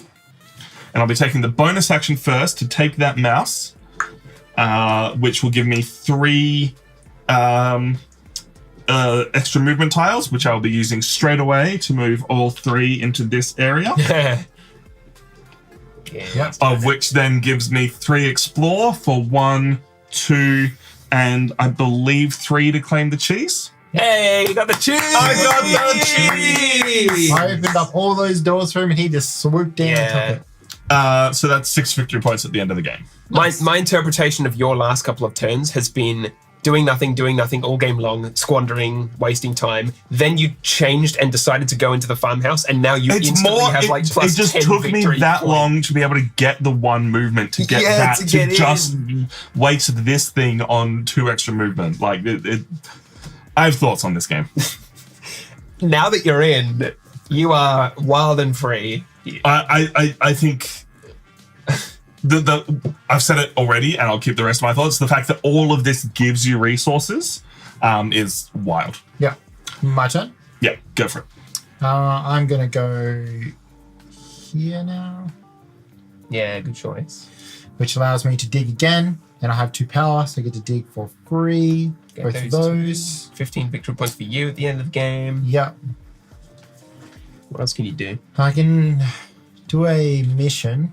and I'll be taking the bonus action first to take that mouse, which will give me 3 extra movement tiles, which I'll be using straight away to move all 3 into this area. Yeah. Of which then gives me 3 explore for 1, 2, and I believe 3 to claim the cheese. Hey, you got the cheese! I got the cheese! I opened up all those doors for him, and he just swooped down and took it. So that's 6 victory points at the end of the game. My interpretation of your last couple of turns has been doing nothing all game long, squandering, wasting time. Then you changed and decided to go into the farmhouse, and now you instantly have like it plus just 10 took me victory that points. long to be able to get the 1 movement to get Yeah, that to to, get just waste this thing on 2 extra movement. Like I have thoughts on this game. Now that you're in, you are wild and free. I think I've said it already, and I'll keep the rest of my thoughts. The fact that all of this gives you resources is wild. Yeah. My turn. Yeah, go for it. I'm going to go here now, Yeah, good choice. which allows me to dig again. And I have 2 power, so I get to dig for free. Get Both of those those. 15 victory points for you at the end of the game. Yep. What else can you do? I can do a mission.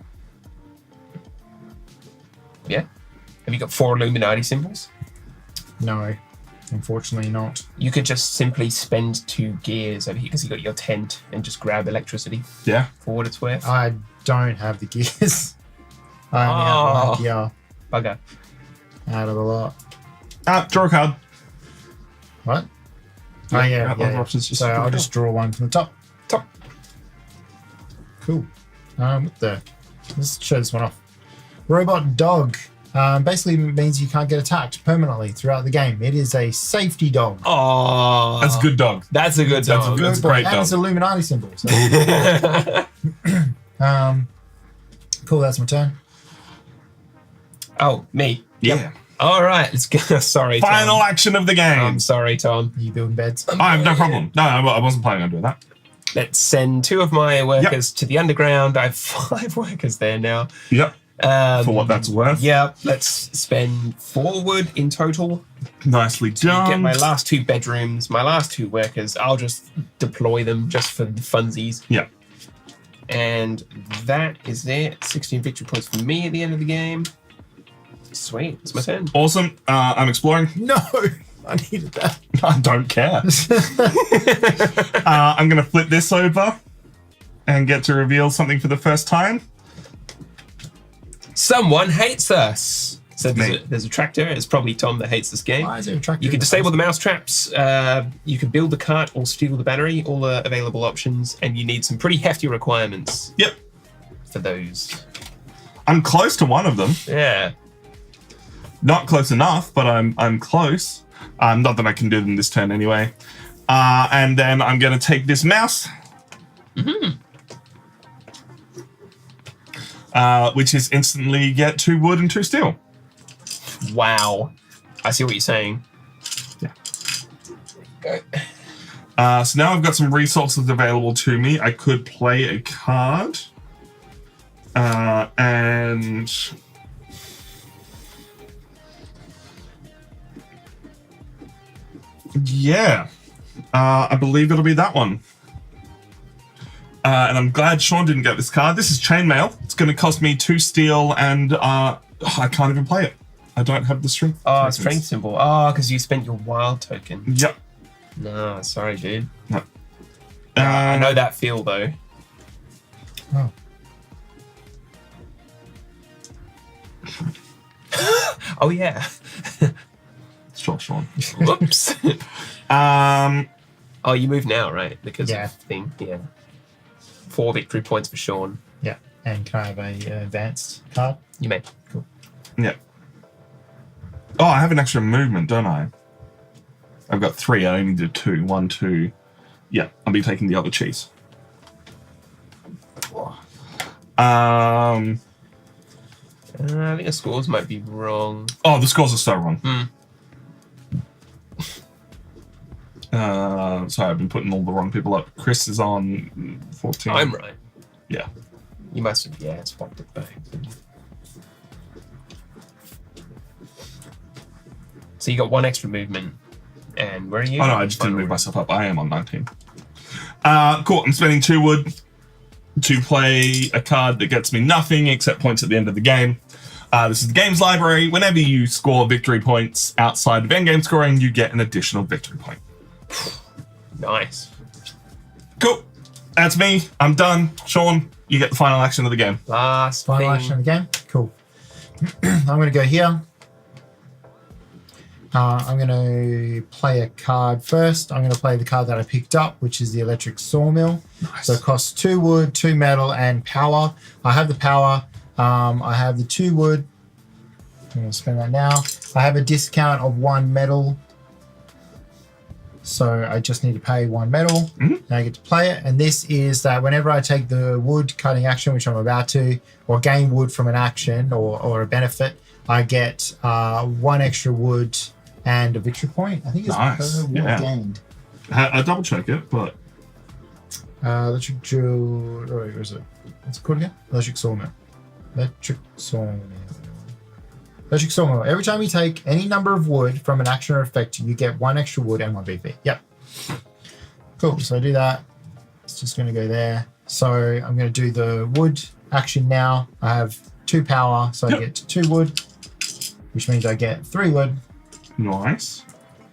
Yeah. Have you got 4 Illuminati symbols? No, unfortunately not. You could just simply spend 2 gears over here because you got your tent and just grab electricity Yeah. for what it's worth. I don't have the gears. I only have 1 gear Bugger. out of the lot. Draw a card. What? Yeah, Oh, yeah. other options, just So draw I'll a just draw one from the top. Top. Cool. Let's show this one off. Robot dog. Basically means you can't get attacked permanently throughout the game. It is a safety dog. Oh, That's a good dog. That's a good That's a dog. good- Good boy. great And dog. it's Illuminati symbol. So. Cool, that's my turn. Oh, me. Yeah. All right, let's go. Sorry, Final Tom. action of the game. I'm sorry, Tom. Are you building beds? I have no problem. No, I wasn't planning on doing that. Let's send 2 of my workers to the underground. I have 5 workers there now. Yep. For what that's worth. Yep. Let's spend 4 wood in total. Nicely done. Get my last 2 bedrooms, my last 2 workers. I'll just deploy them just for the funsies. Yeah. And that is there. 16 victory points for me at the end of the game. Sweet. It's my turn. Awesome. I'm exploring. No, I needed that. I don't care. I'm going to flip this over and get to reveal something for the first time. Someone hates us. So Me. there's a tractor. It's probably Tom that hates this game. Why is there a tractor? You can disable the mouse traps. You can build the cart or steal the battery. All the available options. And you need some pretty hefty requirements Yep. for those. I'm close to one of them. Yeah. Not close enough, but I'm close. Not that I can do them this turn anyway. And then I'm going to take this mouse. Which is instantly get 2 wood and 2 steel. Wow. I see what you're saying. Yeah. So now I've got some resources available to me. I could play a card. And... yeah. I believe it'll be that one. And I'm glad Sean didn't get this card. This is Chainmail. It's going to cost me 2 steel, and I can't even play it. I don't have the strength. Oh, tokens. strength symbol. Oh, because you spent your wild token. Yep. No, sorry, dude. No. I know that feel, though. Oh. Oh, yeah. Sure, Sean. Whoops. Oh, you move now, right? Because Yeah. of thing. Yeah. 4 victory points for Sean. Yeah. And can I have a advanced card? You may. Cool. Yeah. Oh, I have an extra movement, don't I? I've got 3. I only did 2. 1, 2. Yeah, I'll be taking the other cheese. I think the scores might be wrong. Oh, the scores are so wrong. Sorry, I've been putting all the wrong people up. Chris is on 14. I'm right. Yeah. You must have, yeah, swapped it back. So you got 1 extra movement. And where are you? Oh, no, I just didn't move myself up. I am on 19. Cool. I'm spending 2 wood to play a card that gets me nothing except points at the end of the game. This is the games library. Whenever you score victory points outside of endgame scoring, you get an additional victory point. Nice. Cool. That's me. I'm done. Sean, you get the final action of the game. Last Final thing. action of the game. Cool. I'm going to go here. I'm going to play a card first. I'm going to play the card that I picked up, which is the electric sawmill. Nice. So it costs 2 wood, 2 metal, and power. I have the power. I have the 2 wood. I'm going to spend that now. I have a discount of 1 metal. So I just need to pay 1 metal. And I get to play it. And this is that whenever I take the wood cutting action, which I'm about to, or gain wood from an action or a benefit, I get 1 extra wood and a victory point. I think it's Nice. per wood Yeah. gained. I double check it, but Electric drill. Oh, wait, where is it? What's it called again? Electric sawmill. Electric sawmill. Electric sawmill. Every time you take any number of wood from an action or effect, you get 1 extra wood and 1 BP. Yep. Cool. So I do that. It's just going to go there. So I'm going to do the wood action now. I have 2 power, so I get 2 wood, which means I get 3 wood, nice.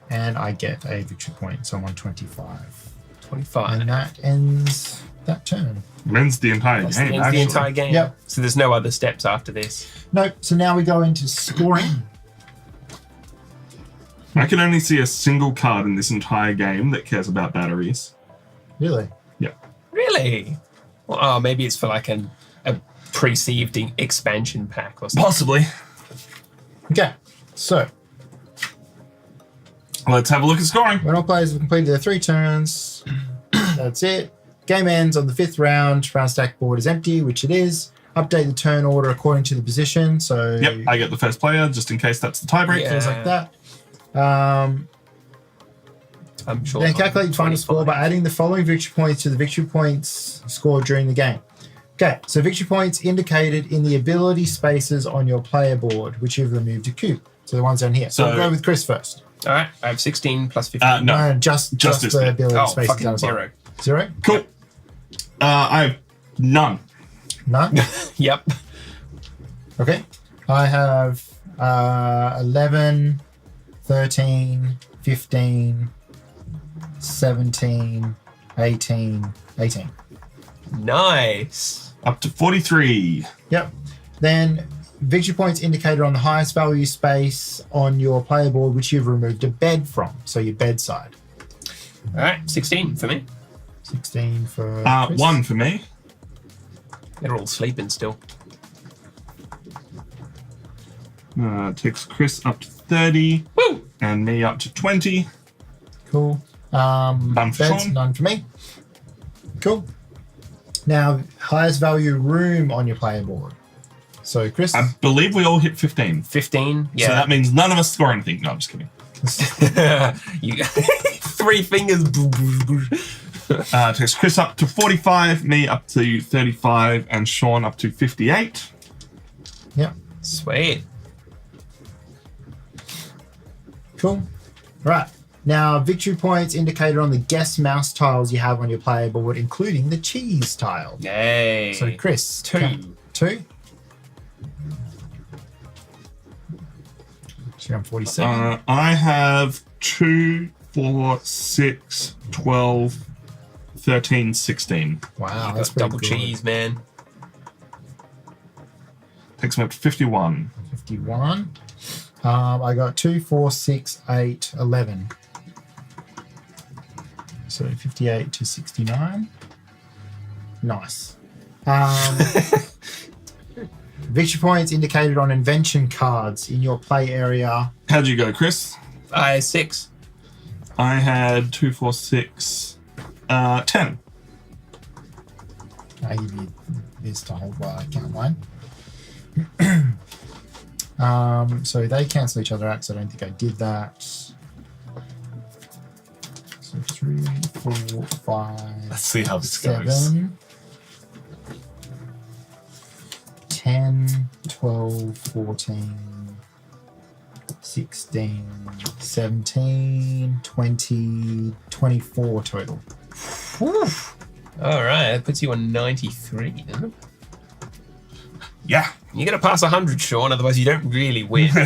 and I get a victory point. So I'm on 25. 25. And that ends that turn. Ends the entire That's game, the actually. entire game. Yep. So there's no other steps after this. Nope. So now we go into scoring. I can only see a single card in this entire game that cares about batteries. Really? Yeah. Really? Well, oh, maybe it's for like a perceived expansion pack or something. Possibly. Okay. So Let's have a look at scoring. when all players have completed their 3 turns, that's it. Game ends on the 5th round. Round stack board is empty, which it is. Update the turn order according to the position. So Yep, I get the first player, just in case that's the tiebreak. Yeah. things like that. I'm sure. Then calculate your final score by adding the following victory points to the victory points scored during the game. Okay, so victory points indicated in the ability spaces on your player board, which you've removed a cube. So the ones down here. So So- we'll go with Chris first. All right, I have 16 plus 15. No. Just Just this the bit. ability Oh, spaces fucking down the bottom. 0. 0? Cool. I have None. None? Yep. Okay. I have 11, 13, 15, 17, 18. Nice. Up to 43. Yep. Then victory points indicated on the highest value space on your player board, which you've removed a bed from. So your bedside. All right, 16 for me. 16 for Chris. 1 for me. They're all sleeping still. Takes Chris up to 30. Woo! And me up to 20. Cool. None for beds, Sean. none for me. Cool. Now, highest value room on your player board. So, Chris. I believe we all hit 15. 15. Yeah. So that means none of us score anything. No, I'm just kidding. You 3 fingers. Takes Chris up to 45, me up to 35, and Sean up to 58. Yep. Sweet. Cool. Right. Now, victory points indicated on the guess mouse tiles you have on your player board, including the cheese tile. Yay. So, Chris. 2. 2. So, I'm 47. I have 2, 4, 6, 12, 13, 16. Wow, You that's got pretty double good. cheese, man. Takes me up to 51. 51. I got 2, 4, 6, 8, 11. So 58 to 69. Nice. Victory points indicated on invention cards in your play area. How'd you go, Chris? 6. I had 2, 4, 6, 10. I give you this to hold while I count mine. So they cancel each other out, so I don't think I did that. So 3, 4, 5, Let's see how this goes. 7, 10, 12, 14, 16, 17, 20, 24 total. Whew. All right, that puts you on 93, doesn't it? Yeah. You got to pass 100, Sean, otherwise you don't really win. Sorry,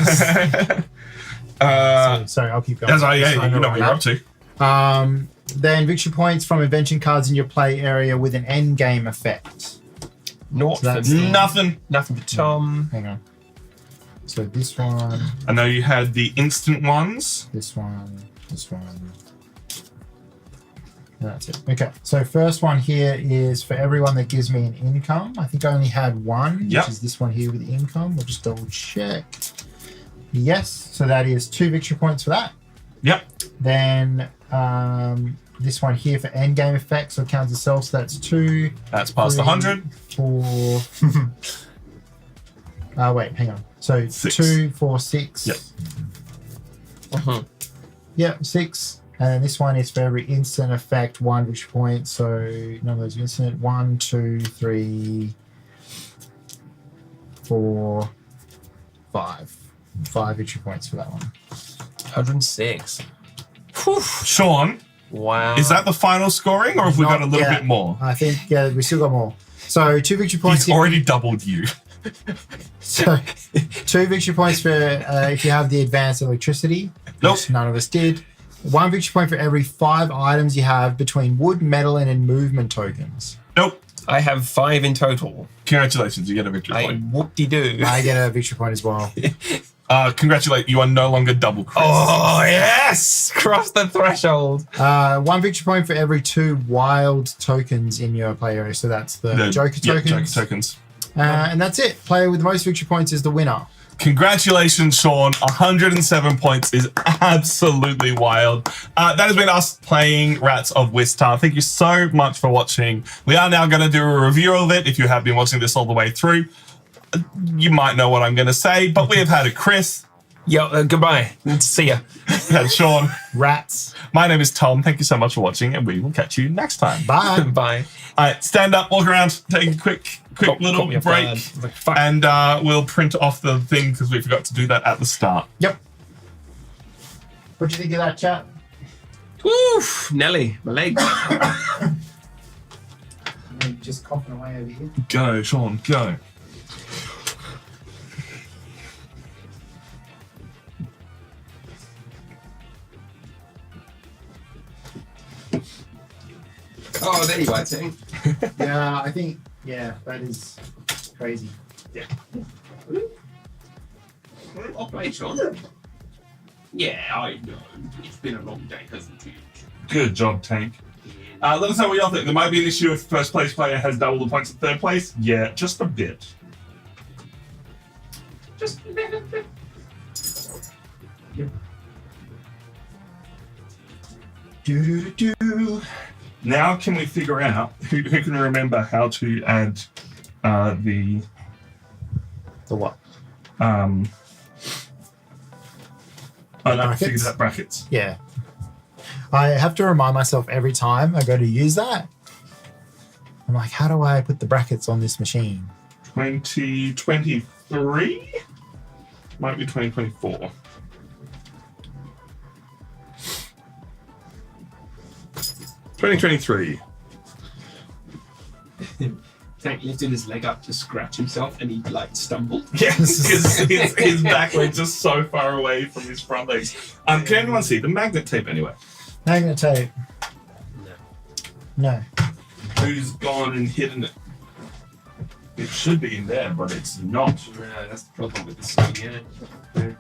I'll keep going. That's right, So I yeah, you know what you're I'm up to. at. Then victory points from invention cards in your play area with an end game effect. Naught So for that's me. Nothing. Nothing for Tom. Hang on. So this one, I know you had the instant ones. this one, this one. And that's it. Okay, so first one here is for everyone that gives me an income. I think I only had one, Yep. which is this one here with the income. We'll just double check. Yes, so that is 2 victory points for that. Yep. Then this one here for end game effect, so it counts itself, so that's 2. That's past 100. 4. Wait, hang on. So 6. 2, 4, 6. Yep. Yep, 6. And then this one is for every instant effect, 1 victory point. So none of those instant. 1, 2, 3, 4, 5. 5 victory points for that one. 106. Sean, Wow. is that the final scoring, or have we got a Not little yet. bit more? I think, yeah, we still got more. So 2 victory points. He's already doubled you. So 2 victory points for if you have the advanced electricity. Nope. Which none of us did. 1 victory point for every 5 items you have between wood, metal, and movement tokens. Nope. I have 5 in total. Congratulations, you get a victory I point. whoop-de-doo. I get a victory point as well. Congratulate, you are no longer double Chris. Oh, yes! Cross the threshold. 1 victory point for every 2 wild tokens in your play area. So that's the Joker yeah, tokens. Joker tokens. And that's it. Player with the most victory points is the winner. Congratulations, Sean. 107 points is absolutely wild. That has been us playing Rats of Wistar. Thank you so much for watching. We are now going to do a review of it. If you have been watching this all the way through, you might know what I'm going to say, but we have had a Chris. Yo, goodbye. See ya. We had Sean. Rats. My name is Tom. Thank you so much for watching, and we will catch you next time. Bye. Bye. All right, stand up, walk around, take a quick little Caught me off break, guard. Like, fuck. and we'll print off the thing because we forgot to do that at the start. Yep. What do you think of that, chat? Woo! Nelly, my legs. Tank just coughing away over here. Go, Sean, go. Oh, there you are, Tank. Yeah, I think, that is crazy. Yeah. Okay, Sean. Yeah, I know. It's been a long day, hasn't it? Good job, Tank. Let us know what y'all think. There might be an issue if first place player has double the points of third place. Yeah, just a bit. Just a little bit. Yep. Do. Now can we figure out who can remember how to add the what? Oh, no, Brackets? figured out brackets. Yeah. I have to remind myself every time I go to use that. I'm like, how do I put the brackets on this machine? 2023? Might be 2024. $2023. Tank lifted his leg up to scratch himself and he stumbled. Yes, because his back leg's just so far away from his front legs. Can anyone see the magnet tape anyway? Magnet tape. No. Who's gone and hidden it? It should be in there, but it's not. No, that's the problem with this thing, yeah.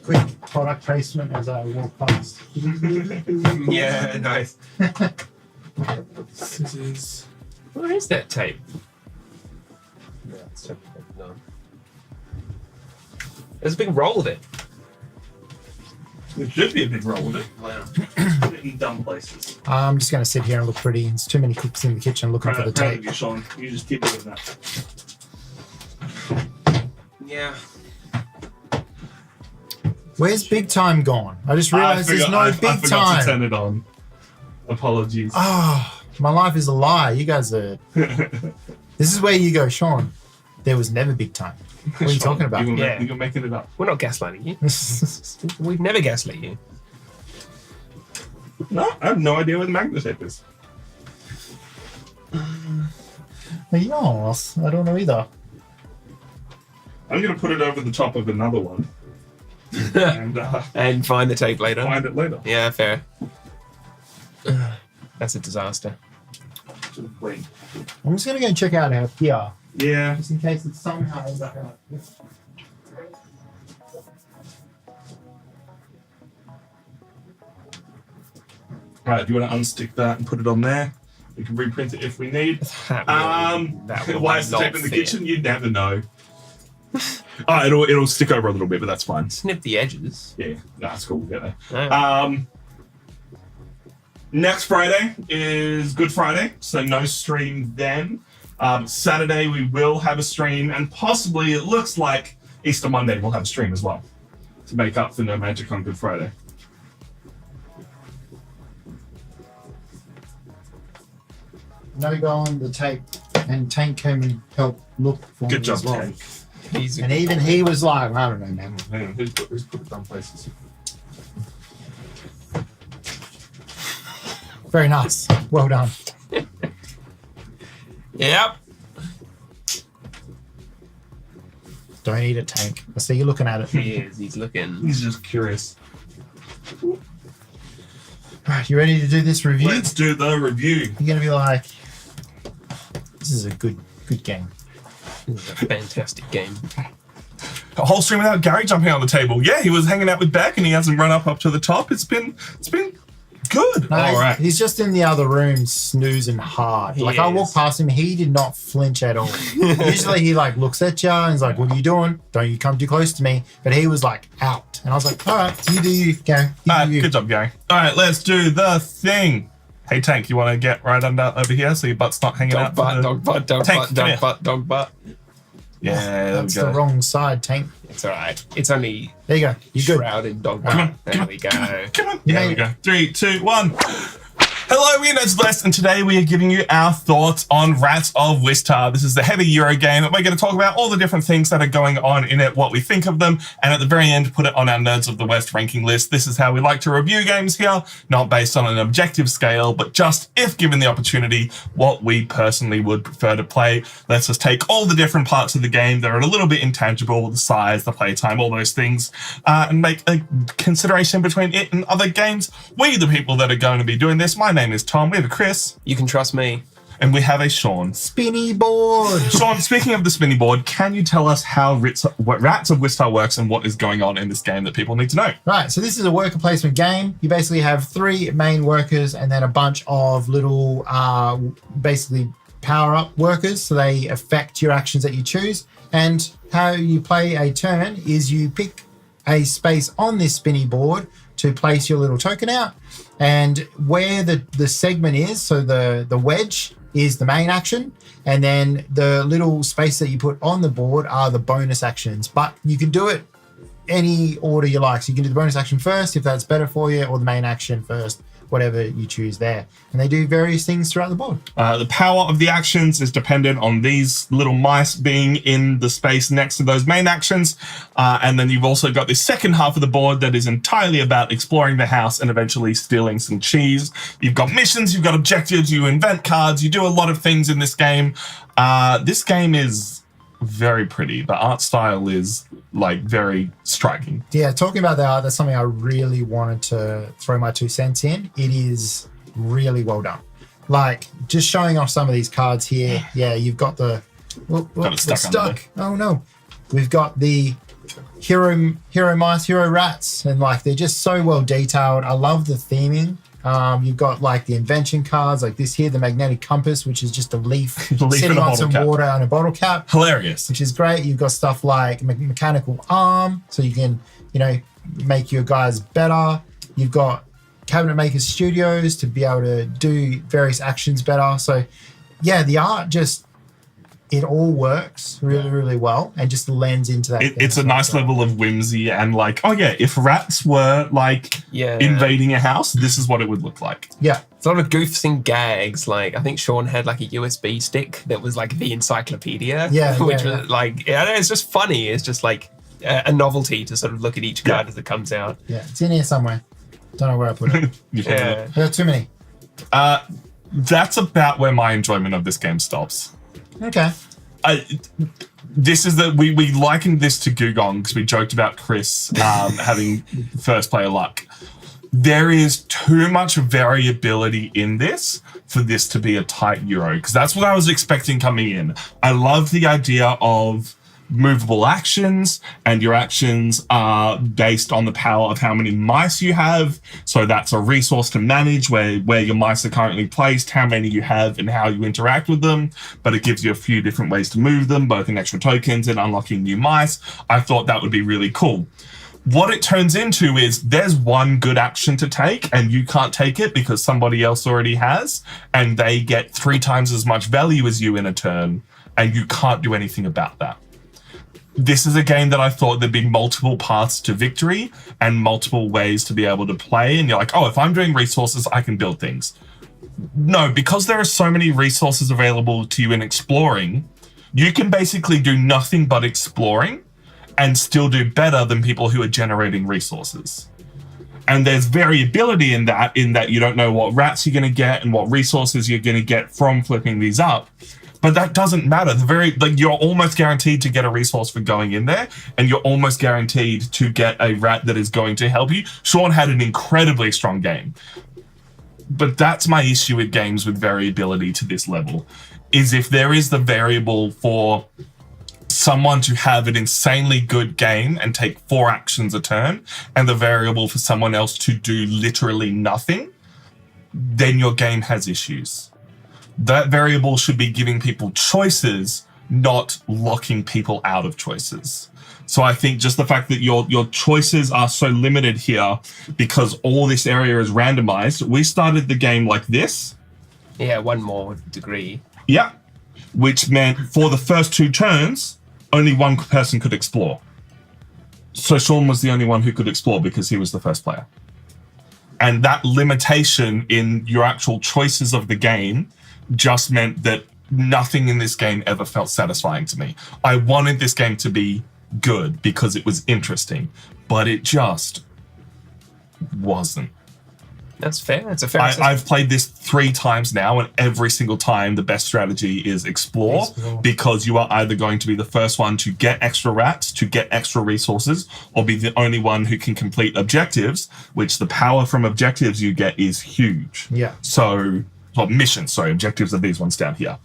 Quick product placement as I walk past. Yeah, nice. Scissors. Where is that tape? No. There's a big roll of it. There should be a big roll with it. Wow. Put it in dumb places. I'm just going to sit here and look pretty. There's too many cooks in the kitchen looking for the Proud of tape. you, Sean. You just keep doing that. Yeah. Where's Big Time gone? I just realized there's no I Big forgot to turn Time. it on. Apologies. Oh, my life is a lie. You guys are... This is where you go, Sean. There was never Big Time. What are you talking about? You're making it up. We're not gaslighting you. We've never gaslit you. No, I have no idea where the magnet tape is. Yes, I don't know either. I'm going to put it over the top of another one. And And find the tape later. find it later. Yeah, fair. That's a disaster. Wait. I'm just going to go check out out here, Yeah. just in case it somehow ends up out. Right, do you want to unstick that and put it on there? We can reprint it if we need. That will Why is the not tape in the fit. kitchen? You never know. It'll stick over a little bit, but that's fine. Snip the edges. Yeah, that's cool. We'll get there. Oh. Next Friday is Good Friday, so no stream then. Saturday we will have a stream, and possibly it looks like Easter Monday we'll have a stream as well to make up for no magic on Good Friday. No go on the tape, and Tank came and helped look for Good me job, as well. Tank. He's a And even he was like, I don't know, man. Hang on, who's put it down places? Very nice. Well done. Yep. Don't eat it, Tank. I see you looking at it. He is. He's looking. He's just curious. Right, you ready to do this review? Let's do the review. You're gonna be like, this is a good game. This is a fantastic game. A whole stream without Gary jumping on the table. Yeah, he was hanging out with Beck and he hasn't run up to the top. It's been good. No, All right. he's just in the other room snoozing hard. He I is. walked past him, he did not flinch at all. Usually he looks at you and he's like, what are you doing? Don't you come too close to me. But he was out. And I was like, all right, you do you, Gary. You All do right, you. good job, Gary. All right, let's do the thing. Hey, Tank, you want to get right over here so your butt's not hanging out? Dog butt, dog Tank, butt, come dog here. butt, dog butt. Yeah, there That's we go. the wrong side, Tank. It's alright. It's only There you go. You good. shrouded dog Come butt. on, There come on. we go. Come on. You There made we it. go. 3, 2, 1. Hello, we are Nerds Blessed, and today we are giving you our thoughts on Rats of Wistar. This is the heavy Euro game that we're going to talk about all the different things that are going on in it, what we think of them, and at the very end, put it on our Nerds of the West ranking list. This is how we like to review games here, not based on an objective scale, but just, if given the opportunity, what we personally would prefer to play. Let's just take all the different parts of the game that are a little bit intangible, the size, the playtime, all those things, and make a consideration between it and other games. We, the people that are going to be doing this, my name is Tom, we have a Chris. You can trust me. And we have a Sean. Spinny board. Sean, speaking of the spinny board, can you tell us how Rats of Wistar works and what is going on in this game that people need to know? Right, so this is a worker placement game. You basically have 3 main workers and then a bunch of little, basically power-up workers. So they affect your actions that you choose. And how you play a turn is you pick a space on this spinny board to place your little token out. And where the segment is, so the wedge is the main action, and then the little space that you put on the board are the bonus actions. But you can do it any order you like. So you can do the bonus action first if that's better for you, or the main action first, whatever you choose there. And they do various things throughout the board. The power of the actions is dependent on these little mice being in the space next to those main actions. And then you've also got the second half of the board that is entirely about exploring the house and eventually stealing some cheese. You've got missions, you've got objectives, you invent cards, you do a lot of things in this game. This game is very pretty. The art style is like very striking. Yeah, talking about the art, that's something I really wanted to throw my 2 cents in. It is really well done. Like, just showing off some of these cards here. Yeah, you've got the... Got it stuck. Oh, no. We've got the hero mice, hero rats, and like they're just so well detailed. I love the theming. You've got like the invention cards, like this here, the magnetic compass, which is just a leaf sitting on some water on a bottle cap. Hilarious. Which is great. You've got stuff like mechanical arm, so you can, make your guys better. You've got cabinet makers studios to be able to do various actions better. So yeah, the art just, it all works really, really well and just lends into that. It's a nice level of whimsy and like, oh yeah, if rats were like invading a house, this is what it would look like. Yeah. It's a lot of goofs and gags. Like, I think Sean had like a USB stick that was like the encyclopedia. Yeah. Which was like, it's just funny. It's just like a novelty to sort of look at each card as it comes out. Yeah. It's in here somewhere. Don't know where I put it. Yeah. There are too many. That's about where my enjoyment of this game stops. Okay. This is we likened this to Gugong because we joked about Chris having first player luck. There is too much variability in this for this to be a tight Euro, because that's what I was expecting coming in. I love the idea of movable actions, and your actions are based on the power of how many mice you have. So that's a resource to manage where your mice are currently placed, how many you have, and how you interact with them. But it gives you a few different ways to move them, both in extra tokens and unlocking new mice. I thought that would be really cool. What it turns into is there's one good action to take and you can't take it because somebody else already has, and they get 3 times as much value as you in a turn, and you can't do anything about that. This is a game that I thought there'd be multiple paths to victory and multiple ways to be able to play. And you're like, oh, if I'm doing resources, I can build things. No, because there are so many resources available to you in exploring, you can basically do nothing but exploring and still do better than people who are generating resources. And there's variability in that you don't know what rats you're going to get and what resources you're going to get from flipping these up. But that doesn't matter. You're almost guaranteed to get a resource for going in there, and you're almost guaranteed to get a rat that is going to help you. Sean had an incredibly strong game. But that's my issue with games with variability to this level, is if there is the variable for someone to have an insanely good game and take 4 actions a turn, and the variable for someone else to do literally nothing, then your game has issues. That variable should be giving people choices, not locking people out of choices. So I think just the fact that your choices are so limited here because all this area is randomized. We started the game like this. Yeah, 1 more degree. Yeah. Which meant for the first 2 turns, only 1 person could explore. So Sean was the only one who could explore because he was the first player. And that limitation in your actual choices of the game just meant that nothing in this game ever felt satisfying to me. I wanted this game to be good because it was interesting, but it just wasn't. That's fair. That's a fair assessment. I've played this 3 times now, and every single time the best strategy is explore, because you are either going to be the first one to get extra rats, to get extra resources, or be the only one who can complete objectives, which the power from objectives you get is huge. Yeah. So, well, missions, sorry, objectives are these ones down here.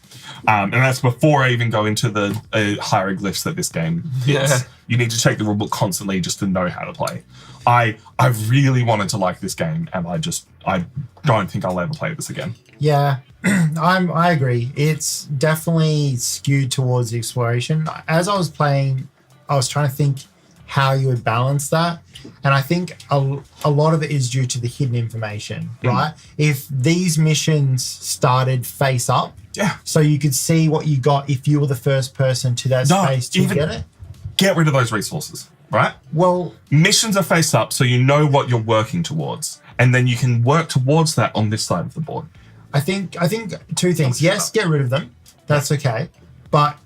And that's before I even go into the hieroglyphs that this game is. Yeah. You need to check the rulebook constantly just to know how to play. I really wanted to like this game, and I don't think I'll ever play this again. Yeah, I agree. It's definitely skewed towards the exploration. As I was playing, I was trying to think how you would balance that. And I think a lot of it is due to the hidden information, right? If these missions started face up, so you could see what you got if you were the first person to that space to get it. Get rid of those resources, right? Well, missions are face up, so you know what you're working towards, and then you can work towards that on this side of the board. I think 2 things. Yes, get rid of them. That's okay. But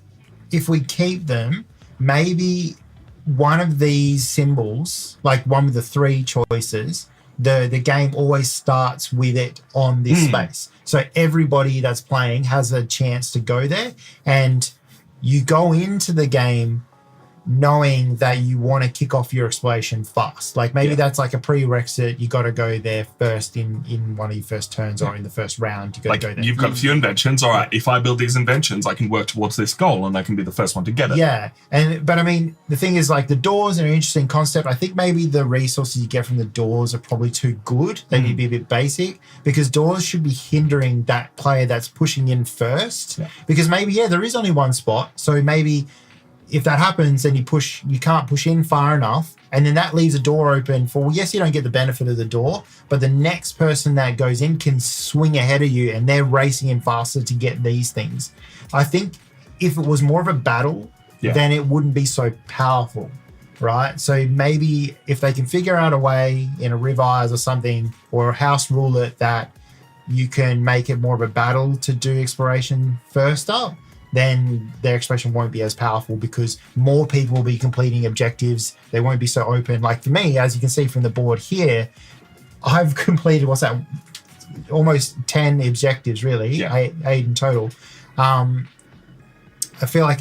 if we keep them, maybe one of these symbols, like one with the 3 choices, the game always starts with it on this space. So everybody that's playing has a chance to go there, and you go into the game knowing that you want to kick off your exploration fast. Like maybe that's like a prerequisite. You got to go there first in one of your first turns or in the first round. You got to go there. You've got a few inventions. All right, if I build these inventions, I can work towards this goal and I can be the first one to get it. Yeah. But I mean, the thing is, like, the doors are an interesting concept. I think maybe the resources you get from the doors are probably too good. They need to be a bit basic, because doors should be hindering that player that's pushing in first. Yeah. Because maybe, there is only one spot. So maybe if that happens, then you can't push in far enough, and then that leaves a door open for, yes, you don't get the benefit of the door, but the next person that goes in can swing ahead of you, and they're racing in faster to get these things. I think if it was more of a battle, then it wouldn't be so powerful, right? So maybe if they can figure out a way in a revise or something, or house rule it that you can make it more of a battle to do exploration first up, then their exploration won't be as powerful, because more people will be completing objectives. They won't be so open. Like for me, as you can see from the board here, I've completed, almost 10 objectives, really, 8 in total. I feel like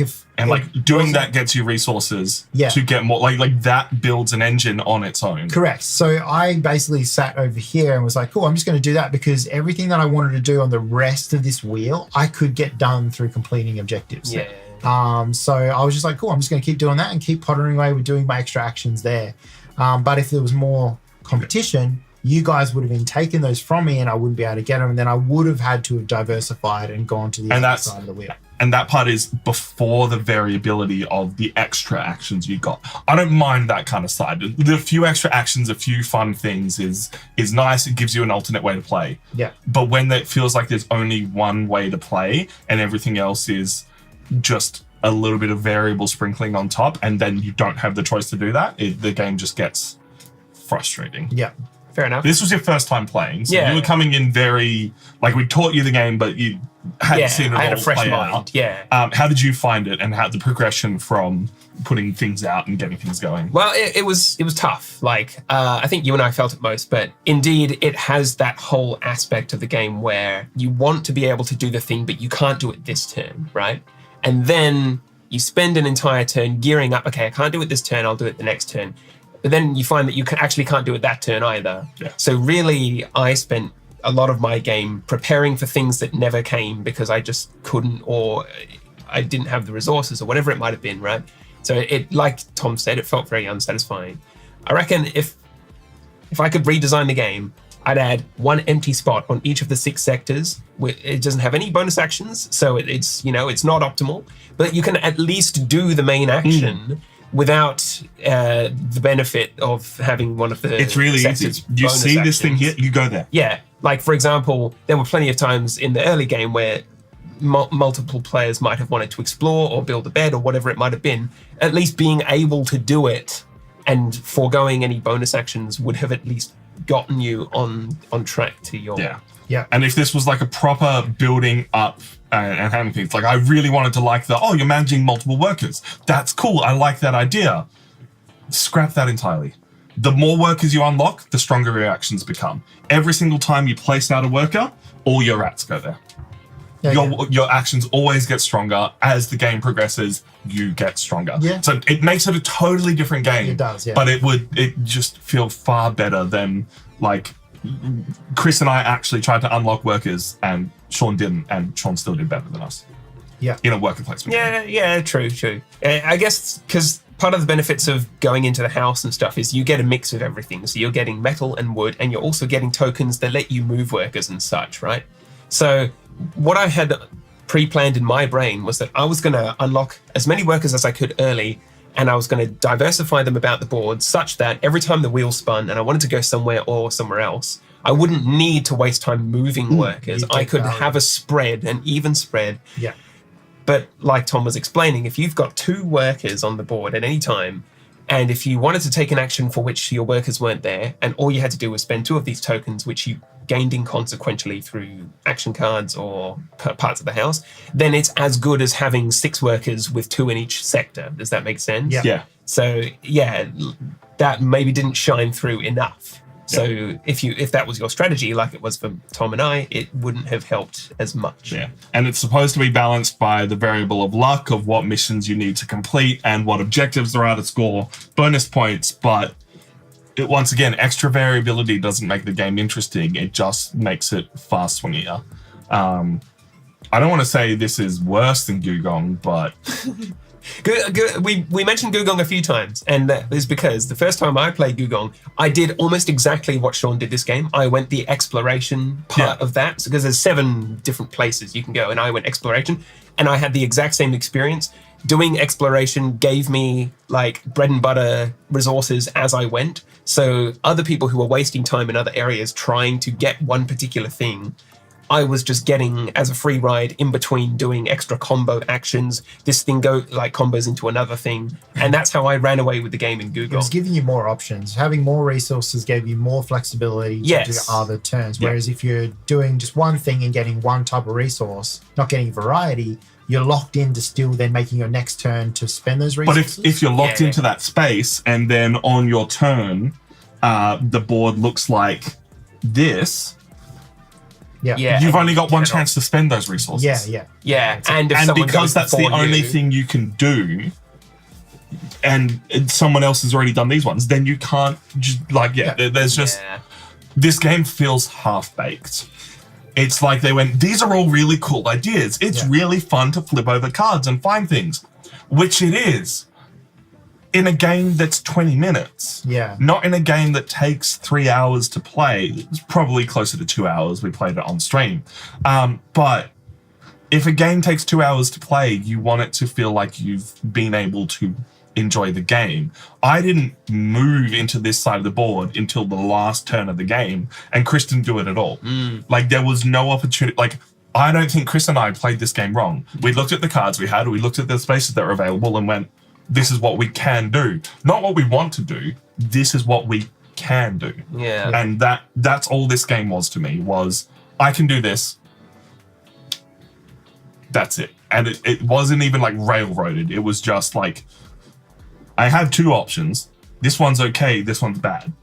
doing that gets you resources to get more, like that builds an engine on its own. Correct. So I basically sat over here and was like, cool, I'm just going to do that, because everything that I wanted to do on the rest of this wheel, I could get done through completing objectives. Yeah. So I was just like, cool, I'm just going to keep doing that and keep pottering away with doing my extra actions there. But if there was more competition, you guys would have been taking those from me, and I wouldn't be able to get them. And then I would have had to have diversified and gone to the other side of the wheel. And that part is before the variability of the extra actions you got. I don't mind that kind of side. The few extra actions, a few fun things is nice. It gives you an alternate way to play. Yeah. But when it feels like there's only one way to play and everything else is just a little bit of variable sprinkling on top, and then you don't have the choice to do that, the game just gets frustrating. Yeah. Fair enough. This was your first time playing, so you were coming in very, like, we taught you the game, but you hadn't seen it all. I had a fresh play mind. out. Yeah. How did you find it, and how the progression from putting things out and getting things going? Well, it was tough. Like, I think you and I felt it most, but indeed it has that whole aspect of the game where you want to be able to do the thing, but you can't do it this turn, right? And then you spend an entire turn gearing up. Okay, I can't do it this turn. I'll do it the next turn. But then you find that you actually can't do it that turn either. Yeah. So really, I spent a lot of my game preparing for things that never came, because I just couldn't, or I didn't have the resources, or whatever it might have been, right? So it, like Tom said, it felt very unsatisfying. I reckon if I could redesign the game, I'd add one empty spot on each of the 6 sectors. It doesn't have any bonus actions, so it's not optimal, but you can at least do the main action without the benefit of having one of the It's really easy. You see this thing here, you go there. Yeah. Like, for example, there were plenty of times in the early game where multiple players might have wanted to explore or build a bed or whatever it might have been. At least being able to do it and foregoing any bonus actions would have at least gotten you on track to your Yeah. And if this was like a proper building up and having things, like I really wanted to like you're managing multiple workers. That's cool. I like that idea. Scrap that entirely. The more workers you unlock, the stronger your actions become. Every single time you place out a worker, all your rats go there. Your actions always get stronger. As the game progresses, you get stronger. Yeah. So it makes it a totally different game. It does, yeah. But it just feel far better than like Chris and I actually tried to unlock workers and Sean didn't, and Sean still did better than us. Yeah. In a worker placement. Yeah, true. I guess because part of the benefits of going into the house and stuff is you get a mix of everything. So you're getting metal and wood, and you're also getting tokens that let you move workers and such, right? So what I had pre-planned in my brain was that I was going to unlock as many workers as I could early, and I was going to diversify them about the board such that every time the wheel spun and I wanted to go somewhere or somewhere else, I wouldn't need to waste time moving workers. I could have a spread, an even spread. Yeah. But like Tom was explaining, if you've got 2 workers on the board at any time, and if you wanted to take an action for which your workers weren't there, and all you had to do was spend 2 of these tokens, which you gained inconsequentially through action cards or parts of the house, then it's as good as having 6 workers with 2 in each sector. Does that make sense? Yeah. So that maybe didn't shine through enough. So if that was your strategy, like it was for Tom and I, it wouldn't have helped as much. Yeah. And it's supposed to be balanced by the variable of luck of what missions you need to complete and what objectives there are to score bonus points. But once again, extra variability doesn't make the game interesting. It just makes it far swingier. I don't want to say this is worse than Gugong, but We mentioned Gugong a few times, and that is because the first time I played Gugong, I did almost exactly what Sean did this game. I went the exploration part of that, because there's 7 different places you can go, and I went exploration, and I had the exact same experience. Doing exploration gave me like bread and butter resources as I went, so other people who were wasting time in other areas trying to get one particular thing, I was just getting as a free ride in between doing extra combo actions. This thing combos into another thing. And that's how I ran away with the game in Gugong. It was giving you more options. Having more resources gave you more flexibility to do other turns. Whereas if you're doing just one thing and getting one type of resource, not getting variety, you're locked into still then making your next turn to spend those resources. But if you're locked into that space and then on your turn, the board looks like this, you've only got one chance to spend those resources. Yeah. And because that's the only thing you can do, and someone else has already done these ones, then you can't just there's just this game feels half-baked. It's like they went, these are all really cool ideas. It's really fun to flip over cards and find things, which it is. In a game that's 20 minutes. Not in a game that takes 3 hours to play. It's probably closer to 2 hours. We played it on stream. But if a game takes 2 hours to play, you want it to feel like you've been able to enjoy the game. I didn't move into this side of the board until the last turn of the game, and Chris didn't do it at all. Like, there was no opportunity. Like, I don't think Chris and I played this game wrong. We looked at the cards we had, we looked at the spaces that were available and went, this is what we can do. Not what we want to do. This is what we can do. And that's all this game was to me, was I can do this. That's it. And it wasn't even like railroaded. It was just like, I have 2 options. This one's okay, this one's bad.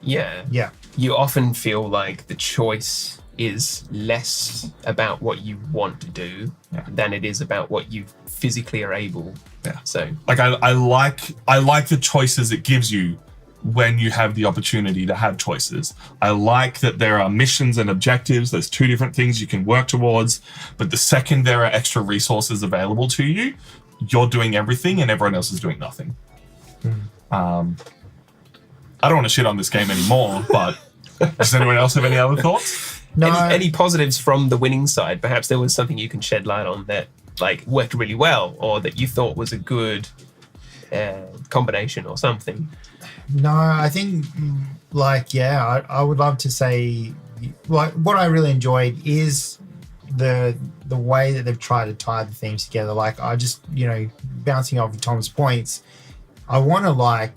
Yeah. You often feel like the choice is less about what you want to do than it is about what you physically are able. So like I like the choices it gives you when you have the opportunity to have choices. I like that there are missions and objectives. There's 2 different things you can work towards, but the second there are extra resources available to you, you're doing everything and everyone else is doing nothing. I don't want to shit on this game anymore, but does anyone else have any other thoughts? No. Any positives from the winning side? Perhaps there was something you can shed light on that like worked really well, or that you thought was a good combination or something. No, I think I would love to say like what I really enjoyed is the way that they've tried to tie the themes together. Like I just, bouncing off of Tom's points, I want to like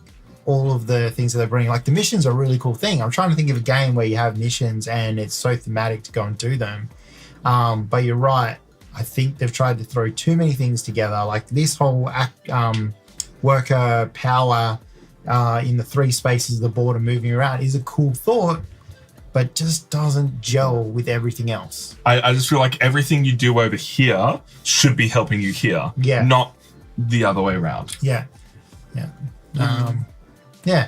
all of the things that they're bringing. Like the missions are a really cool thing. I'm trying to think of a game where you have missions and it's so thematic to go and do them. But you're right. I think they've tried to throw too many things together. Like this whole worker power in the 3 spaces of the board and moving around is a cool thought, but just doesn't gel with everything else. I just feel like everything you do over here should be helping you here, not the other way around. Yeah.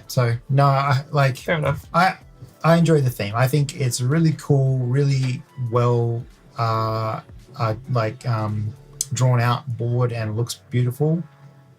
So no, fair enough. I enjoy the theme. I think it's really cool, really well drawn out board and looks beautiful.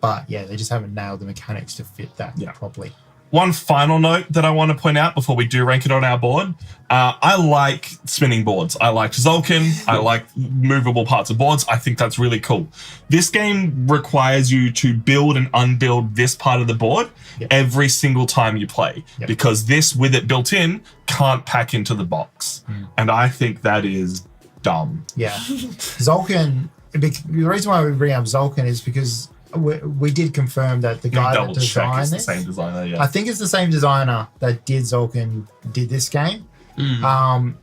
But yeah, they just haven't nailed the mechanics to fit that properly. One final note that I want to point out before we do rank it on our board. I like spinning boards. I like Tzolk'in. I like movable parts of boards. I think that's really cool. This game requires you to build and unbuild this part of the board every single time you play, because this, with it built in, can't pack into the box. And I think that is dumb. Yeah. Tzolk'in, the reason why we bring up Tzolk'in is because we did confirm that the guy that designed this, the same designer, I think it's the same designer that did Tzolk'in did this game. The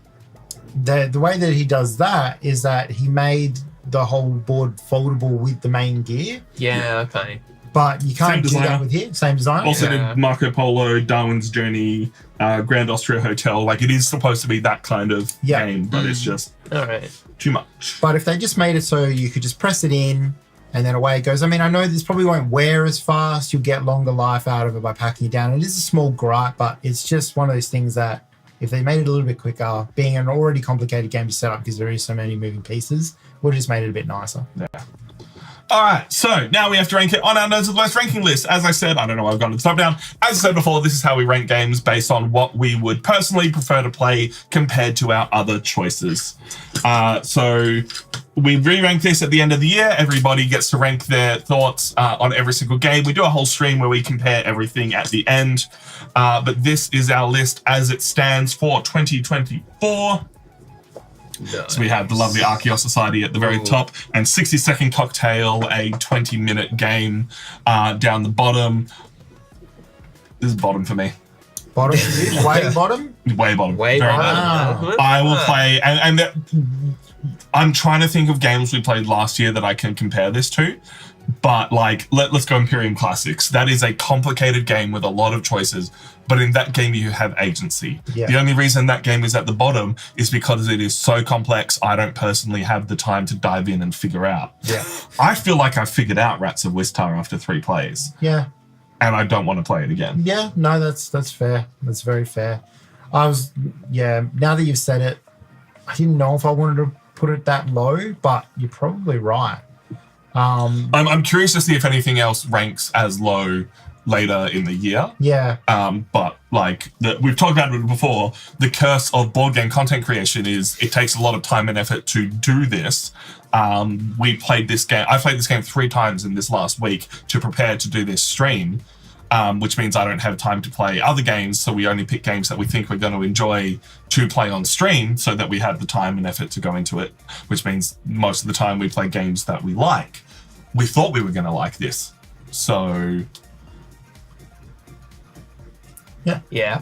way that he does that is that he made the whole board foldable with the main gear. Yeah, okay. But you can't do that with here. Same designer. Also did Marco Polo, Darwin's Journey, Grand Austria Hotel. Like, it is supposed to be that kind of game, but it's just too much. But if they just made it so you could just press it in and then away it goes. I mean, I know this probably won't wear as fast. You'll get longer life out of it by packing it down. It is a small gripe, but it's just one of those things that if they made it a little bit quicker, being an already complicated game to set up because there is so many moving pieces, would have just made it a bit nicer. Yeah. All right, so now we have to rank it on our Nerds of the West ranking list. As I said, I don't know why I've gone to the top down. As I said before, this is how we rank games based on what we would personally prefer to play compared to our other choices. So we re-rank this at the end of the year. Everybody gets to rank their thoughts on every single game. We do a whole stream where we compare everything at the end. But this is our list as it stands for 2024. Nice. So we have the lovely Archaeos Society at the very top, and 60-second Cocktail, a 20-minute game down the bottom. This is bottom for me. Bottom? Way bottom? Way bottom. Way bottom. I will play, and I'm trying to think of games we played last year that I can compare this to. But like, let's go Imperium Classics. That is a complicated game with a lot of choices, but in that game you have agency. Yeah. The only reason that game is at the bottom is because it is so complex. I don't personally have the time to dive in and figure out. Yeah. I feel like I've figured out Rats of Wistar after 3 plays. Yeah. And I don't want to play it again. Yeah, no, that's fair. That's very fair. Now that you've said it, I didn't know if I wanted to put it that low, but you're probably right. I'm curious to see if anything else ranks as low later in the year. Yeah. But like we've talked about it before, the curse of board game content creation is it takes a lot of time and effort to do this. I played this game 3 times in this last week to prepare to do this stream, which means I don't have time to play other games. So we only pick games that we think we're going to enjoy to play on stream so that we have the time and effort to go into it, which means most of the time we play games that we like. We thought we were going to like this. So... Yeah.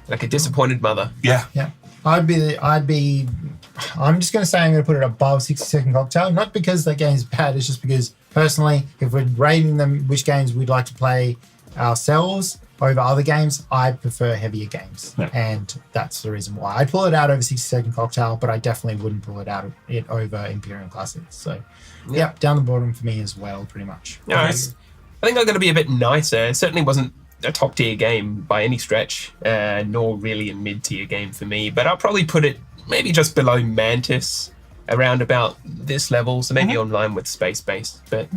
Like a disappointed mother. Yeah. Yeah. I'm just going to say I'm going to put it above 60-second Cocktail, not because that game's bad, it's just because personally, if we're rating them which games we'd like to play ourselves over other games, I prefer heavier games. Yeah. And that's the reason why. I'd pull it out over 60-second Cocktail, but I definitely wouldn't pull it out over Imperium Classics. So, yeah, down the bottom for me as well, pretty much. Nice. I think I'm going to be a bit nicer. It certainly wasn't a top tier game by any stretch, nor really a mid tier game for me, but I'll probably put it maybe just below Mantis, around about this level, so maybe on line with Space Base. But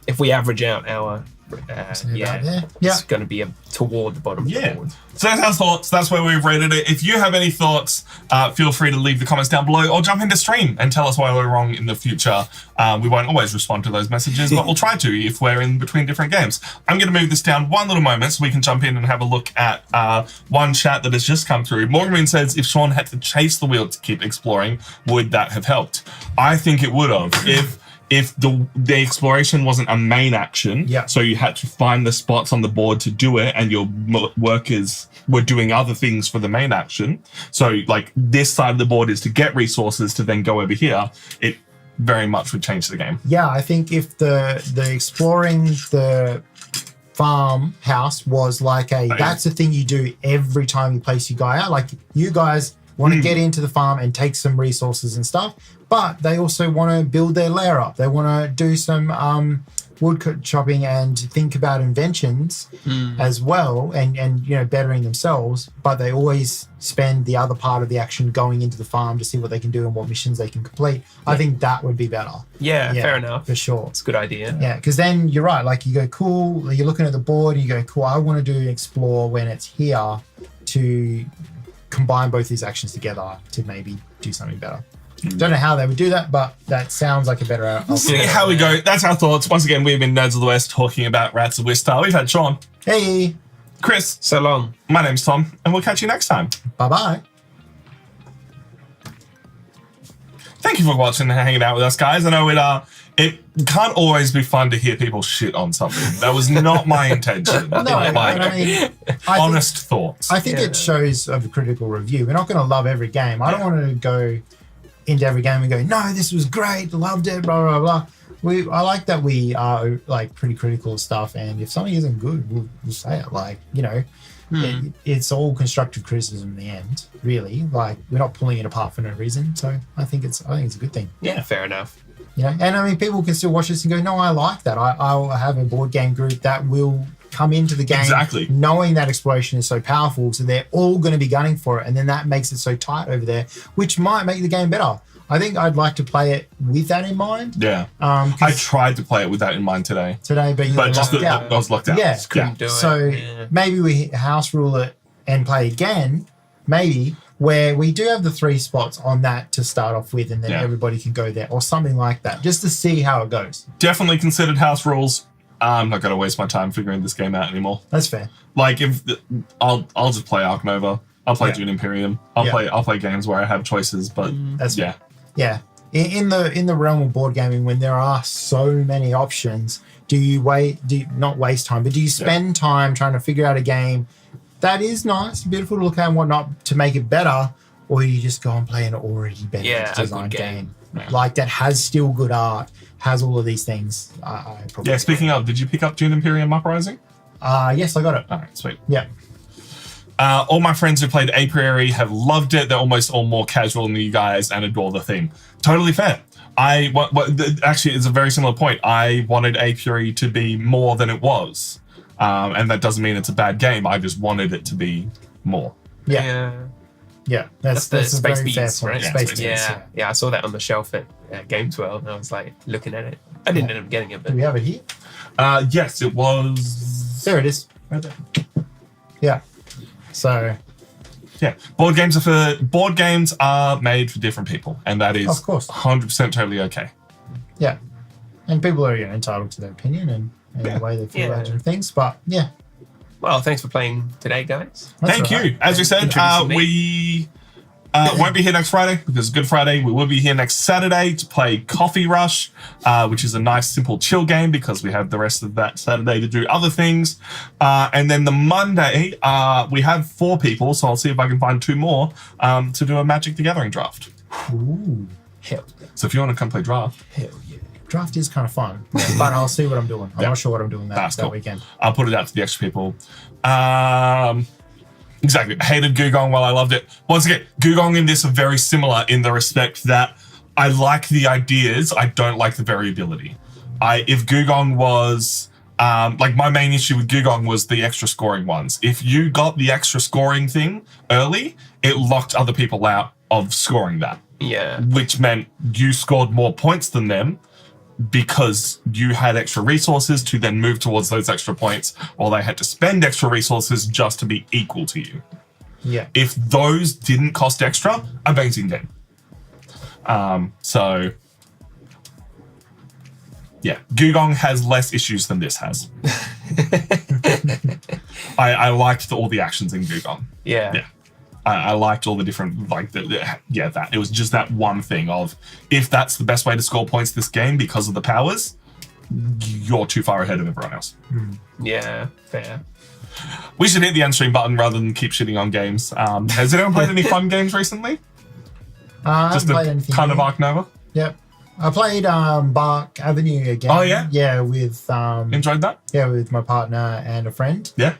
if we average out our it's going to be toward the bottom of the board. So that's our thoughts. That's where we've rated it. If you have any thoughts, feel free to leave the comments down below or jump into stream and tell us why we're wrong in the future. We won't always respond to those messages, but we'll try to if we're in between different games. I'm going to move this down one little moment so we can jump in and have a look at one chat that has just come through. Morgan says, if Sean had to chase the wheel to keep exploring, would that have helped? I think it would have. if the exploration wasn't a main action, so you had to find the spots on the board to do it, and your workers were doing other things for the main action. So like this side of the board is to get resources to then go over here. It very much would change the game. Yeah, I think if the exploring the farmhouse was like that's the thing you do every time you place your guy out. Like you guys want to get into the farm and take some resources and stuff, but they also want to build their lair up. They want to do some wood chopping and think about inventions as well, and you know, bettering themselves. But they always spend the other part of the action going into the farm to see what they can do and what missions they can complete. I think that would be better. Yeah, fair enough. For sure. It's a good idea. Yeah, because then you're right. Like you go, cool. You're looking at the board. You go, cool. I want to do explore when it's here to combine both these actions together to maybe do something better. Don't know how they would do that, but that sounds like a better outcome. How we go. That's our thoughts. Once again, we've been Nerds of the West talking about Rats of Wistar. We've had Sean. Hey. Chris. So long. My name's Tom, and we'll catch you next time. Bye-bye. Thank you for watching and hanging out with us, guys. I know it can't always be fun to hear people shit on something. That was not my intention. Honest thoughts. I think it shows of a critical review. We're not going to love every game. I don't want to go into every game and go, no, this was great, loved it, blah, blah, blah. I like that we are like pretty critical of stuff, and if something isn't good, we'll say it. Like, you know, it's all constructive criticism in the end, really. Like, we're not pulling it apart for no reason. So I think it's a good thing. Yeah, fair enough. You know, and I mean, people can still watch this and go, no, I like that. I'll have a board game group that will come into the game knowing that exploration is so powerful, so they're all going to be gunning for it, and then that makes it so tight over there, which might make the game better. I think I'd like to play it with that in mind. Yeah. I tried to play it with that in mind today, but you were locked out. I was locked out. Yeah. Couldn't do it. So maybe we house rule it and play again, maybe, where we do have the 3 spots on that to start off with, and then everybody can go there or something like that, just to see how it goes. Definitely considered house rules. I'm not going to waste my time figuring this game out anymore. That's fair. Like, I'll just play Ark Nova. I'll play Dune Imperium. I'll play games where I have choices, but that's fair. Yeah. In the realm of board gaming, when there are so many options, do you not waste time, but do you spend time trying to figure out a game that is nice, beautiful to look at and whatnot to make it better, or you just go and play an already better designed game? Like that has still good art, has all of these things. Speaking of, did you pick up Dune Imperium Uprising? Yes, I got it. All right, sweet. Yeah. All my friends who played Apiary have loved it. They're almost all more casual than you guys and adore the theme. Totally fair. Actually, it's a very similar point. I wanted Apiary to be more than it was. And that doesn't mean it's a bad game. I just wanted it to be more. Yeah, that's a Space very fair Beats, point. right? Space Beats, yeah, I saw that on the shelf at Games World, and I was like looking at it. I didn't end up getting it, but do we have it here? Yes, it was. There it is, right there. Yeah. So. Yeah, board games are made for different people, and that is, of course, 100% totally okay. Yeah, and people are entitled to their opinion and the way they feel about different things. But yeah. Well, thanks for playing today, guys. Thank you. As we said, we won't be here next Friday because it's Good Friday. We will be here next Saturday to play Coffee Rush, which is a nice, simple chill game because we have the rest of that Saturday to do other things. And then the Monday, we have 4 people, so I'll see if I can find 2 more to do a Magic the Gathering draft. Ooh, hell yeah. So if you want to come play draft. Hell yeah. Draft is kind of fun, but I'll see what I'm doing. I'm not sure what I'm doing that weekend. I'll put it out to the extra people. Exactly. Hated Gugong while I loved it. Once again, Gugong and this are very similar in the respect that I like the ideas, I don't like the variability. If Gugong was my main issue with Gugong was the extra scoring ones. If you got the extra scoring thing early, it locked other people out of scoring that. Yeah. Which meant you scored more points than them, because you had extra resources to then move towards those extra points, or they had to spend extra resources just to be equal to you. Yeah. If those didn't cost extra, amazing game. So yeah, Gugong has less issues than this has. I liked all the actions in Gugong. Yeah. I liked all the different, like, that. It was just that one thing of, if that's the best way to score points this game because of the powers, you're too far ahead of everyone else. Yeah, fair. We should hit the end stream button rather than keep shitting on games. Has anyone played any fun games recently? I Just haven't played anything kind of new. Arc Nova? Yep. I played Bark Avenue again. Oh, yeah? Yeah, with Enjoyed that? with my partner and a friend. Yeah?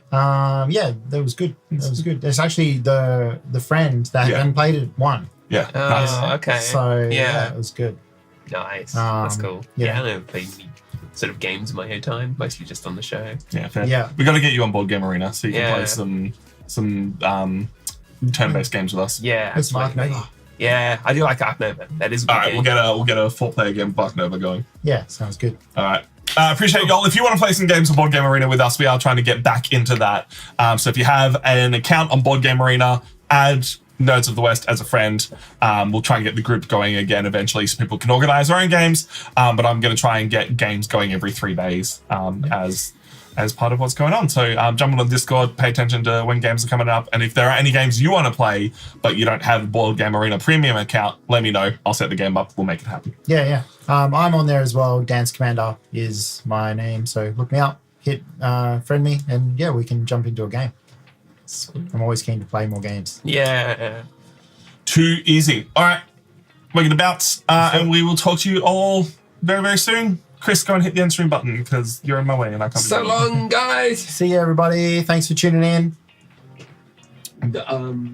Yeah, that was good. That was good. It's actually the friend that Yeah. hadn't played it won. Yeah. Nice. Okay. So Yeah. yeah, it was good. Nice. That's cool. yeah. Yeah, I don't play any sort of games in my own time, mostly just on the show. Yeah, fair. Yeah. We got to get you on Boardgame Arena so you can Yeah. play some turn-based games with us. Yeah, It's Mark absolutely. Nova. Yeah, I do like Arc Nova. That is a good All right, game. we'll get a 4-player game with Arc Nova going. Yeah, sounds good. All right. Appreciate y'all. If you want to play some games on Board Game Arena with us, we are trying to get back into that. So if you have an account on Board Game Arena, add Nerds of the West as a friend. We'll try and get the group going again eventually so people can organize their own games. But I'm going to try and get games going every 3 days as part of what's going on. So jump on Discord, pay attention to when games are coming up. And if there are any games you want to play, but you don't have a Board Game Arena premium account, let me know. I'll set the game up. We'll make it happen. Yeah. I'm on there as well. Dance Commander is my name. So look me up, hit friend me, and yeah, we can jump into a game. I'm always keen to play more games. Yeah. Too easy. All right. We're going to bounce. And we will talk to you all very, very soon. Chris, go and hit the end stream button because you're in my way and I can't be So bothered. long, guys. See you, everybody. Thanks for tuning in.